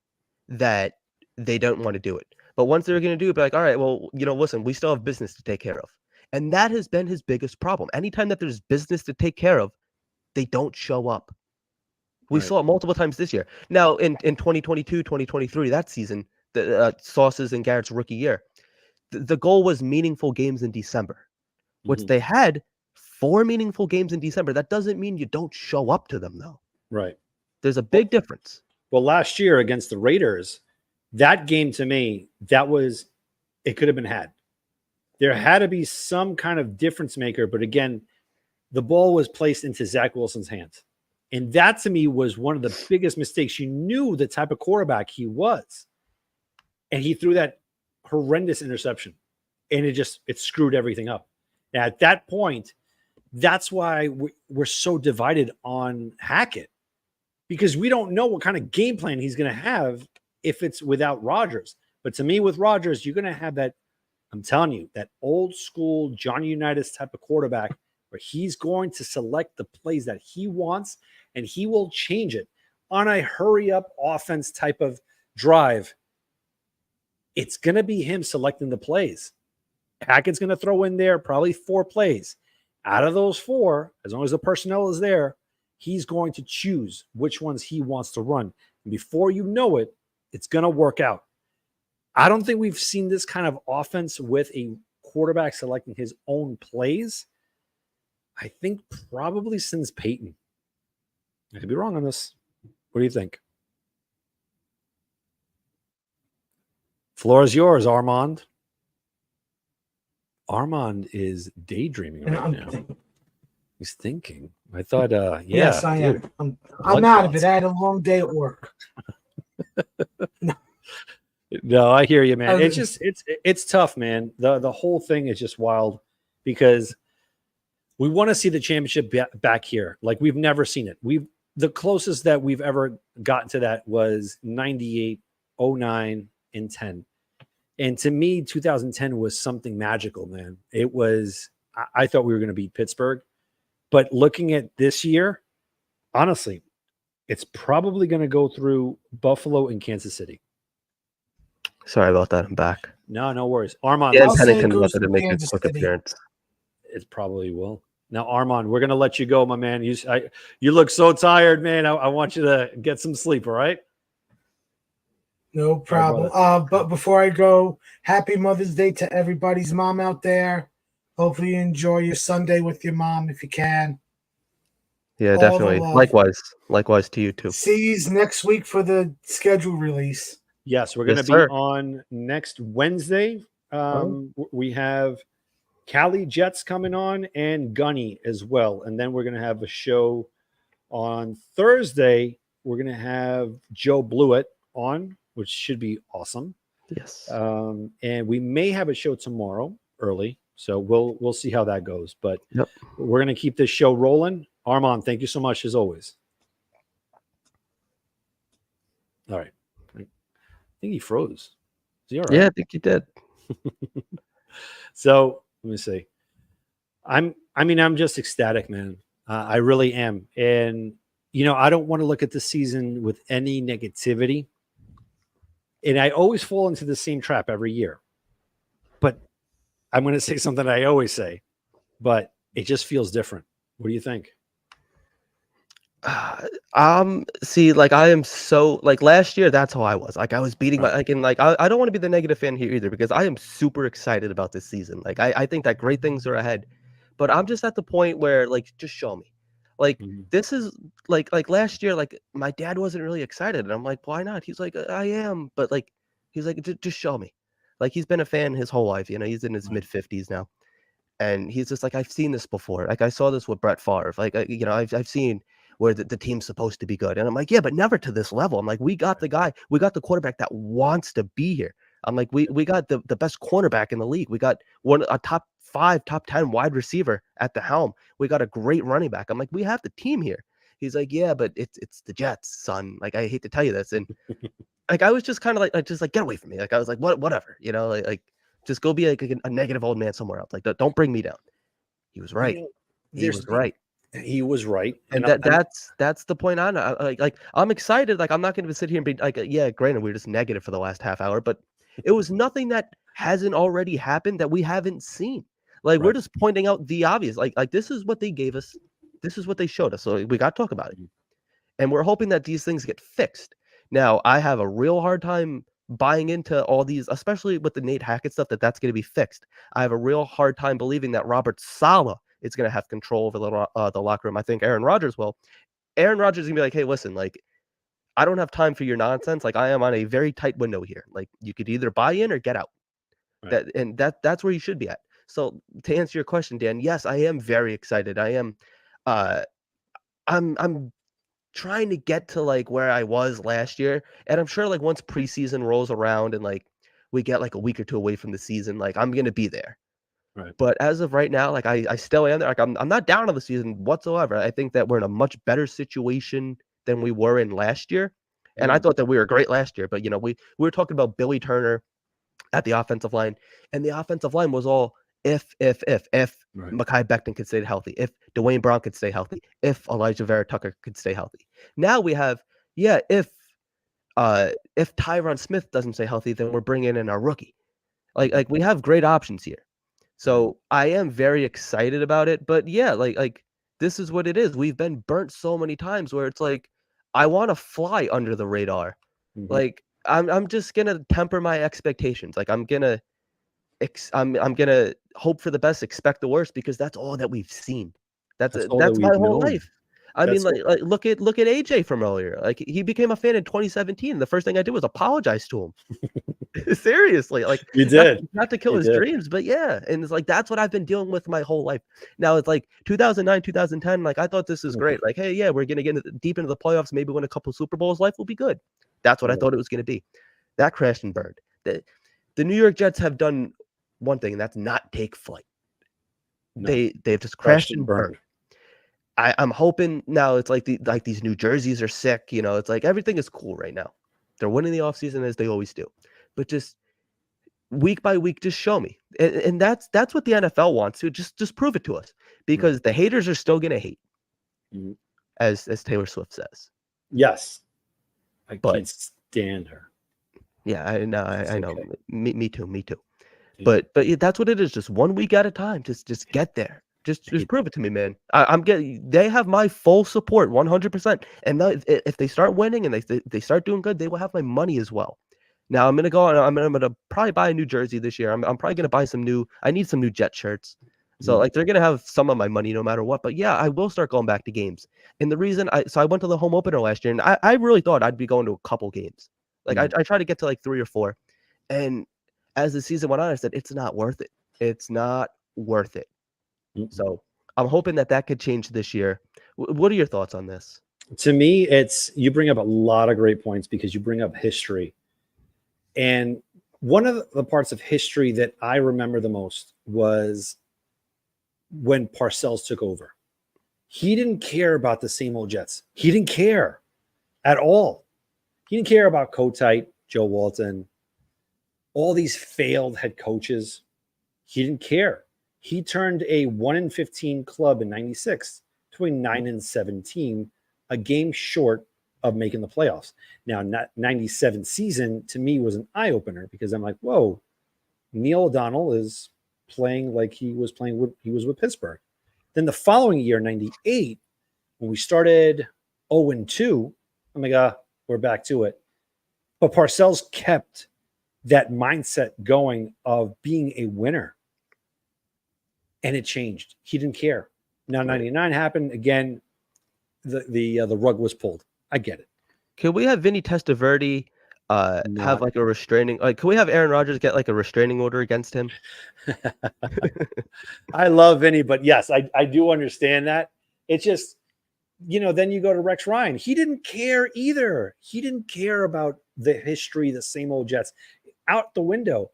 that they don't want to do it. But once they're going to do it, be like, all right, well, listen, we still have business to take care of. And that has been his biggest problem. Anytime that there's business to take care of, they don't show up. We saw it multiple times this year. Now, in 2022, 2023, that season, the Sauce's and Garrett's rookie year, the goal was meaningful games in December, which they had 4 meaningful games in December. That doesn't mean you don't show up to them, though. Right. There's a big difference. Well, last year against the Raiders, that game to me, it could have been had. There had to be some kind of difference maker. But again, the ball was placed into Zach Wilson's hands. And that to me was one of the biggest mistakes. You knew the type of quarterback he was. And he threw that horrendous interception. And it screwed everything up. And at that point, that's why we're so divided on Hackett. Because we don't know what kind of game plan he's going to have if it's without Rodgers. But to me, with Rodgers, you're going to have that, I'm telling you, that old school Johnny Unitas type of quarterback where he's going to select the plays that he wants and he will change it on a hurry up offense type of drive. It's going to be him selecting the plays. Hackett's going to throw in there probably 4 plays. Out of those 4, as long as the personnel is there, he's going to choose which ones he wants to run. And before you know it, it's going to work out. I don't think we've seen this kind of offense with a quarterback selecting his own plays. I think probably since Peyton. I could be wrong on this. What do you think? Floor is yours, Armand. Armand is daydreaming right now. He's thinking. I thought, yes, I am. I'm out of it. I had a long day at work. No, I hear you, man. It's tough, man. The whole thing is just wild because we want to see the championship back here. Like we've never seen it. The closest that we've ever gotten to that was 98, 09, and 10. And to me, 2010 was something magical, man. It was, I thought we were going to beat Pittsburgh. But looking at this year, honestly, it's probably going to go through Buffalo and Kansas City. Sorry about that. I'm back. No worries. Armand, Dan I'll say it Pennington goes wanted to to make a Kansas quick City. appearance. it probably will. Now, Armand, we're going to let you go, my man. You look so tired, man. I want you to get some sleep, all right? No problem. But before I go, happy Mother's Day to everybody's mom out there. Hopefully you enjoy your Sunday with your mom if you can. Yeah, All the definitely. love. Likewise to you too. See you next week for the schedule release. Yes, we're going to Yes, be sir. on next Wednesday. We have Cali Jets coming on and Gunny as well. And then we're going to have a show on Thursday. We're going to have Joe Blewett on, which should be awesome. Yes. And we may have a show tomorrow early. So we'll see how that goes. But Yep. we're going to keep this show rolling. Armand, thank you so much as always. All right. I think he froze. Is he all right? Yeah, I think you did. So let me see. I'm just ecstatic, man. I really am. And, I don't want to look at the season with any negativity. And I always fall into the same trap every year. But I'm going to say something I always say, but it just feels different. What do you think? See, like I am so like last year, that's how I was. Like I was beating my Right. I don't want to be the negative fan here either because I am super excited about this season. Like I think that great things are ahead. But I'm just at the point where like just show me. Like Mhm. this is like last year, like my dad wasn't really excited. And I'm like, why not? He's like, I am, but like he's like, just show me. Like he's been a fan his whole life, he's in his Right. mid-50s now. And he's just like, I've seen this before. Like I saw this with Brett Favre. Like I've seen where the team's supposed to be good. And I'm like, yeah, but never to this level. I'm like, we got the quarterback that wants to be here. I'm like, we got the best cornerback in the league. We got a top 5, top 10 wide receiver at the helm. We got a great running back. I'm like, we have the team here. He's like, yeah, but it's the Jets, son. Like, I hate to tell you this. And like, I was just kind of like, get away from me. Like, I was like, whatever, like just go be like a negative old man somewhere else. Like, don't bring me down. He was right. He was right. He was right. And that's the point on like I'm excited. Like I'm not going to sit here and be like, yeah, granted, we were just negative for the last half hour, but it was nothing that hasn't already happened that we haven't seen. Like we're Right. just pointing out the obvious. Like this is what they gave us. This is what they showed us. So we got to talk about it. And we're hoping that these things get fixed. Now, I have a real hard time buying into all these, especially with the Nate Hackett stuff, that's going to be fixed. I have a real hard time believing that Robert Saleh is going to have control over the locker room. I think Aaron Rodgers will. Aaron Rodgers is going to be like, hey, listen, like, I don't have time for your nonsense. Like, I am on a very tight window here. Like, you could either buy in or get out. Right. That's where you should be at. So to answer your question, Dan, yes, I am very excited. I am I'm trying to get to like where I was last year. And I'm sure like once preseason rolls around and like we get like a week or two away from the season, like I'm gonna be there. Right. But as of right now, like I still am there. Like I'm not down on the season whatsoever. I think that we're in a much better situation than we were in last year. And I thought that we were great last year, but we were talking about Billy Turner at the offensive line, and the offensive line was all if Right. Mekhi Becton could stay healthy, if Dwayne Brown could stay healthy, if Elijah Vera Tucker could stay healthy. Now we have, if Tyron Smith doesn't stay healthy, then we're bringing in our rookie. Like we have great options here. So I am very excited about it. But yeah, like this is what it is. We've been burnt so many times where it's like I want to fly under the radar. Mhm. Like I'm just gonna temper my expectations. Like I'm gonna hope for the best, expect the worst, because that's all that we've seen. That's all that That's my we've whole known. life. I mean, That's like look at AJ from earlier. Like he became a fan in 2017. The first thing I did was apologize to him. Seriously, like You did. not to kill You his did. dreams, but yeah. And it's like that's what I've been dealing with my whole life. Now it's like 2009, 2010. Like I thought this is great. Like, hey, yeah, we're gonna get deep into the playoffs, maybe win a couple Super Bowls. Life will be good. That's what I Right. thought it was gonna be. That crashed and burned. The New York Jets have done one thing, and that's not take flight. No. They've just crashed and burned. I'm hoping now it's like these New Jerseys are sick. It's like everything is cool right now. They're winning the offseason as they always do. But just week by week, just show me. And that's what the NFL wants to just prove it to us, because the haters are still gonna hate. Mhm. as Taylor Swift says. Yes. I But- can't stand her. Yeah, I know. I know. okay. Me too. Yeah. But yeah, that's what it is. Just 1 week at a time. Just get there. Just prove it to me, man. I'm getting. They have my full support, 100%. And if they start winning and they start doing good, they will have my money as well. Now I'm gonna go and I'm gonna probably buy a new jersey this year. I'm probably gonna buy some new. I need some new Jet shirts. So Mhm. like they're gonna have some of my money no matter what. But yeah, I will start going back to games. And the reason I went to the home opener last year, and I really thought I'd be going to a couple games. Like I tried to get to like 3 or 4, and as the season went on, I said it's not worth it. It's not worth it. Mm. So I'm hoping that could change this year. What are your thoughts on this? To me, it's you bring up a lot of great points because you bring up history. And one of the parts of history that I remember the most was when Parcells took over. He didn't care about the same old Jets. He didn't care at all. He didn't care about Kotite, Joe Walton, all these failed head coaches. He didn't care. He turned a 1-15 club in 96 to a 9-17, a game short of making the playoffs. Now, 97 season to me was an eye opener because I'm like, whoa, Neil O'Donnell is playing like he was with Pittsburgh. Then the following year, 98, when we started 0-2, I'm like, we're back to it. But Parcells kept that mindset going of being a winner. And it changed. He didn't care. Now 99 happened again. The rug was pulled. I get it. Can we have Vinny Testaverde have like a restraining? Like, can we have Aaron Rodgers get like a restraining order against him? I love Vinny, but yes, I do understand that. It's just, then you go to Rex Ryan. He didn't care either. He didn't care about the history, the same old Jets. Out the window.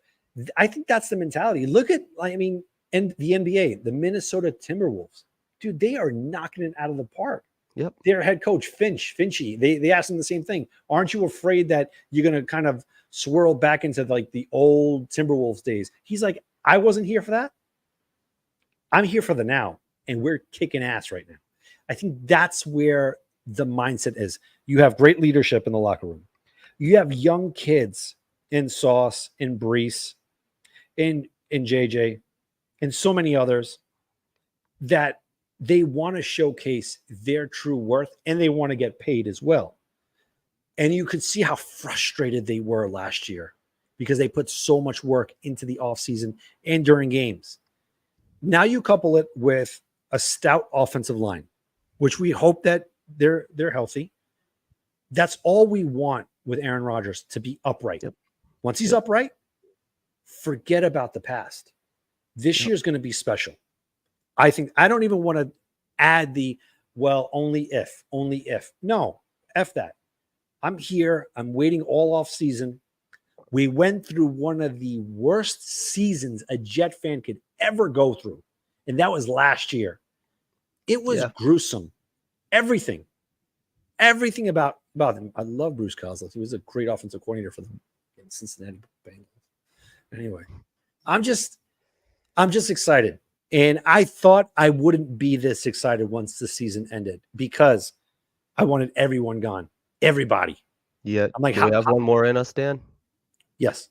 I think that's the mentality. Look at, and the NBA, the Minnesota Timberwolves. Dude, they are knocking it out of the park. Yep. Their head coach, Finchy, they asked him the same thing. Aren't you afraid that you're going to kind of swirl back into like the old Timberwolves days? He's like, I wasn't here for that. I'm here for the now, and we're kicking ass right now. I think that's where the mindset is. You have great leadership in the locker room. You have young kids in Sauce, in Brees, in JJ, and so many others that they want to showcase their true worth and they want to get paid as well. And you could see how frustrated they were last year because they put so much work into the offseason and during games. Now you couple it with a stout offensive line, which we hope that they're healthy. That's all we want with Aaron Rodgers, to be upright. Yep. Once he's upright, forget about the past. This year's going to be special. I don't even want to add only if. No, F that. I'm here. I'm waiting all off season. We went through one of the worst seasons a Jet fan could ever go through. And that was last year. It was gruesome. Everything about him. I love Bruce Coslet. He was a great offensive coordinator for the Cincinnati Bengals. Anyway, I'm just excited. And I thought I wouldn't be this excited once the season ended because I wanted everyone gone. Everybody. Yeah. I'm like, do we have one more in us, Dan? Yes.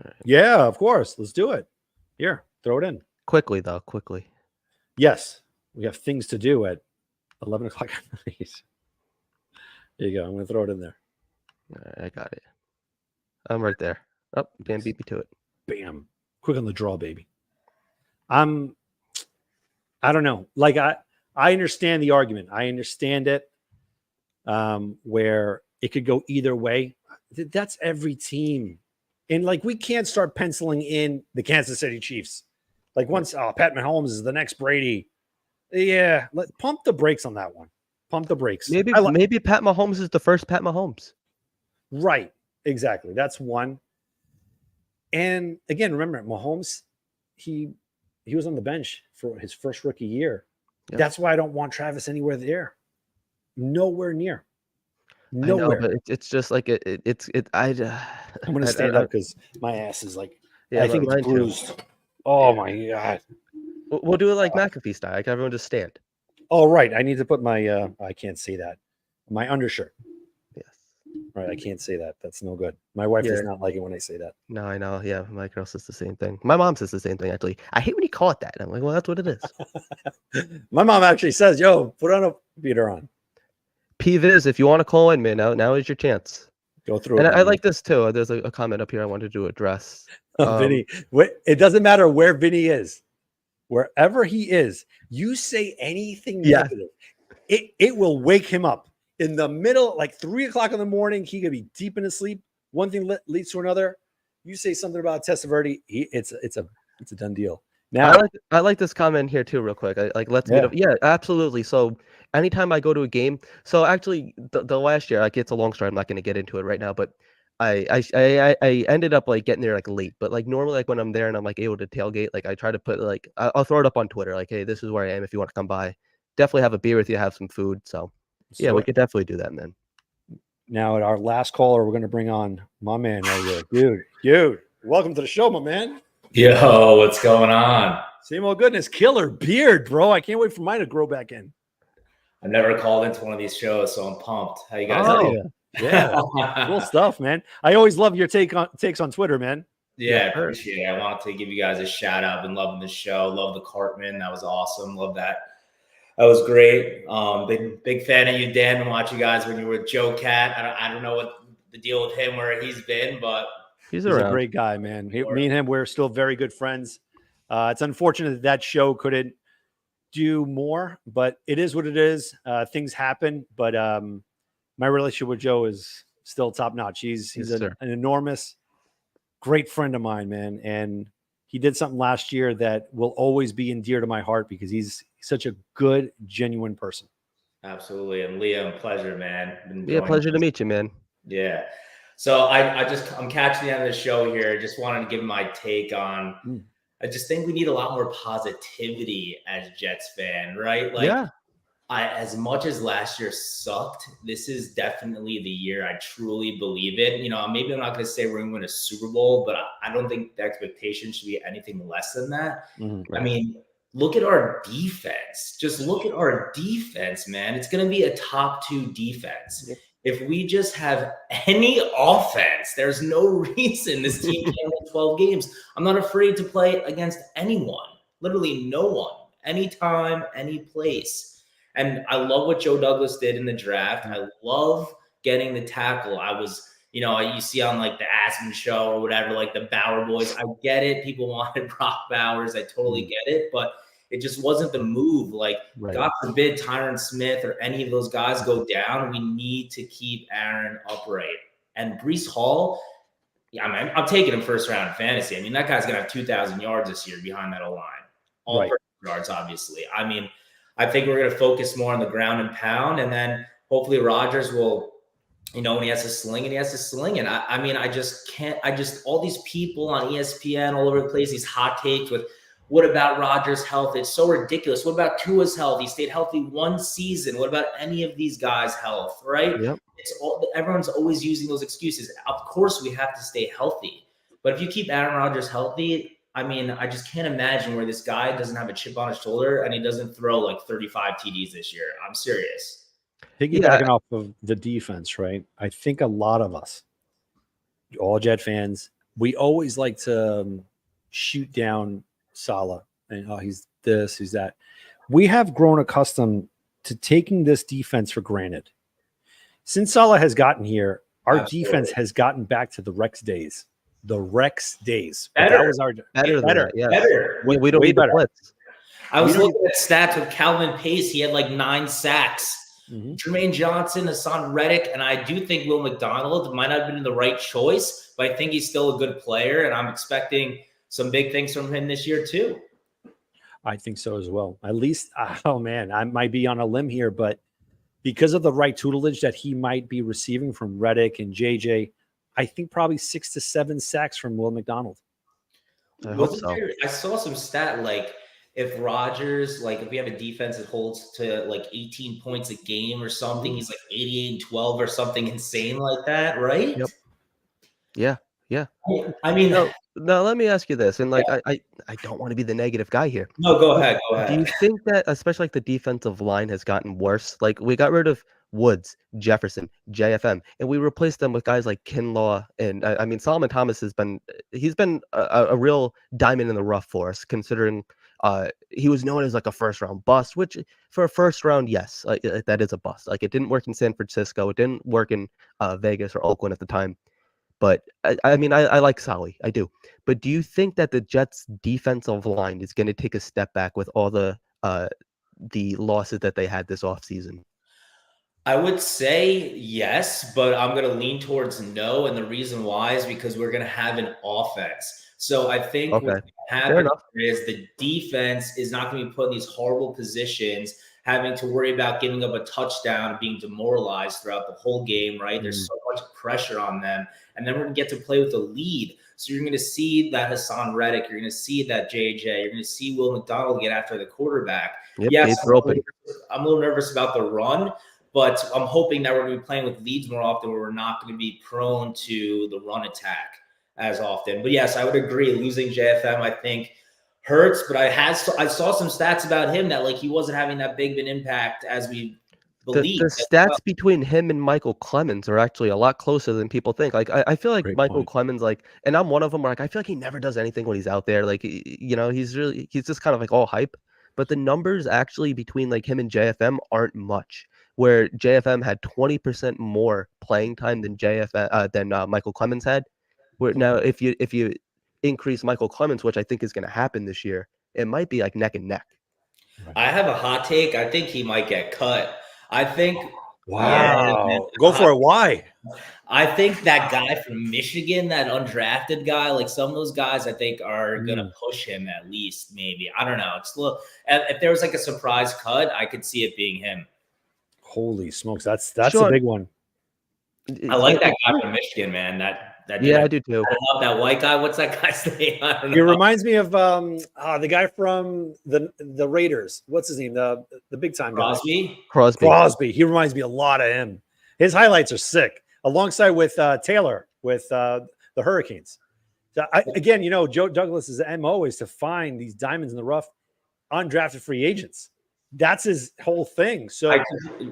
Right. Yeah, of course. Let's do it. Here, throw it in. Quickly, though. Quickly. Yes. We have things to do at 11 o'clock at night. There you go. I'm going to throw it in there. All right, I got it. I'm right there. Oh, Dan beat me to it. Bam. Quick on the draw, baby. I don't know. Like I understand the argument. I understand it. Where it could go either way. That's every team. And like we can't start penciling in the Kansas City Chiefs. Like once Pat Mahomes is the next Brady. Yeah, pump the brakes on that one. Pump the brakes. Maybe Pat Mahomes is the first Pat Mahomes. Right. Exactly. That's one. And again, remember Mahomes, he was on the bench for his first rookie year. Yep. That's why I don't want Travis anywhere there. Nowhere near. Nowhere. I know, but it's just like I'm going to stand up because my ass is like, yeah, I think it's bruised. Oh my God. We'll do it like McAfee style. Like everyone just stand. Oh, right. I need to put my I can't say that. My undershirt. Yes. Right. I can't say that. That's no good. My wife does Yeah. not like it when I say that. No, I know. Yeah, my girl says the same thing. My mom says the same thing, actually. I hate when you call it that. I'm like, well, that's what it is. My mom actually says, yo, put on a beater on. P-Viz, if you want to call in, man, now is your chance. Go through And it. I like this too. There's a comment up here I wanted to address. Vinny, it doesn't matter where Vinny is. Wherever he is, you say anything negative, it will wake him up. In the middle, like 3 o'clock in the morning, he could be deep in his sleep. One thing leads to another. You say something about Testaverde, it's a done deal. Now, I like this comment here too, real quick. Let's meet up. Yeah, absolutely. So anytime I go to a game, so actually the last year, like it's a long story. I'm not going to get into it right now, but I ended up like getting there like late. But like normally, like when I'm there and I'm like able to tailgate, like I try to put like I'll throw it up on Twitter, like, hey, this is where I am. If you want to come by, definitely have a beer with you, have some food. So yeah, we could definitely do that, man. Now at our last caller, we're going to bring on my man right here, dude. Welcome to the show, my man. Yo, what's going on? Same old goodness. Killer beard, bro. I can't wait for mine to grow back in. I've never called into one of these shows, so I'm pumped. How you guys doing? Yeah. Cool stuff, man. I always love your takes on Twitter, man. Yeah, I appreciate it. I wanted to give you guys a shout out. Been loving the show. Love the Cartman. That was awesome. Love that. That was great. Big fan of you, Dan. And watch you guys when you were with Joe Cat. I don't know what the deal with him, where he's been, but he's a great guy, man. Me and him, we're still very good friends. It's unfortunate that show couldn't do more, but it is what it is. Things happen, but my relationship with Joe is still top notch. He's an enormous, great friend of mine, man. And he did something last year that will always be endear to my heart because he's such a good, genuine person. Absolutely. And Liam, pleasure, man. Pleasure to meet you, man. Yeah. So I'm catching the end of the show here. Just wanted to give my take on, I just think we need a lot more positivity as Jets fan, right? Like, as much as last year sucked, this is definitely the year I truly believe it. You know, maybe I'm not going to say we're going to win a Super Bowl, but I don't think the expectation should be anything less than that. I mean, look at our defense. Just look at our defense, man. It's going to be a top 2 defense. If we just have any offense, there's no reason this team can't win 12 games. I'm not afraid to play against anyone, literally no one, anytime, any place. And I love what Joe Douglas did in the draft. I love getting the tackle. I was, you see on like the Aspen show or whatever, like the Bauer boys. I get it. People wanted Brock Bowers. I totally get it. But it just wasn't the move. Like, God forbid Tyron Smith or any of those guys go down. We need to keep Aaron upright. And Breece Hall, I'm taking him first round in fantasy. I mean, that guy's going to have 2,000 yards this year behind that O-line. All yards, obviously. I mean, I think we're going to focus more on the ground and pound, and then hopefully Rodgers will, when he has to sling it, he has to sling it. I mean, I just can't. All these people on ESPN all over the place, these hot takes with, what about Rodgers' health? It's so ridiculous. What about Tua's health? He stayed healthy 1 season. What about any of these guys' health, right? Yep. Everyone's always using those excuses. Of course, we have to stay healthy. But if you keep Aaron Rodgers healthy, I mean, I just can't imagine where this guy doesn't have a chip on his shoulder and he doesn't throw like 35 TDs this year. I'm serious. Piggybacking off of the defense, right? I think a lot of us, all Jet fans, we always like to shoot down Saleh and he's this, he's that. We have grown accustomed to taking this defense for granted. Since Saleh has gotten here, our defense has gotten back to the Rex days. The Rex days. Better. That was our better. We don't need the blitz. I was looking at stats with Calvin Pace. He had like 9 sacks. Jermaine Johnson, Hassan Reddick, and I do think Will McDonald might not have been the right choice, but I think he's still a good player, and I'm expecting some big things from him this year too. I think so as well. At least, oh man, I might be on a limb here, but because of the right tutelage that he might be receiving from Reddick and JJ, I think probably 6 to 7 sacks from Will McDonald. I hope so. I saw some stat like if Rodgers, like if we have a defense that holds to like 18 points a game or something, he's like 88-12 or something insane like that, right? Yep. Yeah. Yeah. I mean, Now let me ask you this, and like I don't want to be the negative guy here. no, go But ahead. Go do you ahead. think that, especially like the defensive line has gotten worse? Like we got rid of Woods, Jefferson, JFM, and we replaced them with guys like Kinlaw, and I mean Solomon Thomas he's been a real diamond in the rough for us, considering he was known as like a first round bust, which for a first round, yes, that is a bust. Like it didn't work in San Francisco, it didn't work in Vegas or Oakland at the time. But I mean, I like Solly, I do. But do you think that the Jets' defensive line is going to take a step back with all the losses that they had this offseason? I would say yes, but I'm going to lean towards no. And the reason why is because we're going to have an offense. So I think what's Okay, going to fair happen enough. is the defense is not going to be put in these horrible positions, having to worry about giving up a touchdown and being demoralized throughout the whole game, right? There's so much pressure on them. And then we're going to get to play with a lead. So you're going to see that Hassan Reddick, you're going to see that JJ, you're going to see Will McDonald get after the quarterback. Yep, Yes, gates are open. I'm a little nervous about the run, but I'm hoping that we're going to be playing with leads more often where we're not going to be prone to the run attack as often. But yes, I would agree. Losing JFM, I think, hurts. But I saw some stats about him that like he wasn't having that big of an impact as we The believe. stats between him and Michael Clemens are actually a lot closer than people think. Like I feel like Great Michael point. Clemens, like, and I'm one of them where like I feel like he never does anything when he's out there. Like he's just kind of like all hype. But the numbers actually between like him and JFM aren't much. Where JFM had 20% more playing time than Michael Clemens had. Where now if you increase Michael Clemens, which I think is going to happen this year, it might be like neck and neck. I have a hot take. I think he might get cut. I think. Wow. Go for it. Why? I think that guy from Michigan, that undrafted guy, like some of those guys, I think are gonna push him at least. Maybe I don't know. It's a little. If there was like a surprise cut, I could see it being him. Holy smokes, that's Sean, a big one. I like that guy from Michigan, man. That Yeah, I do too. I love that white guy. What's that guy's name? I don't know. He reminds me of the guy from the Raiders. What's his name? The big time guy. Crosby. He reminds me a lot of him. His highlights are sick, alongside with Taylor with the Hurricanes. So again, Joe Douglas's MO is to find these diamonds in the rough, undrafted free agents. That's his whole thing. So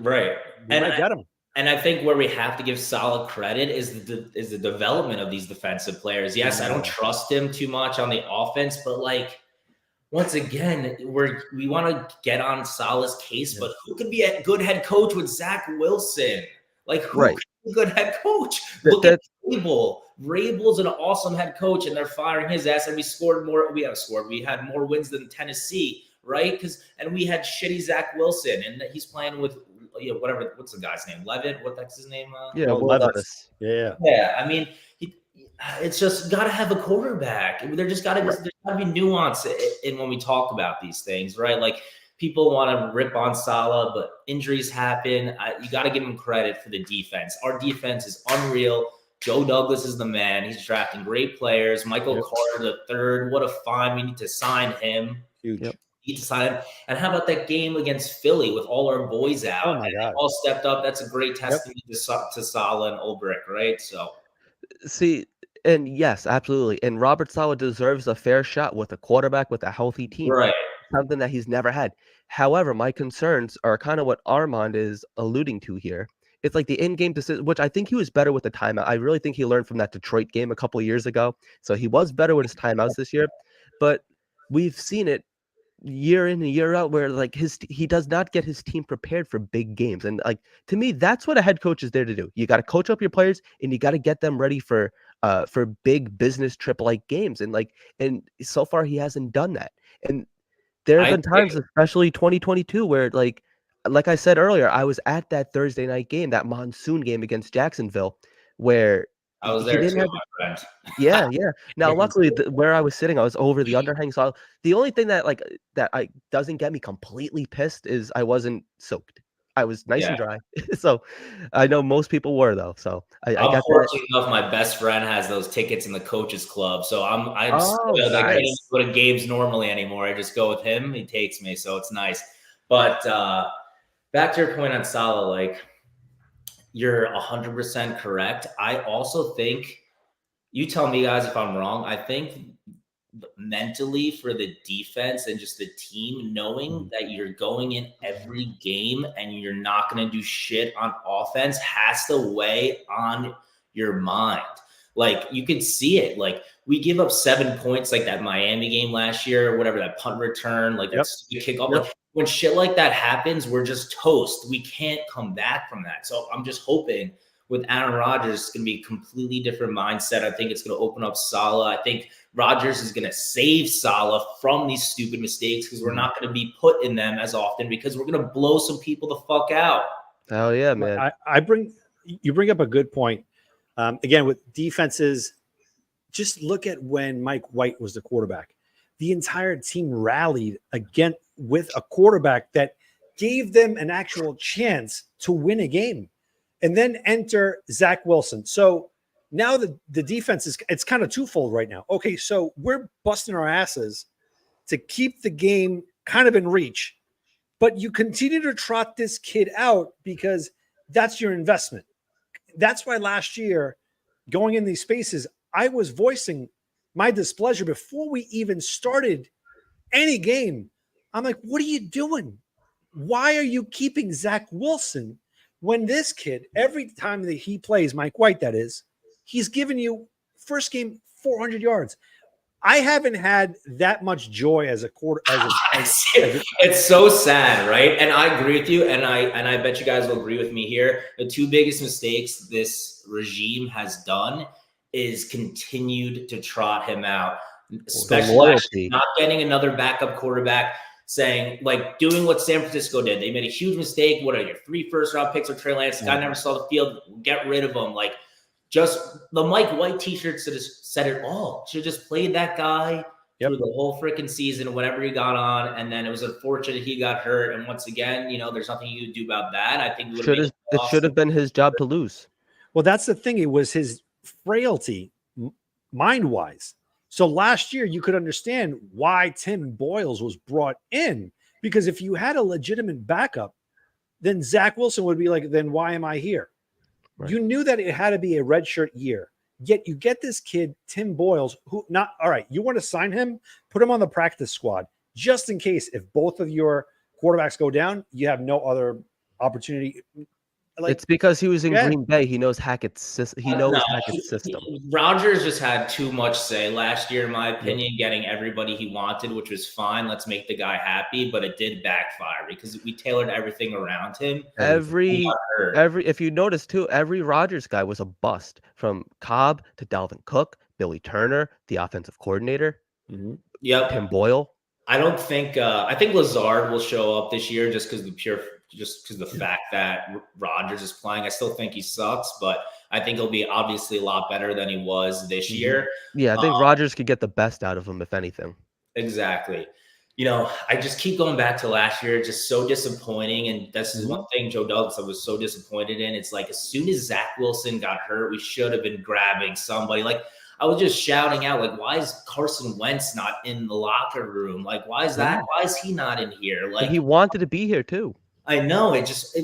right, and I get him. And I think where we have to give solid credit is the development of these defensive players. Yes, I don't trust him too much on the offense, but like once again, we want to get on Saleh's case, but who could be a good head coach with Zach Wilson? Like who could be a good head coach? Look at Vrabel. Vrabel's an awesome head coach, and they're firing his ass. And we had more wins than Tennessee, right? And we had shitty Zach Wilson, and he's playing with whatever. What's the guy's name? Levitt. What's his name? Levis. Yeah. I mean, it's just got to have a quarterback. There's got to be nuance in when we talk about these things, right? Like people want to rip on Saleh, but injuries happen. You got to give him credit for the defense. Our defense is unreal. Joe Douglas is the man. He's drafting great players. Michael Carter the third. What a find. We need to sign him. Huge. Need to sign him. And how about that game against Philly with all our boys out? Oh my God. They all stepped up. That's a great testament to Saleh and Ulbrich, right? So see, and yes, absolutely. And Robert Saleh deserves a fair shot with a quarterback with a healthy team. Right. Something that he's never had. However, my concerns are kind of what Armand is alluding to here. It's like the in-game decision, which I think he was better with the timeout. I really think he learned from that Detroit game a couple of years ago. So he was better with his timeouts this year. But we've seen it year in and year out where like he does not get his team prepared for big games. And like to me, that's what a head coach is there to do. You got to coach up your players and you got to get them ready for big business trip like games. And so far he hasn't done that. And there have been times, especially 2022, where like I said earlier, I was at that Thursday night game, that monsoon game against Jacksonville, where I was there too, my friend. Yeah. Now, luckily, where I was sitting, I was over the underhang. So the only thing that doesn't get me completely pissed is I wasn't soaked. I was nice and dry. So I know most people were though. So I got fortunate enough. My best friend has those tickets in the coaches club, so I'm spoiled. I can't even go to games normally anymore. I just go with him. He takes me, so it's nice. But back to your point on Saleh, like you're 100% correct. I also think You tell me, guys, if I'm wrong. I think mentally for the defense and just the team, knowing that you're going in every game and you're not going to do shit on offense has to weigh on your mind. Like, you can see it. Like, we give up 7 points, like that Miami game last year, or whatever, that punt return, like that kick off. Like, when shit like that happens, we're just toast. We can't come back from that. So I'm just hoping with Aaron Rodgers, it's going to be a completely different mindset. I think it's going to open up Salah. I think Rodgers is going to save Salah from these stupid mistakes because we're not going to be put in them as often because we're going to blow some people the fuck out. Oh yeah, man. You bring up a good point. Again, with defenses, just look at when Mike White was the quarterback. The entire team rallied again with a quarterback that gave them an actual chance to win a game. And then enter Zach Wilson. So now the defense it's kind of twofold right now. Okay, so we're busting our asses to keep the game kind of in reach, but you continue to trot this kid out because that's your investment. That's why last year, going in these spaces, I was voicing my displeasure before we even started any game. I'm like, what are you doing? Why are you keeping Zach Wilson when this kid, every time that he plays, Mike White, that is, he's given you first game 400 yards. I haven't had that much joy as a quarter. It's so sad, right? And I agree with you, and I bet you guys will agree with me here. The two biggest mistakes this regime has done is continued to trot him out, especially not getting another backup quarterback. Saying, like, doing what San Francisco did. They made a huge mistake. What are your 3 first-round picks or Trey Lance? The guy never saw the field. Get rid of him. Like, just the Mike White t-shirts that has said it all. Should have just played that guy through the whole freaking season, whatever he got on. And then it was unfortunate he got hurt. And once again, there's nothing you could do about that. I think it should have been his job to lose. Well, that's the thing. It was his frailty, mind-wise. So last year, you could understand why Tim Boyles was brought in, because if you had a legitimate backup, then Zach Wilson would be like, then why am I here? Right. You knew that it had to be a redshirt year. Yet you get this kid, Tim Boyles, who not all right. You want to sign him, put him on the practice squad just in case if both of your quarterbacks go down, you have no other opportunity. Like, it's because he was in Green Bay. He knows Hackett's system. Hackett's system. Rodgers just had too much say last year, in my opinion, getting everybody he wanted, which was fine. Let's make the guy happy, but it did backfire because we tailored everything around him. If you notice too, every Rodgers guy was a bust, from Cobb to Dalvin Cook, Billy Turner, the offensive coordinator. Yep, Tim Boyle. I don't think. I think Lazard will show up this year just because the fact that Rodgers is playing. I still think he sucks, but I think he'll be obviously a lot better than he was this year. Yeah, I think Rodgers could get the best out of him, if anything. Exactly. I just keep going back to last year, just so disappointing. And this is one thing Joe Douglas I was so disappointed in. It's like, as soon as Zach Wilson got hurt, we should have been grabbing somebody. Like, I was just shouting out, like, why is Carson Wentz not in the locker room? Like, why is that? Why is he not in here? Like, he wanted to be here too. I know.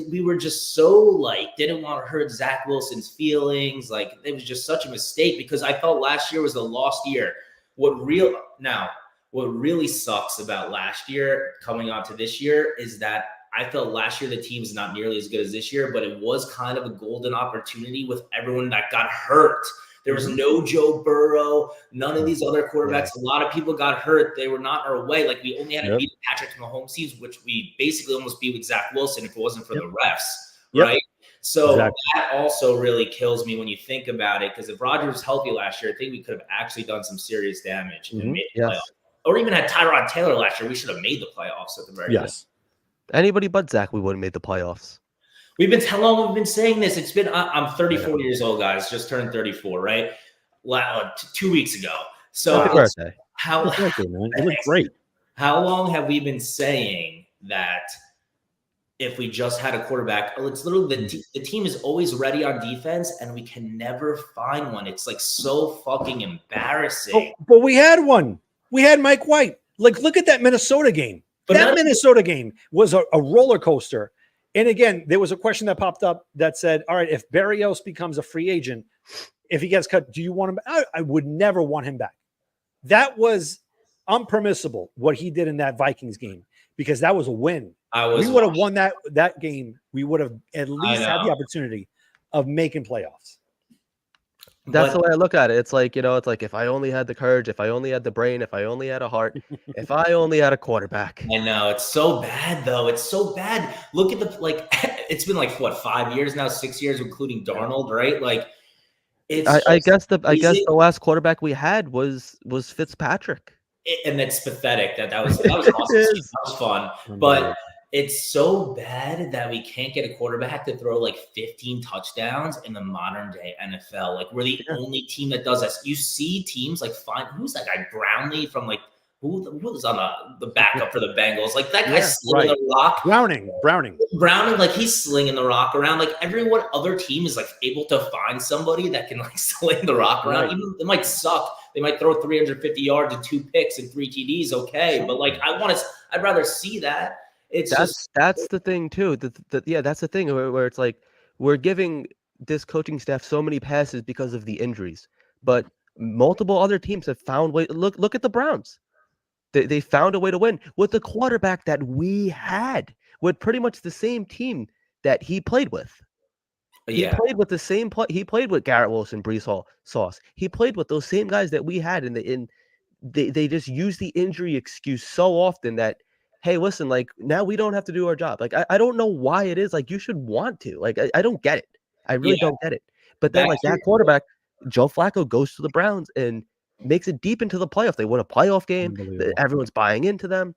We were just so, like, didn't want to hurt Zach Wilson's feelings. Like, it was just such a mistake because I felt last year was the lost year. What really sucks about last year coming on to this year is that I felt last year the team's not nearly as good as this year, but it was kind of a golden opportunity with everyone that got hurt. There was no Joe Burrow, none of these other quarterbacks. A lot of people got hurt. They were not our way. Like, we only had to beat Patrick Mahomes teams, which we basically almost beat with Zach Wilson if it wasn't for the refs, right? So that also really kills me when you think about it, because if Rodgers was healthy last year, I think we could have actually done some serious damage and made the playoffs. Or even had Tyrod Taylor last year, we should have made the playoffs at the very end. Anybody but Zach, we would have made the playoffs. How long have we been saying this? It's been, I'm 34 years old, guys, just turned 34, right? 2 weeks ago. So how long have we been saying that if we just had a quarterback, it's literally the team is always ready on defense and we can never find one. It's like so fucking embarrassing. But we had one. We had Mike White. Like, look at that Minnesota game. That Minnesota game was a roller coaster. And again, there was a question that popped up that said, all right, if Berrios becomes a free agent, if he gets cut, do you want him? I would never want him back. That was unpermissible what he did in that Vikings game, because that was a win. We would have won that game. We would have at least had the opportunity of making playoffs. That's the way I look at it. It's like, it's like, if I only had the courage, if I only had the brain, if I only had a heart, if I only had a quarterback. I know, it's so bad though. It's so bad. Look at it's been like what, 5 years now, 6 years, including Darnold, right? Like, I guess the last quarterback we had was Fitzpatrick. And it's pathetic that was awesome. That was fun. But it's so bad that we can't get a quarterback to throw like 15 touchdowns in the modern day NFL. Like, we're the only team that does this. You see teams like who's that guy Brownlee from like who was on the backup for the Bengals? Like, that guy's slinging the rock. Browning, like, he's slinging the rock around. Like, everyone other team is like able to find somebody that can like sling the rock around. Even it might suck. They might throw 350 yards and 2 picks and 3 TDs. Okay, but like, I'd rather see that. That's the thing too. That's the thing where it's like, we're giving this coaching staff so many passes because of the injuries, but multiple other teams have found way. Look at the Browns. They found a way to win with the quarterback that we had, with pretty much the same team that he played with. He played with the same play. He played with Garrett Wilson, Breece Hall, Sauce. He played with those same guys that we had, and they just use the injury excuse so often that, hey, listen, like, now we don't have to do our job. Like, I don't know why it is. Like, you should want to. Like, I don't get it. I really don't get it. But then, like, that quarterback, Joe Flacco, goes to the Browns and makes it deep into the playoff. They win a playoff game. Everyone's buying into them.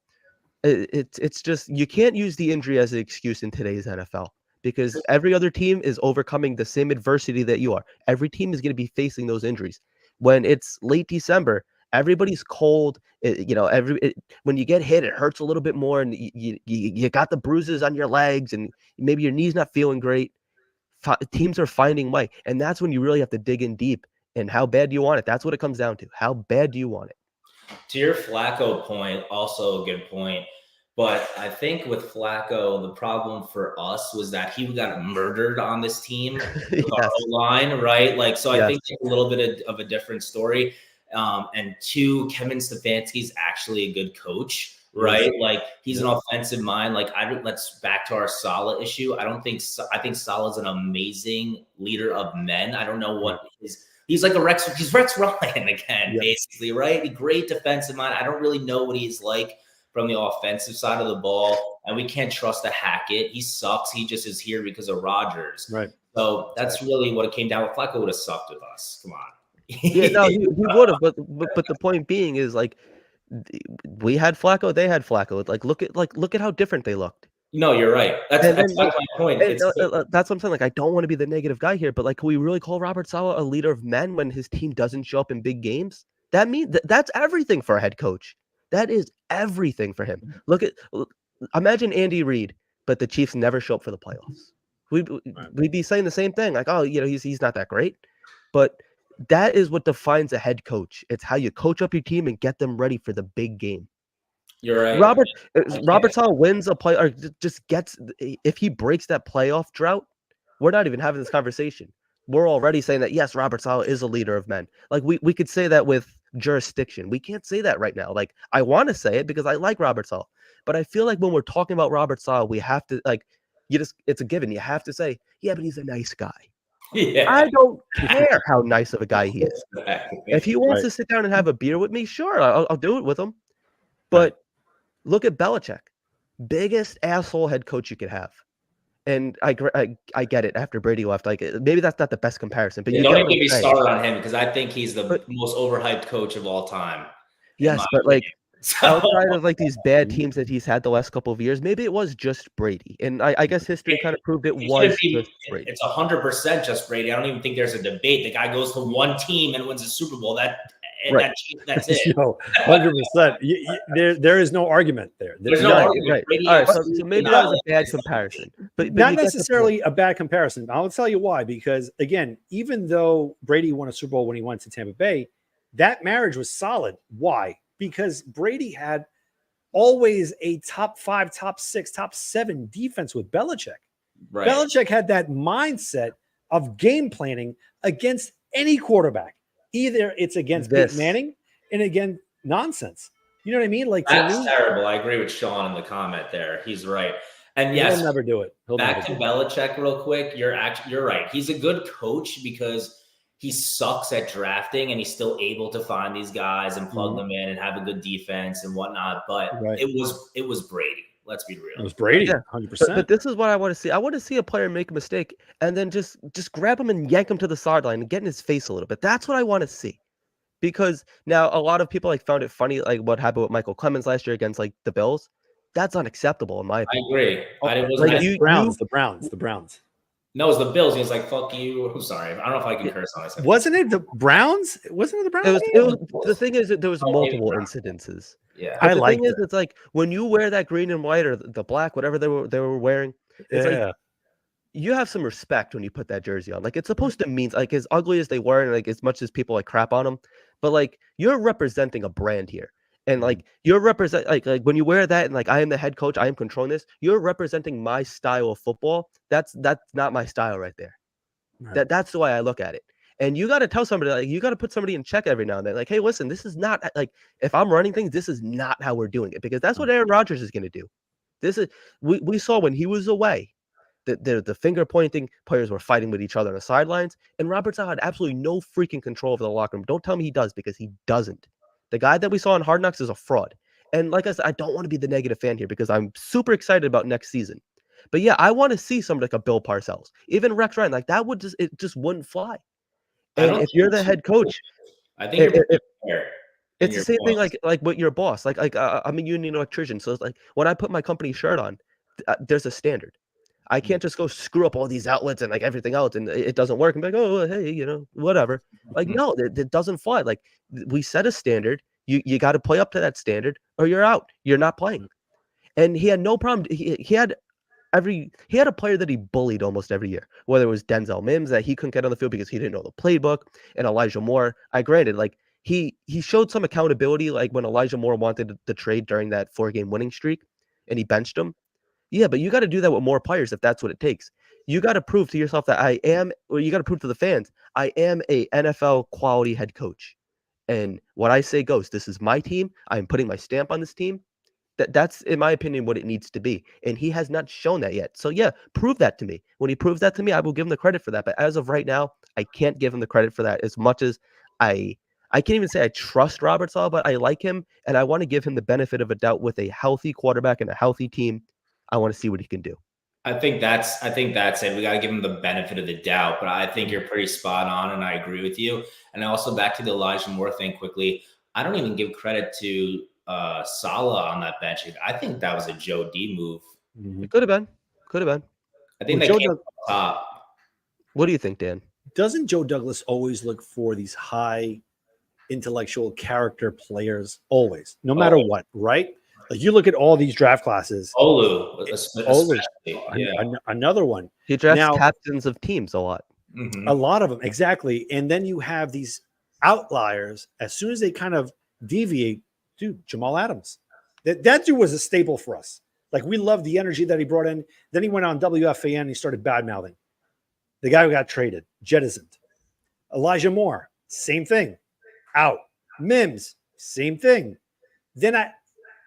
It's just, you can't use the injury as an excuse in today's NFL, because every other team is overcoming the same adversity that you are. Every team is going to be facing those injuries. When it's late December, everybody's cold. When you get hit, it hurts a little bit more, and you got the bruises on your legs, and maybe your knee's not feeling great. Teams are finding way, and that's when you really have to dig in deep. And how bad do you want it? That's what it comes down to. How bad do you want it? To your Flacco point, also a good point. But I think with Flacco, the problem for us was that he got murdered on this team with our O-line, right? Like, so I think it's a little bit of a different story. And two, Kevin Stefanski's actually a good coach, right? Like, he's an offensive mind. Like, let's back to our Saleh issue. I think Saleh's an amazing leader of men. I don't know what he's like he's Rex Ryan again, basically, right? Great defensive mind. I don't really know what he's like from the offensive side of the ball, and we can't trust a Hackett. He sucks. He just is here because of Rodgers. Right. So that's really what it came down with. Flacco would have sucked with us. Come on. Yeah, no, he would have. But the point being is, like, we had Flacco, they had Flacco. Like, look at how different they looked. No, you're right. That's my point. That's what I'm saying. Like, I don't want to be the negative guy here, but like, can we really call Robert Saleh a leader of men when his team doesn't show up in big games? That means that's everything for a head coach. That is everything for him. Imagine Andy Reid, but the Chiefs never show up for the playoffs. We'd be saying the same thing. Like, oh, he's not that great. But that is what defines a head coach. It's how you coach up your team and get them ready for the big game. You're right. Robert Saleh wins a play, or just gets, if he breaks that playoff drought, we're not even having this conversation. We're already saying that, yes, Robert Saleh is a leader of men. Like, we could say that with jurisdiction. We can't say that right now. Like, I want to say it because I like Robert Saleh, but I feel like when we're talking about Robert Saleh, we have to, like, it's a given. You have to say, yeah, but he's a nice guy. Yeah. I don't care how nice of a guy he is. If he wants to sit down and have a beer with me, sure, I'll do it with him. But look at Belichick, biggest asshole head coach you could have. And I get it. After Brady left, like, maybe that's not the best comparison. But don't even get me started on him, because I think he's the most overhyped coach of all time. Yes, but like, outside of like these bad teams that he's had the last couple of years, maybe it was just Brady. And I guess history kind of proved it was just Brady. It's 100% just Brady. I don't even think there's a debate. The guy goes to one team and wins a Super Bowl. That's it. No, 100%. There is no argument there. There's no argument. Right. All right. So maybe that was a bad comparison, but not necessarily a bad comparison. I'll tell you why. Because again, even though Brady won a Super Bowl when he went to Tampa Bay, that marriage was solid. Why? Because Brady had always a top 5, top 6, top 7 defense with Belichick. Right. Belichick had that mindset of game planning against any quarterback. Either it's against This. Peyton Manning and again nonsense. You know what I mean? Like That's for me, terrible. I agree with Sean in the comment there. He's right. And yes, he'll never do it. back to Belichick real quick. You're right. He's a good coach because he sucks at drafting and he's still able to find these guys and plug them in and have a good defense and whatnot. But it was Brady. Let's be real. It was Brady, 100%. But this is what I want to see. I want to see a player make a mistake and then just grab him and yank him to the sideline and get in his face a little bit. That's what I want to see. Because now a lot of people like found it funny, like what happened with Michael Clemens last year against like the Bills. That's unacceptable in my opinion. I agree. The Browns. No, it was the Bills. He was like, "Fuck you." I'm sorry. I don't know if I can curse on myself. Wasn't it the Browns? Wasn't it the Browns? It was the thing is that there was multiple incidences. Yeah, But the thing is, it's like when you wear that green and white or the black, whatever they were wearing, it's like you have some respect when you put that jersey on. Like it's supposed to mean like as ugly as they were, and like as much as people like crap on them, but like you're representing a brand here. And like you're like when you wear that and like I am the head coach, I am controlling this. You're representing my style of football. That's not my style right there. Right. That's the way I look at it. And you got to tell somebody, like you got to put somebody in check every now and then. Like, hey, listen, this is not like if I'm running things, this is not how we're doing it because that's what Aaron Rodgers is going to do. This is we saw when he was away. The finger pointing players were fighting with each other on the sidelines, and Robert Saleh had absolutely no freaking control over the locker room. Don't tell me he does because he doesn't. The guy that we saw in Hard Knocks is a fraud. And like I said, I don't want to be the negative fan here because I'm super excited about next season. But yeah, I want to see somebody like a Bill Parcells, even Rex Ryan. Like that would just wouldn't fly. And if you're the head coach, I think it's the same thing like with your boss. Like I'm a union electrician, so it's like when I put my company shirt on, there's a standard. I can't just go screw up all these outlets and like everything else and it doesn't work and be like, oh, hey, whatever. Like, no, it doesn't fly. Like we set a standard. You got to play up to that standard or you're out. You're not playing. And he had no problem. He had a player that he bullied almost every year, whether it was Denzel Mims that he couldn't get on the field because he didn't know the playbook, and Elijah Moore. I granted, like he showed some accountability, like when Elijah Moore wanted the trade during that 4-game winning streak and he benched him. Yeah, but you got to do that with more players if that's what it takes. You got to prove to yourself that you got to prove to the fans, I am a NFL quality head coach. And what I say goes. This is my team. I'm putting my stamp on this team. That's, in my opinion, what it needs to be. And he has not shown that yet. So, yeah, prove that to me. When he proves that to me, I will give him the credit for that. But as of right now, I can't give him the credit for that as much as I can't even say I trust Robert Saleh, but I like him. And I want to give him the benefit of a doubt with a healthy quarterback and a healthy team. I want to see what he can do. I think that's it. We got to give him the benefit of the doubt, but I think you're pretty spot on, and I agree with you. And also back to the Elijah Moore thing quickly. I don't even give credit to Saleh on that bench. I think that was a Joe D move. It could have been. I think that came up top. What do you think, Dan? Doesn't Joe Douglas always look for these high intellectual character players? Always, no matter what, right? Like you look at all these draft classes. Olu, another one. He drafts captains of teams a lot. A lot of them, exactly. And then you have these outliers. As soon as they kind of deviate, dude, Jamal Adams. That dude was a staple for us. Like we loved the energy that he brought in. Then he went on WFAN and he started bad-mouthing. The guy who got traded, jettisoned. Elijah Moore, same thing. Out. Mims, same thing. Then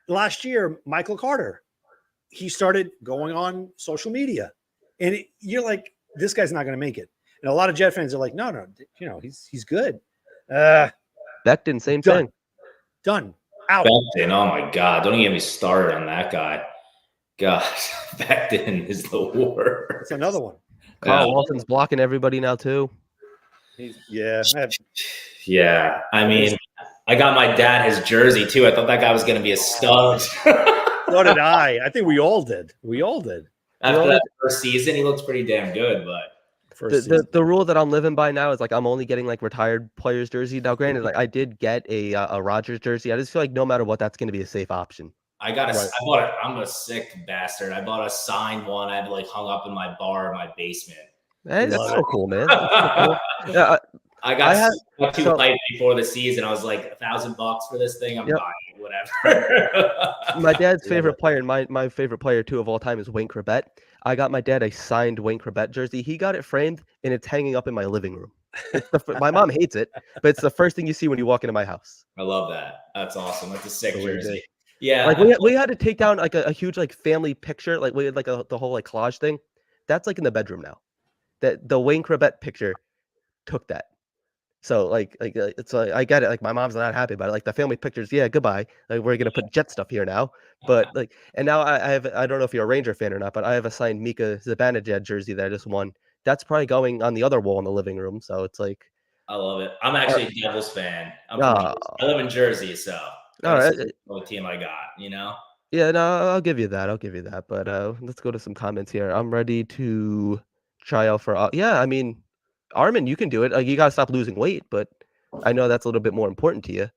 last year, Michael Carter, he started going on social media. And you're like, this guy's not going to make it. And a lot of Jet fans are like, no, he's good. Becton, same thing. Done. Out. Becton, oh my God. Don't even get me started on that guy. God, Becton is the worst. It's another one. Carl Walton's blocking everybody now, too. Yeah. I mean, I got my dad his jersey, too. I thought that guy was going to be a stud. So did I. I think we all did. After that first season, he looks pretty damn good, but the rule that I'm living by now is like I'm only getting like retired players jersey. Now, granted, like I did get a Rodgers jersey. I just feel like no matter what, that's going to be a safe option. I'm a sick bastard. I bought a signed one. I had like hung up in my bar in my basement. Hey, that's so cool, man. Cool. Yeah, I got too hyped before the season. I was like $1,000 for this thing. I'm buying it, whatever. My dad's favorite player and my favorite player too of all time is Wayne Corbett. I got my dad a signed Wayne Corbett jersey. He got it framed and it's hanging up in my living room. My mom hates it, but it's the first thing you see when you walk into my house. I love that. That's awesome. That's a sick So we jersey. did. Yeah, Like we had to take down like a huge like family picture. Like we had like the whole like collage thing. That's like in the bedroom now. That the Wayne Corbett picture took that. So like it's like I get it. Like my mom's not happy about it. Like the family pictures, yeah, goodbye. Like we're gonna put Jet stuff here now. But like, and now I have, I don't know if you're a Ranger fan or not, but I have a signed Mika Zibanejad jersey that I just won. That's probably going on the other wall in the living room. So it's like, I love it. I'm actually a Devils fan. I'm from ah, Jersey. I live in Jersey, so all right. that's the only team I got. You know. Yeah, no, I'll give you that. I'll give you that. But let's go to some comments here. I'm ready to try out for. Yeah, I mean, Armin, you can do it. You gotta stop losing weight, but I know that's a little bit more important to you.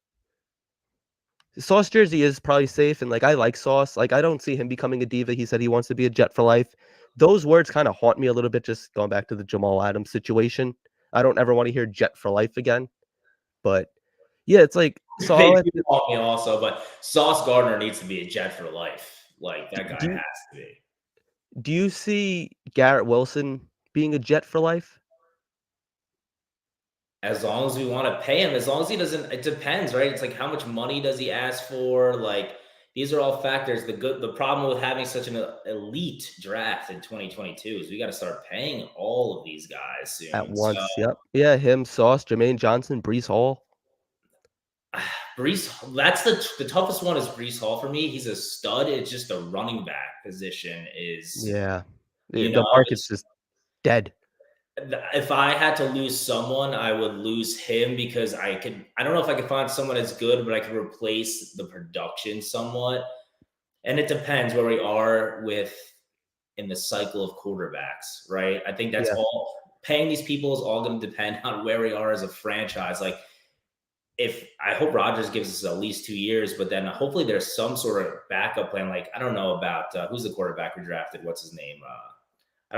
Sauce jersey is probably safe, and like I like Sauce. Like I don't see him becoming a diva. He said he wants to be a Jet for life. Those words kind of haunt me a little bit. Just going back to the Jamal Adams situation, I don't ever want to hear Jet for life again. But yeah, it's like so. They do haunt me also, but Sauce Gardner needs to be a Jet for life. Like that guy has to be. Do you see Garrett Wilson being a Jet for life? As long as we want to pay him, as long as he doesn't, it depends, right? It's like how much money does he ask for? Like these are all factors. The problem with having such an elite draft in 2022 is we got to start paying all of these guys soon. At once. So, yep. Yeah, him, Sauce, Jermaine Johnson, Breece Hall. Breece, that's the toughest one is Breece Hall for me. He's a stud. It's just the running back position is the market's just dead. If I had to lose someone, I would lose him because I don't know if I could find someone as good, but I could replace the production somewhat. And it depends where we are in the cycle of quarterbacks, right? I think that's all paying these people is all going to depend on where we are as a franchise. Like I hope Rodgers gives us at least 2 years, but then hopefully there's some sort of backup plan. Like, I don't know about who's the quarterback we drafted. What's his name?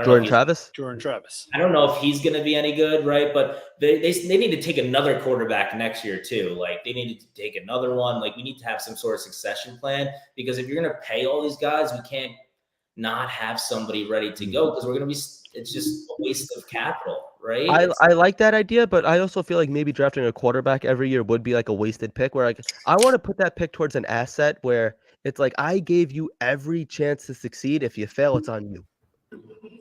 Jordan Travis. I don't know if he's going to be any good, right? But they need to take another quarterback next year too. Like they need to take another one. Like we need to have some sort of succession plan because if you're going to pay all these guys, we can't not have somebody ready to go because we're going to be. It's just a waste of capital, right? I like that idea, but I also feel like maybe drafting a quarterback every year would be like a wasted pick. Where like I want to put that pick towards an asset where it's like I gave you every chance to succeed. If you fail, it's on you.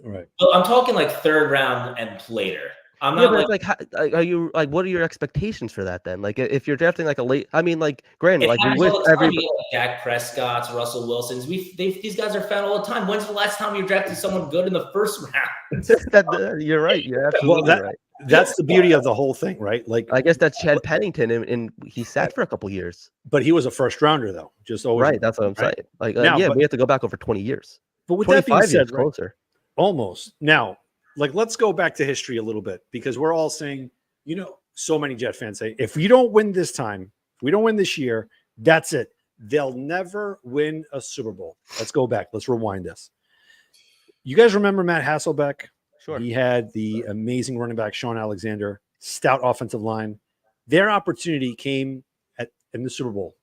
Right. Well, I'm talking like third round and later. I'm not but like, are you like, what are your expectations for that then? Like, if you're drafting like a late, I mean, like, granted, like we wish everybody, like Dak Prescott's, Russell Wilson's. These guys are found all the time. When's the last time you drafted someone good in the first round? You're right. You're absolutely right. That's the beauty of the whole thing, right? Like, I guess that's Chad Pennington, and he sat for a couple years. But he was a first rounder, though. Just always right. That's what I'm saying. Like, now, we have to go back over 20 years. But with that being said, closer. Almost. Now, like, let's go back to history a little bit because we're all saying, so many Jet fans say, if we don't win this time, if we don't win this year, that's it. They'll never win a Super Bowl. Let's go back. Let's rewind this. You guys remember Matt Hasselbeck? Sure. He had the amazing running back, Sean Alexander, stout offensive line. Their opportunity came in the Super Bowl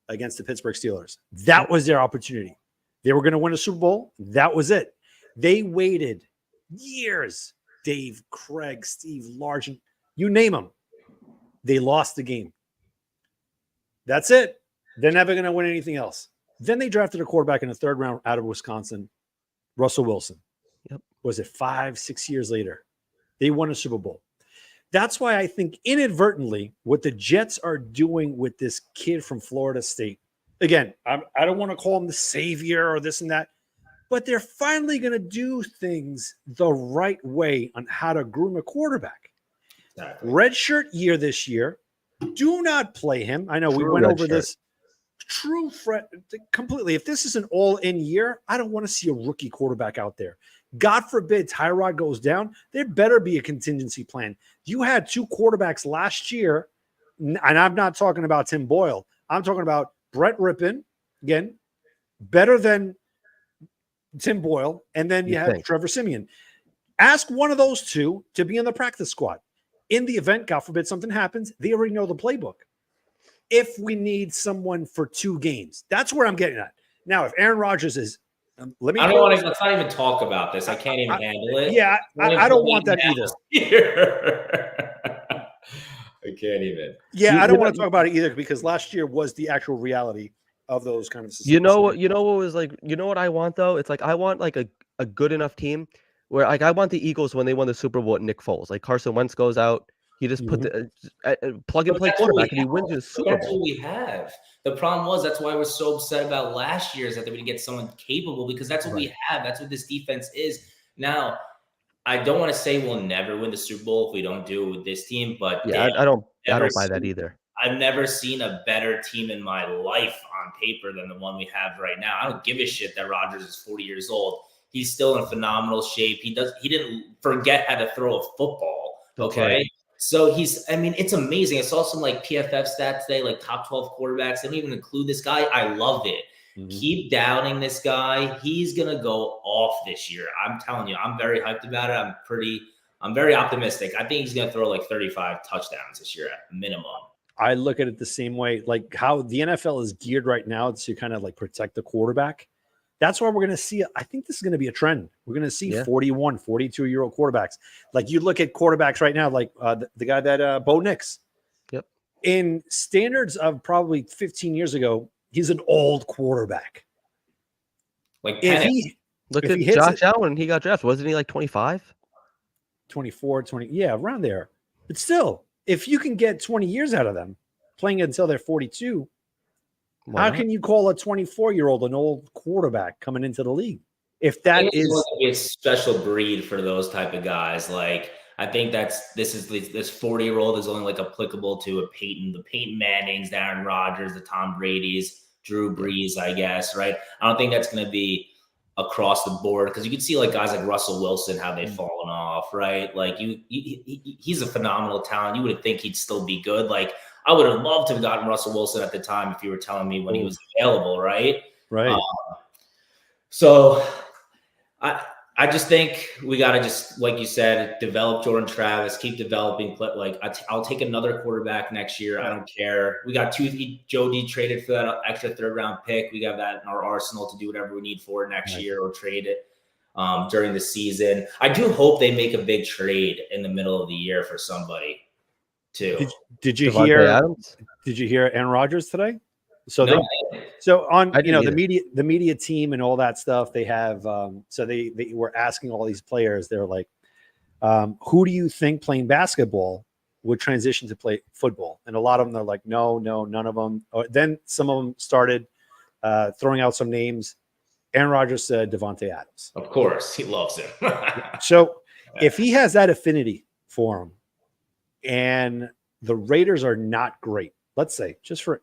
against the Pittsburgh Steelers. That was their opportunity. They were going to win a Super Bowl. That was it. They waited years. Dave, Craig, Steve Largent, you name them. They lost the game. That's it. They're never going to win anything else. Then they drafted a quarterback in the third round out of Wisconsin, Russell Wilson. Yep. Was it 5-6 years later? They won a Super Bowl. That's why I think inadvertently what the Jets are doing with this kid from Florida State. Again, I don't want to call him the savior or this and that. But they're finally going to do things the right way on how to groom a quarterback. Exactly. Redshirt year this year. Do not play him. I know we went over this. True threat completely. If this is an all-in year, I don't want to see a rookie quarterback out there. God forbid Tyrod goes down. There better be a contingency plan. You had 2 quarterbacks last year, and I'm not talking about Tim Boyle. I'm talking about Brett Rippon, again, better than Tim Boyle, and then you have Trevor Siemian. Ask one of those 2 to be in the practice squad. In the event, God forbid, something happens, they already know the playbook. If we need someone for 2 games, that's where I'm getting at. Now, if Aaron Rodgers is Let me. I don't want to. Let's not even talk about this. I can't even handle it. Yeah, I don't want that either. I can't even. Yeah, I don't want to talk about it either because last year was the actual reality of those kind of systems. You know what? You know what was like? You know what I want though? It's like I want like a good enough team where like I want the Eagles when they won the Super Bowl with Nick Foles. Like Carson Wentz goes out, he just put the plug and play quarterback and he wins his Super Bowl. That's what we have. The problem was that's why I was so upset about last year is that they would get someone capable because that's what we have. That's what this defense is. Now, I don't want to say we'll never win the Super Bowl if we don't do it with this team, but yeah, I don't buy that either. I've never seen a better team in my life on paper than the one we have right now. I don't give a shit that Rodgers is 40 years old. He's still in phenomenal shape. He didn't forget how to throw a football. Okay. So it's amazing. I saw some like PFF stats today, like top 12 quarterbacks. They don't even include this guy. I love it. Mm-hmm. Keep doubting this guy. He's going to go off this year. I'm telling you, I'm very hyped about it. I'm very optimistic. I think he's going to throw like 35 touchdowns this year at minimum. I look at it the same way, like how the NFL is geared right now to kind of like protect the quarterback. That's why we're going to see, I think this is going to be a trend. We're going to see 41, 42-year-old quarterbacks. Like you look at quarterbacks right now, like the guy that Bo Nix. Yep. In standards of probably 15 years ago, he's an old quarterback. Like look at Josh Allen. He got drafted. Wasn't he like 25? 24, 20. Yeah, around there. But still, if you can get 20 years out of them playing until they're 42, how can you call a 24-year-old an old quarterback coming into the league? If that is a special breed for those type of guys, like I think this 40-year-old is only like applicable to the Peyton Mannings, the Aaron Rodgers, the Tom Brady's, Drew Brees, I guess, right? I don't think that's going to be across the board because you can see like guys like Russell Wilson, how they've fallen off, right? Like he's a phenomenal talent. You would think he'd still be good. Like I would have loved to have gotten Russell Wilson at the time if you were telling me when he was available, right? Right. So I just think we got to just, like you said, develop Jordan Travis, keep developing. Like I'll take another quarterback next year. I don't care. We got Joe D traded for that extra 3rd round pick. We got that in our arsenal to do whatever we need for it next year or trade it during the season. I do hope they make a big trade in the middle of the year for somebody too. Did you hear Adams? Did you hear Aaron Rodgers today? So the media team and all that stuff, they have so they were asking all these players, they're like, who do you think playing basketball would transition to play football? And a lot of them are like, no, none of them. Then some of them started throwing out some names. Aaron Rodgers said Davante Adams. Of course, he loves him. So if he has that affinity for him and the Raiders are not great, let's say, just for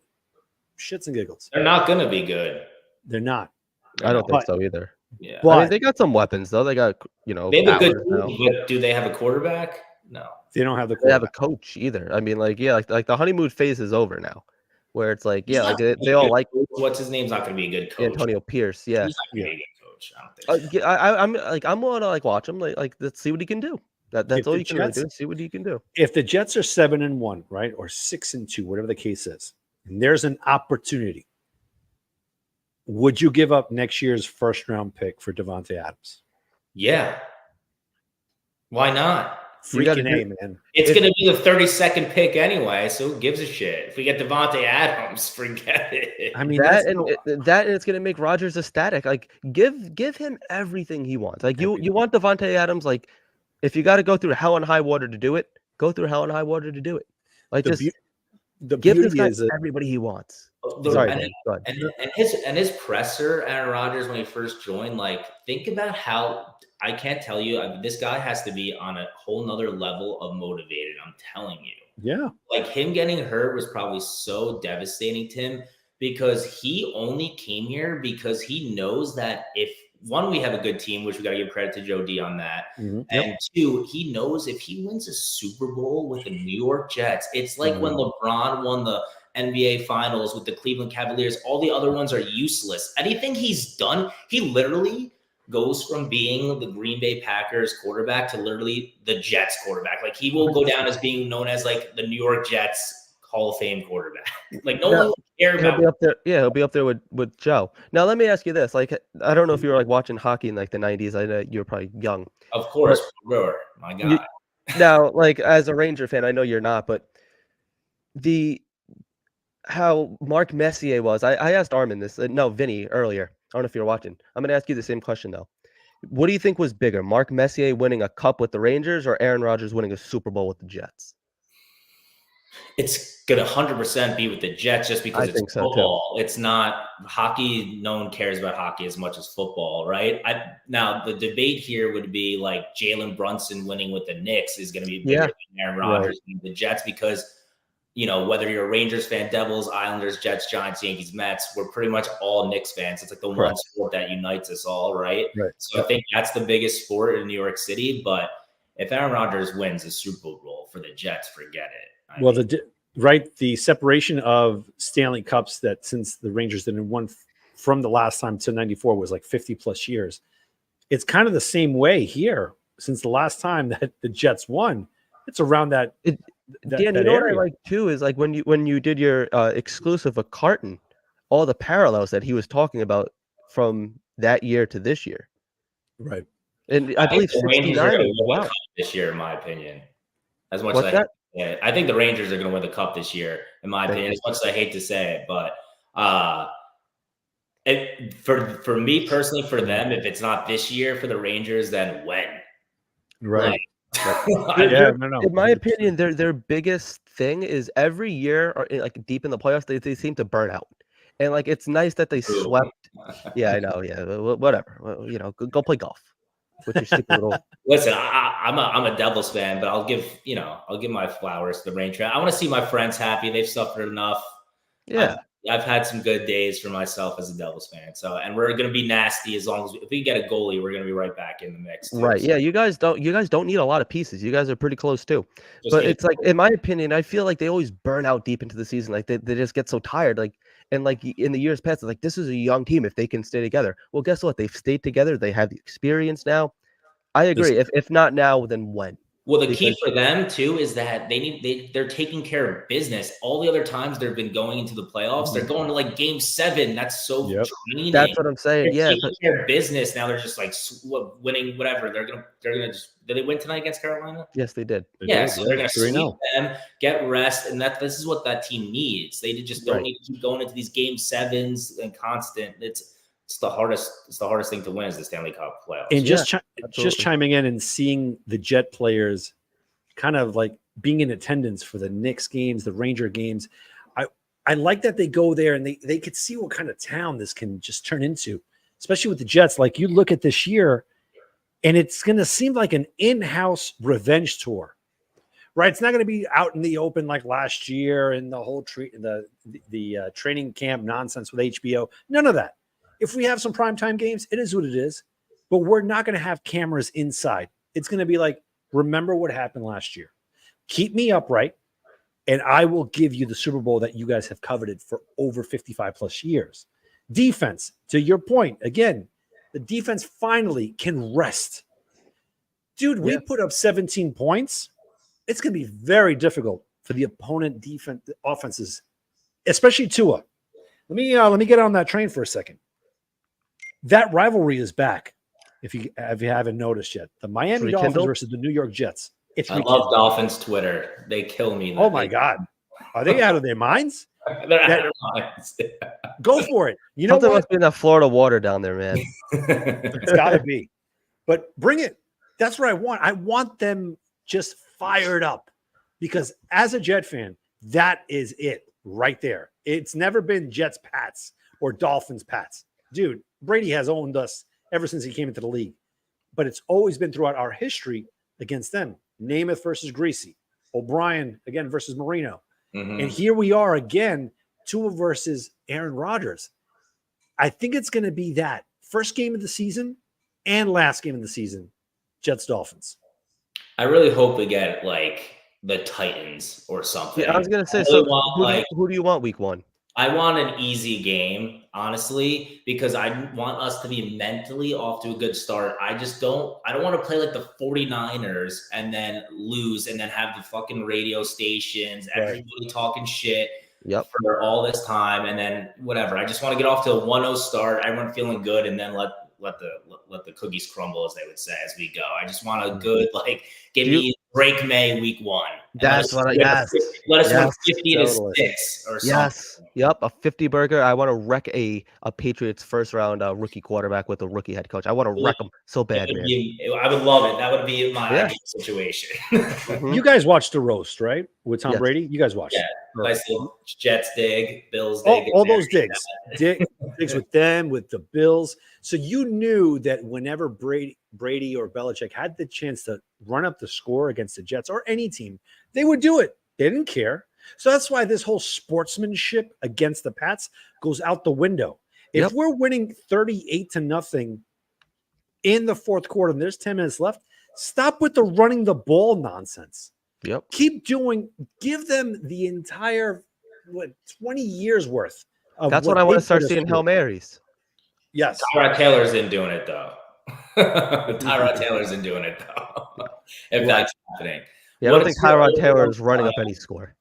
shits and giggles, they're not going to be good. They're not. I don't think so either. Yeah, but, I mean, they got some weapons though. They got they have a good team, but do they have a quarterback? No, they don't have the. They have a coach either. I mean, like the honeymoon phase is over now, where it's like they all like what's his name's not going to be a good coach. Antonio Pierce, yeah, he's not going to be a good coach. I don't think. I'm going to like watch him. Like let's see what he can do. That's all you can really do. See what he can do. If the Jets are 7-1, right, or 6-2, whatever the case is, and there's an opportunity, would you give up next year's 1st round pick for Davante Adams? Yeah. Why not? Freaking A, man. It's going to be the 32nd pick anyway, so who gives a shit? If we get Davante Adams, forget it. I mean, that it's going to make Rodgers ecstatic. Like, give him everything he wants. Like, you want Davante Adams, like, if you got to go through hell and high water to do it, go through hell and high water to do it. Like, give this guy everybody he wants. And his presser, Aaron Rodgers, when he first joined, like, think about how I can't tell you. This guy has to be on a whole nother level of motivated. I'm telling you. Yeah. Like him getting hurt was probably so devastating to him because he only came here because he knows that if one, we have a good team, which we got to give credit to Joe D on that. Mm-hmm. And 2, he knows if he wins a Super Bowl with the New York Jets, it's like when LeBron won the NBA Finals with the Cleveland Cavaliers. All the other ones are useless. Anything he's done, he literally goes from being the Green Bay Packers quarterback to literally the Jets quarterback. Like he will go down as being known as like the New York Jets Hall of Fame quarterback. Like, no one would care He'll about. be up there. Yeah, he'll be up there with Joe. Now, let me ask you this: like, I don't know if you were like watching hockey in like the '90s. I know you were probably young. Of course, Brewer, my God. Now, like as a Ranger fan, I know you're not, but how Mark Messier was. I asked Armin this. No, Vinny earlier. I don't know if you're watching. I'm going to ask you the same question though. What do you think was bigger, Mark Messier winning a cup with the Rangers or Aaron Rodgers winning a Super Bowl with the Jets? It's going to 100% be with the Jets just because it's football. It's not hockey. No one cares about hockey as much as football, right? Now, the debate here would be like Jalen Brunson winning with the Knicks is going to be bigger than Aaron Rodgers winning the Jets because, you know, whether you're a Rangers fan, Devils, Islanders, Jets, Giants, Yankees, Mets, we're pretty much all Knicks fans. It's like the one sport that unites us all, right? So I think that's the biggest sport in New York City. But if Aaron Rodgers wins the Super Bowl for the Jets, forget it. The separation of Stanley Cups that since the Rangers didn't won from the last time to 94 was like 50 plus years. It's kind of the same way here since the last time that the Jets won. It's around that. Dan, you know what I like too is like when you did your exclusive with Carton, all the parallels that he was talking about from that year to this year. Right. And I believe the Rangers are 69 going as to win well. the cup this year, in my opinion. As much What's as that? I think the Rangers are going to win the cup this year, in my opinion. As much as I hate to say it, but for me personally, for them, if it's not this year for the Rangers, then when? Right. In my opinion, their biggest thing is every year, or like deep in the playoffs, they seem to burn out, and like it's nice that they swept. Yeah, I know. Yeah, whatever. Well, you know, go play golf with your stupid little. Listen, I'm a Devils fan, but I'll give my flowers to the Rangers. I want to see my friends happy. They've suffered enough. Yeah. I've had some good days for myself as a Devils fan. So, and we're going to be nasty as long as if we get a goalie, we're going to be right back in the mix. Too, right. So. Yeah. You guys don't need a lot of pieces. You guys are pretty close too. But it's like, in my opinion, I feel like they always burn out deep into the season. Like they just get so tired. Like, and like in the years past, it's like, this is a young team if they can stay together. Well, guess what? They've stayed together. They have the experience now. I agree. If not now, then when? Well, the key for them too is that they're taking care of business. All the other times they've been going into the playoffs, they're going to like Game 7. That's so draining. That's what I'm saying. They're taking care of business now. They're just like winning whatever. They're gonna just. Did they win tonight against Carolina? Yes, they did. So they're gonna sweep them, get rest, and this is what that team needs. They just don't need to keep going into these Game 7s and constant. It's the hardest thing to win is the Stanley Cup playoffs. And just chiming in and seeing the Jet players kind of like being in attendance for the Knicks games, the Ranger games. I like that they go there and they could see what kind of town this can just turn into, especially with the Jets. Like you look at this year and it's going to seem like an in-house revenge tour, right? It's not going to be out in the open like last year and the whole the training camp nonsense with HBO. None of that. If we have some primetime games, it is what it is. But we're not going to have cameras inside. It's going to be like, remember what happened last year. Keep me upright, and I will give you the Super Bowl that you guys have coveted for over 55 plus years. Defense, to your point, again, the defense finally can rest. Dude, we put up 17 points. It's going to be very difficult for the opponent offenses, especially Tua. Let me get on that train for a second. That rivalry is back. If you haven't noticed yet, the Miami Dolphins versus the New York Jets. I love Dolphins Twitter. They kill me. Oh my God, are they out of their minds? They're out of their minds. Go for it. You know something must be in that Florida water down there, man. It's got to be. But bring it. That's what I want. I want them just fired up because as a Jet fan, that is it right there. It's never been Jets Pats or Dolphins Pats, dude. Brady has owned us ever since he came into the league, but it's always been throughout our history against them. Namath versus Greasy, O'Brien again versus Marino. And here we are again, Tua versus Aaron Rodgers. I think it's going to be that first game of the season and last game of the season, Jets Dolphins. I really hope we get like the Titans or something. Yeah, I was going to say, so who do you want week 1? I want an easy game, honestly, because I want us to be mentally off to a good start. I don't want to play like the 49ers and then lose and then have the fucking radio stations, everybody talking shit for all this time. And then whatever. I just want to get off to a 1-0 start, everyone feeling good, and then let the cookies crumble, as they would say, as we go. I just want a good, like, give me break May week 1. That's what let us win 50 to 6 or something. Yep, a 50 burger. I want to wreck a Patriots first round rookie quarterback with a rookie head coach. I want to wreck them so bad, man. I would love it. That would be my ideal situation. You guys watched the roast, right? With Tom Brady? You guys watched it. Nice little Jets dig, Bills dig. All those digs. Digs with them, with the Bills. So you knew that whenever Brady or Belichick had the chance to run up the score against the Jets or any team, they would do it. They didn't care. So that's why this whole sportsmanship against the Pats goes out the window. If we're winning 38-0 in the fourth quarter and there's 10 minutes left, stop with the running the ball nonsense. Keep give them the entire 20 years worth of that's what I want to start seeing Hail Marys. Yes. Tyrod Taylor's in doing it though. Tyrod Taylor's in doing it though. If that's happening. Yeah, I don't think Tyrod Taylor is running up any score.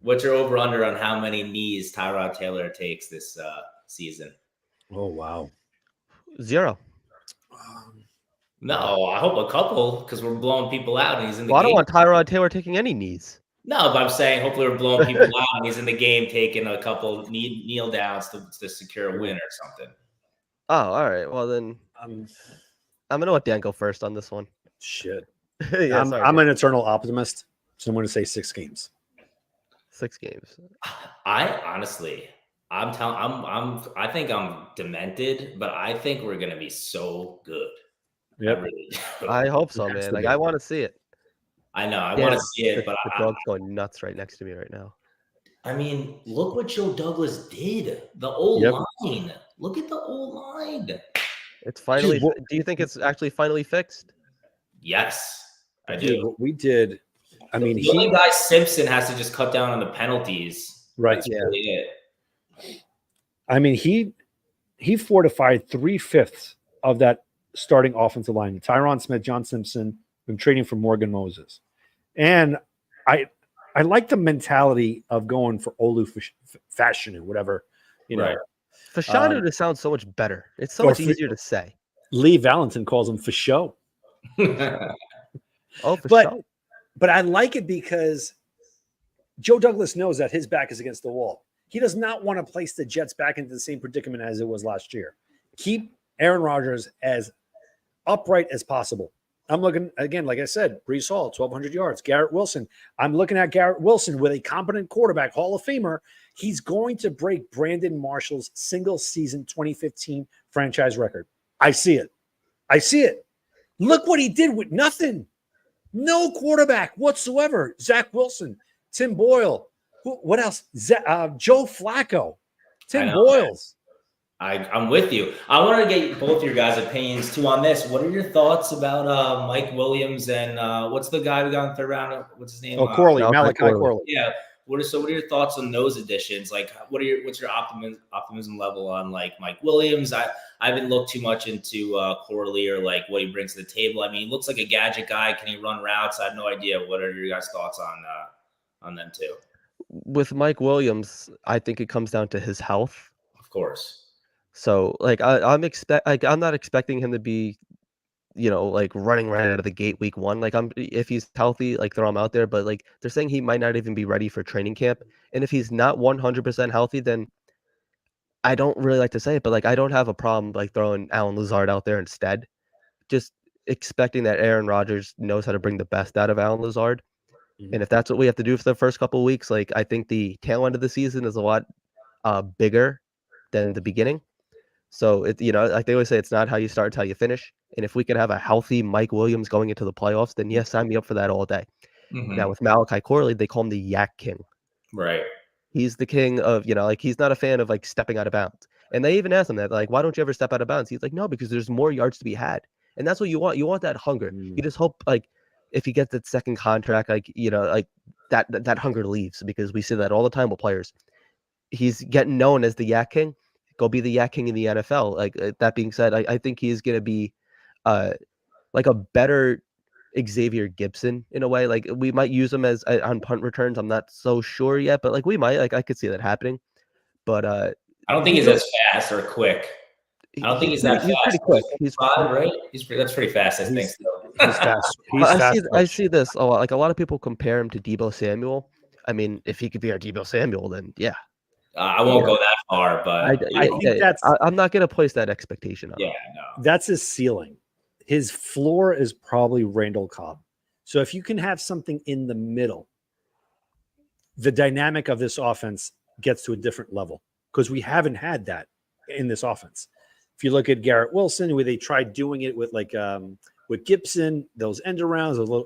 What's your over under on how many knees Tyrod Taylor takes this season? Oh wow. 0. No, I hope a couple, because we're blowing people out and he's in the game. I don't want Tyrod Taylor taking any knees. No, but I'm saying hopefully we're blowing people out and he's in the game taking a couple kneel downs to secure a win or something. Oh, all right. Well, then I'm going to let Dan go first on this one. Shit. I'm an eternal optimist, so I'm going to say 6 games. 6 games. I honestly, I think I'm demented, but I think we're going to be so good. Yep. I hope so, man. Like, I want to see it. I know. I want to see it, but the dog's going nuts right next to me right now. I mean, look what Joe Douglas did. The old line. Look at the old line. It's finally. Do you think it's actually finally fixed? Yes, I do. What we did. I mean, the only guy Simpson has to just cut down on the penalties. Right. That's really it. I mean, he fortified 3/5 of that starting offensive line. Tyron Smith, John Simpson, been trading for Morgan Moses. And I like the mentality of going for Olu Fashanu, whatever, you know. Fashanu sounds so much better. It's so much easier to say. Lee Valentin calls him for show. Oh, for show. But I like it because Joe Douglas knows that his back is against the wall. He does not want to place the Jets back into the same predicament as it was last year. Keep Aaron Rodgers as upright as possible. I'm looking, again, like I said, Breece Hall, 1,200 yards. Garrett Wilson. I'm looking at Garrett Wilson with a competent quarterback, Hall of Famer. He's going to break Brandon Marshall's single-season 2015 franchise record. I see it. I see it. Look what he did with nothing. No quarterback whatsoever. Zach Wilson, Tim Boyle. What else? Joe Flacco, Tim Boyles. I'm with you. I want to get both your guys' opinions too on this. What are your thoughts about Mike Williams and what's the guy we got in the third round? What's his name? Oh, Corley, Malachi Corley. Yeah. What are your thoughts on those additions? Like, what's your optimism level on like Mike Williams? I haven't looked too much into Corley or like what he brings to the table. I mean, he looks like a gadget guy. Can he run routes? I have no idea. What are your guys' thoughts on them too? With Mike Williams, I think it comes down to his health. Of course. So like I'm not expecting him to be, like running right out of the gate week 1. Like if he's healthy, like throw him out there. But like they're saying he might not even be ready for training camp. And if he's not 100% healthy, then I don't really like to say it, but like I don't have a problem like throwing Alan Lazard out there instead. Just expecting that Aaron Rodgers knows how to bring the best out of Alan Lazard. And if that's what we have to do for the first couple of weeks, like I think the tail end of the season is a lot bigger than the beginning. So it, like they always say, it's not how you start, it's how you finish. And if we can have a healthy Mike Williams going into the playoffs, then yes, sign me up for that all day. Now with Malachi Corley, they call him the Yak King. Right. He's the king of, like he's not a fan of like stepping out of bounds. And they even asked him that, like, why don't you ever step out of bounds? He's like, no, because there's more yards to be had. And that's what you want. You want that hunger. You just hope like if he gets that second contract, like, like that hunger leaves, because we see that all the time with players. he's getting known as the Yak King. Go be the Yak King in the NFL. Like that being said, I think he is going to be like a better Xavier Gibson in a way. Like we might use him as on punt returns. I'm not so sure yet, but like we might. Like I could see that happening. But I don't think he's as fast or quick. I don't think he's that fast. He's pretty quick. He's right. That's pretty fast. I think. He's fast. He's fast. I see this a lot. Like a lot of people compare him to Deebo Samuel. I mean, if he could be our Deebo Samuel, then yeah. I won't go that far, but I think I'm not going to place that expectation on him. No. That's his ceiling. His floor is probably Randall Cobb. So if you can have something in the middle, the dynamic of this offense gets to a different level because we haven't had that in this offense. If you look at Garrett Wilson, where they tried doing it with with Gibson, those end arounds,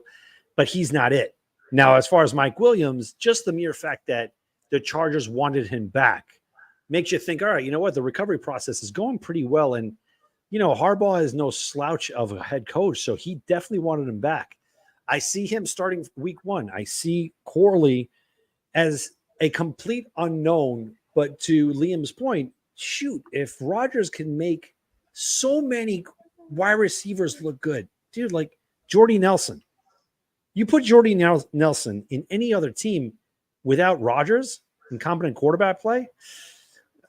but he's not it. Now, as far as Mike Williams, just the mere fact that the Chargers wanted him back makes you think, all right, you know what? The recovery process is going pretty well. And, Harbaugh is no slouch of a head coach, so he definitely wanted him back. I see him starting week 1. I see Corley as a complete unknown, but to Liam's point, shoot, if Rodgers can make so many wide receivers look good, dude, like Jordy Nelson. You put Jordy Nelson in any other team without Rodgers and competent quarterback play,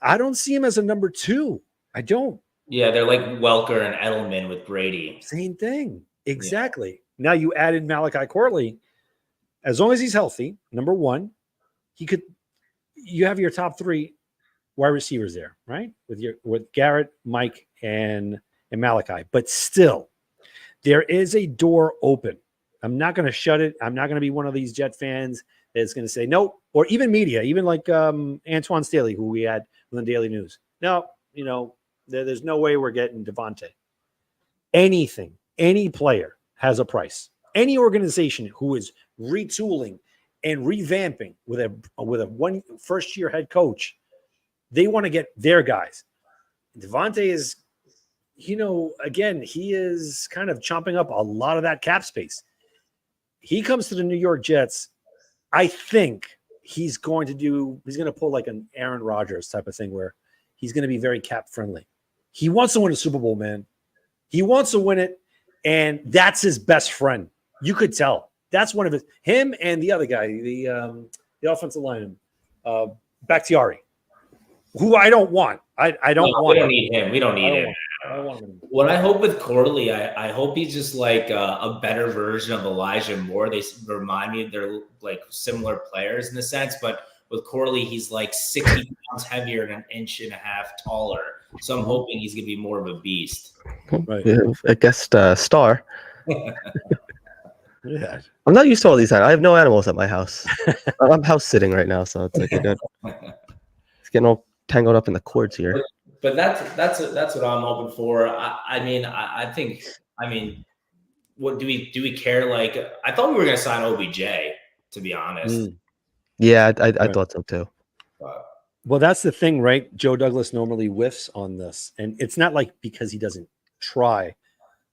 I don't see him as a number 2. I don't. Yeah, they're like Welker and Edelman with Brady. Same thing. Exactly. Yeah. Now you added Malachi Corley. As long as he's healthy, number 1, you have your top 3 wide receivers there, right? With Garrett, Mike, and Malachi. But still, there is a door open. I'm not going to shut it. I'm not going to be one of these Jet fans that's going to say no, or even media, even like Antwan Staley, who we had on the Daily News. No, there's no way we're getting Devontae. Anything, any player has a price. Any organization who is retooling and revamping with a first-year head coach, they want to get their guys. Devontae is, again, he is kind of chomping up a lot of that cap space. He comes to the New York Jets. I think he's going to pull like an Aaron Rodgers type of thing where he's going to be very cap friendly. He wants to win a Super Bowl, man. He wants to win it, and that's his best friend. You could tell. That's one of him and the other guy, the offensive lineman, Bakhtiari, who I don't want. I don't want. We don't need him. We don't need him. I don't want him. What I hope with Corley, I hope he's just like a better version of Elijah Moore. They remind me they're like similar players in a sense, but with Corley, he's like 60 pounds heavier and an inch and a half taller. So I'm hoping he's going to be more of a beast. Right. A guest star. Yeah. I'm not used to all these. I have no animals at my house. I'm house sitting right now, so it's like it's getting all tangled up in the cords here. But that's what I'm hoping for. I think what do we care? Like I thought we were going to sign OBJ, to be honest. Yeah, I thought so too. Well, that's the thing, right? Joe Douglas normally whiffs on this, and it's not like because he doesn't try.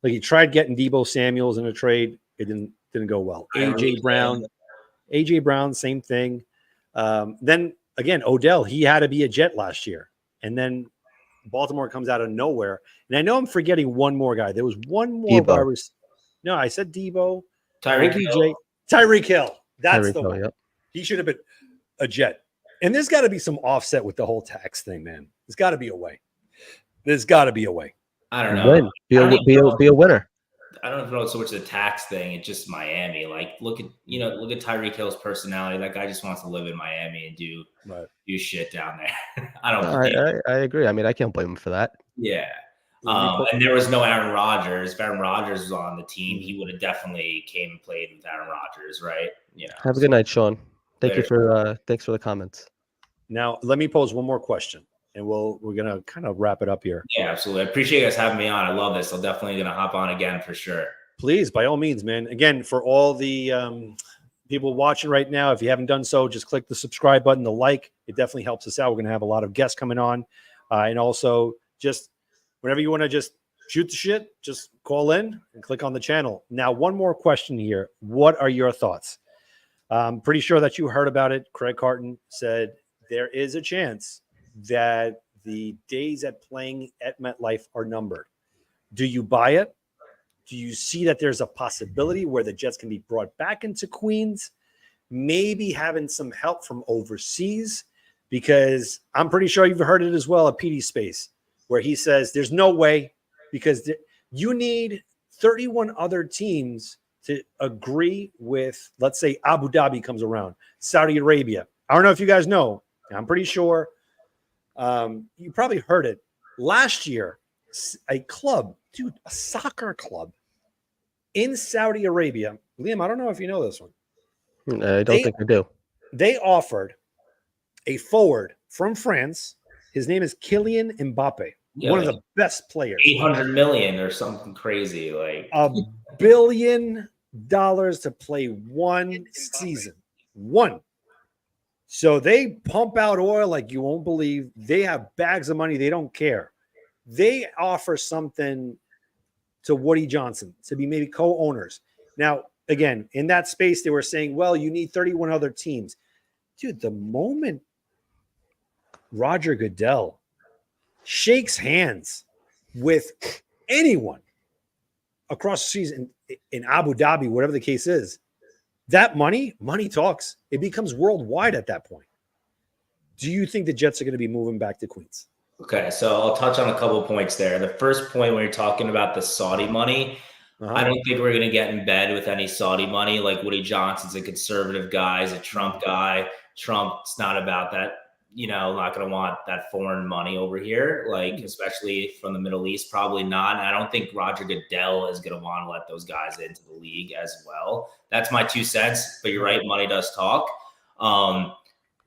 Like he tried getting Deebo Samuels in a trade, it didn't go well. AJ Brown, same thing. Then again, Odell, he had to be a Jet last year, and then Baltimore comes out of nowhere. And I know I'm forgetting one more guy. There was one more. No, I said Deebo. Tyreek Hill. That's the one. Yep. He should have been a Jet. And there's got to be some offset with the whole tax thing, man. There's got to be a way. I don't know. Be a winner. I don't know so much the tax thing. It's just Miami. Like look at Tyreek Hill's personality. That guy just wants to live in Miami and do shit down there. I agree. I mean, I can't blame him for that. Yeah. And there was no Aaron Rodgers. If Aaron Rodgers was on the team, he would have definitely came and played with Aaron Rodgers, right? Have a good night, Sean. Thanks for the comments. Now, let me pose one more question, and we're gonna kind of wrap it up here. Yeah, absolutely. I appreciate you guys having me on. I love this. I'm definitely gonna hop on again for sure. Please, by all means, man. Again, for all the people watching right now, if you haven't done so, just click the subscribe button, the like. It definitely helps us out. We're gonna have a lot of guests coming on, and also just whenever you want to just shoot the shit, just call in and click on the channel. Now, one more question here. What are your thoughts? I'm pretty sure that you heard about it. Craig Carton said there is a chance that the days at playing at MetLife are numbered. Do you buy it? Do you see that there's a possibility where the Jets can be brought back into Queens? Maybe having some help from overseas, because I'm pretty sure you've heard it as well at PD Space, where he says there's no way, because you need 31 other teams to agree with, let's say Abu Dhabi comes around, Saudi Arabia. I don't know if you guys know. I'm pretty sure you probably heard it. Last year, a club, dude, a soccer club in Saudi Arabia. Liam, I don't know if you know this one. I don't think I do. They offered a forward from France. His name is Kylian Mbappe, one of the best players. 800 million or something crazy, like $1 billion to play one season. One. So they pump out oil like you won't believe. They have bags of money. They don't care. They offer something to Woody Johnson to be maybe co-owners. Now, again, in that space, they were saying, well, you need 31 other teams. Dude, the moment Roger Goodell shakes hands with anyone across the seas in Abu Dhabi, whatever the case is, that money talks. It becomes worldwide at that point. Do you think the Jets are going to be moving back to Queens? Okay, so I'll touch on a couple of points there. The first point, when you're talking about the Saudi money, I don't think we're going to get in bed with any Saudi money. Like Woody Johnson's a conservative guy, he's a Trump guy. Trump's not about that, not going to want that foreign money over here, like especially from the Middle East, probably not. And I don't think Roger Goodell is going to want to let those guys into the league as well. That's my 2 cents, but you're right, money does talk.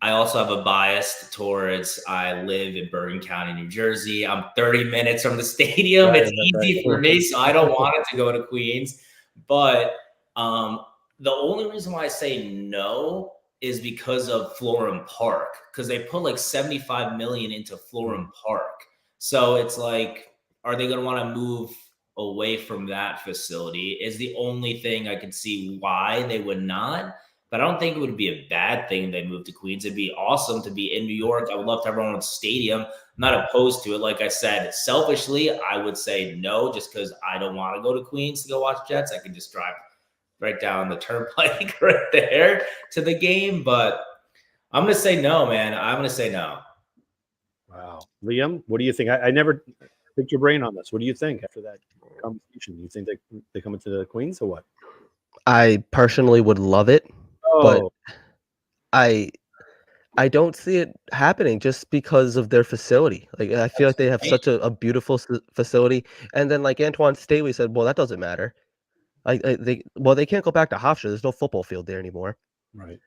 I also have a bias towards, I live in Bergen County, New Jersey. I'm 30 minutes from the stadium. It's easy for me, so I don't want it to go to Queens. But the only reason why I say no is because of Florham Park, because they put like $75 million into Florham Park. So it's like, are they going to want to move away from that facility? Is the only thing I could see why they would not. But I don't think it would be a bad thing if they moved to Queens. It'd be awesome to be in New York. I would love to have our own stadium. I'm not opposed to it. Like I said, selfishly, I would say no, just because I don't want to go to Queens to go watch Jets. I can just drive right down the turnpike right there to the game. But I'm going to say no, man. I'm going to say no. Wow. Liam, what do you think? I never picked your brain on this. What do you think after that conversation? Do you think they come into the Queens or what? I personally would love it. But I don't see it happening just because of their facility. Like I feel like they have such a beautiful facility, and then like Antwan Staley said, well, that doesn't matter. They can't go back to Hofstra. There's no football field there anymore. Right.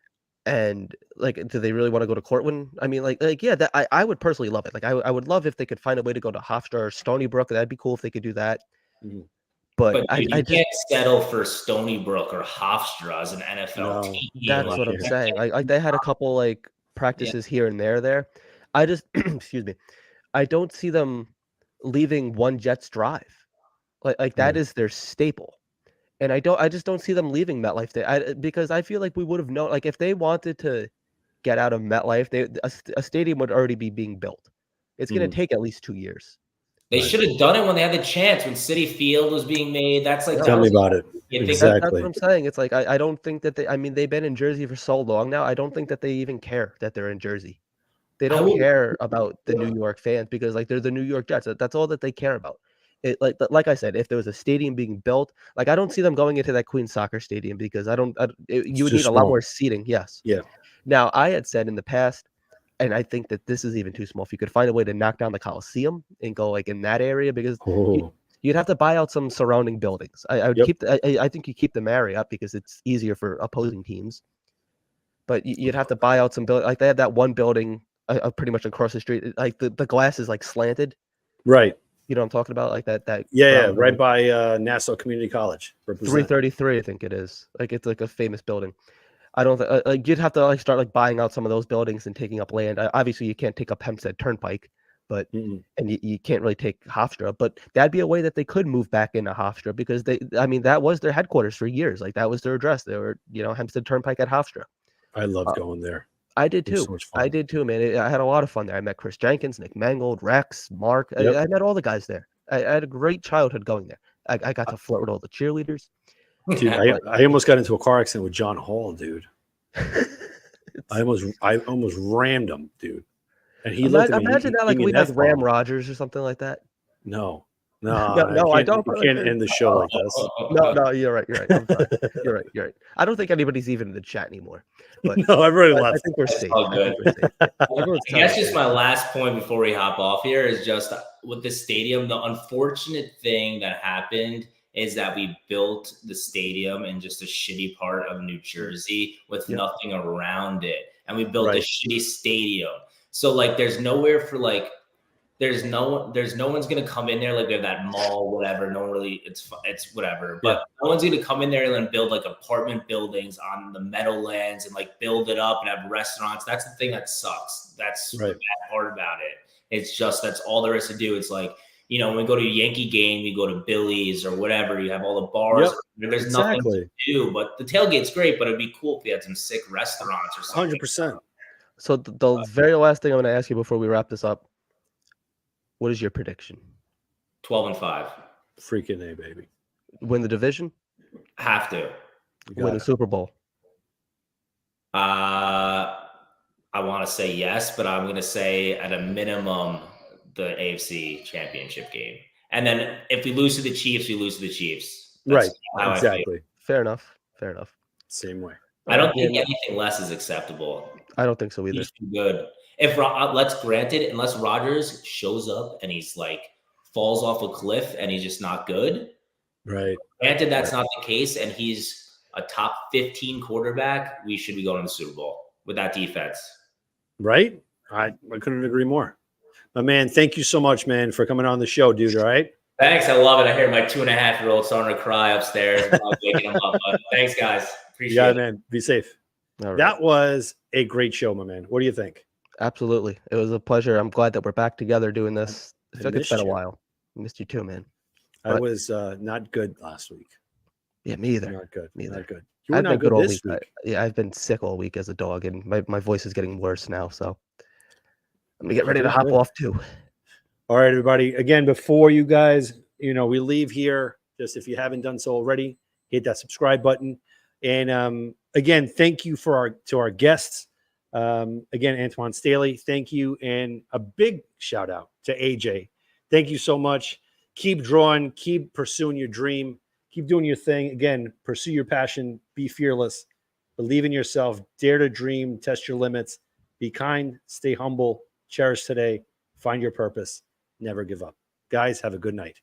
And like, do they really want to go to Cortland? I mean, yeah, that I would personally love it. Like I would love if they could find a way to go to Hofstra or Stony Brook. That'd be cool if they could do that. Mm-hmm. But you can't settle for Stony Brook or Hofstra as an NFL team. That's what I'm saying. Like they had a couple like practices here and there. I just excuse me. I don't see them leaving one Jets drive. Like that is their staple. And I just don't see them leaving MetLife there. Because I feel like we would have known, like if they wanted to get out of MetLife, a stadium would already be being built. It's going to take at least 2 years. They should have done it when they had the chance, when Citi Field was being made. That's like tell me about it. Exactly. That's what I'm saying. It's like I don't think that they've been in Jersey for so long now. I don't think that they even care that they're in Jersey. They don't care about the New York fans because like they're the New York Jets. That's all that they care about. Like I said, if there was a stadium being built, like I don't see them going into that Queens Soccer Stadium because you would need a lot more seating. Yes. Yeah. Now I had said in the past, and I think that this is even too small. If you could find a way to knock down the Coliseum and go like in that area, because you'd have to buy out some surrounding buildings. I would keep. I think you keep the Marriott because it's easier for opposing teams. But you'd have to buy out some building. Like they have that one building pretty much across the street. Like the glass is like slanted. Right. You know what I'm talking about? Like that. Yeah, right by Nassau Community College. 333, I think it is. Like it's like a famous building. I don't think like you'd have to like start like buying out some of those buildings and taking up land. Obviously, you can't take up Hempstead Turnpike, but and you can't really take Hofstra. But that'd be a way that they could move back into Hofstra because that was their headquarters for years. Like that was their address. They were Hempstead Turnpike at Hofstra. I love going there. I did It was too. so much fun. I did too, man. I had a lot of fun there. I met Chris Jenkins, Nick Mangold, Rex, Mark. Yep. I met all the guys there. I had a great childhood going there. I got to flirt with all the cheerleaders. Dude, I almost got into a car accident with John Hall, dude. I almost rammed him, dude. And he looked at me. Imagine He that, like gave me we an like F-bomb. Ram Rogers or something like that. No, No, I don't. You can't end the show like this. No, you're right. You're right. I'm sorry. You're right. You're right. I don't think anybody's even in the chat anymore. But No, everybody I left. think we're That's safe. all I good. think we're safe. Everyone's I guess telling just my last point before we hop off here is just with the stadium, the unfortunate thing that happened is that we built the stadium in just a shitty part of New Jersey with nothing around it. And we built a shitty stadium. So like there's nowhere for like there's no one's gonna come in there like we have that mall, whatever. No one really it's whatever. But no one's gonna come in there and then build like apartment buildings on the Meadowlands and like build it up and have restaurants. That's the thing that sucks. That's the bad part about it. It's just that's all there is to do. It's like, you know, when we go to a Yankee game, you go to Billy's or whatever, you have all the bars. There's nothing to do. But the tailgate's great, but it'd be cool if we had some sick restaurants or something. 100%. So the very last thing I'm going to ask you before we wrap this up, what is your prediction? 12-5. Freaking A, baby. Win the division? Have to. Win the Super Bowl? I want to say yes, but I'm going to say at a minimum the AFC Championship game. And then if we lose to the Chiefs, we lose to the Chiefs. That's how exactly. I feel. Fair enough. Fair enough. Same way. I don't think anything less is acceptable. I don't think so either. He's too good. If let's grant it, unless Rodgers shows up and he's like falls off a cliff and he's just not good. Right. Granted, that's not the case, and he's a top 15 quarterback. We should be going to the Super Bowl with that defense. Right. I couldn't agree more. My man, thank you so much, man, for coming on the show, dude. All right. Thanks. I love it. I hear my 2.5-year-old starting to cry upstairs. I'm waking him up, but thanks, guys. Appreciate it. Man. Be safe. All right. That was a great show, my man. What do you think? Absolutely. It was a pleasure. I'm glad that we're back together doing this. I feel like it's been a while. Missed you too, man. I was not good last week. Yeah, me either. Not good. Me either. Not good. You were not good all this week. week. I've been sick all week as a dog, and my voice is getting worse now. So I'm gonna get ready to hop off too. All right, everybody. Again, before you guys, we leave here, just if you haven't done so already, hit that subscribe button. And again, thank you to our guests. Again, Antwan Staley, thank you. And a big shout out to AJ. Thank you so much. Keep drawing, keep pursuing your dream, keep doing your thing. Again, pursue your passion, be fearless, believe in yourself, dare to dream, test your limits, be kind, stay humble, cherish today, find your purpose, never give up. Guys, have a good night.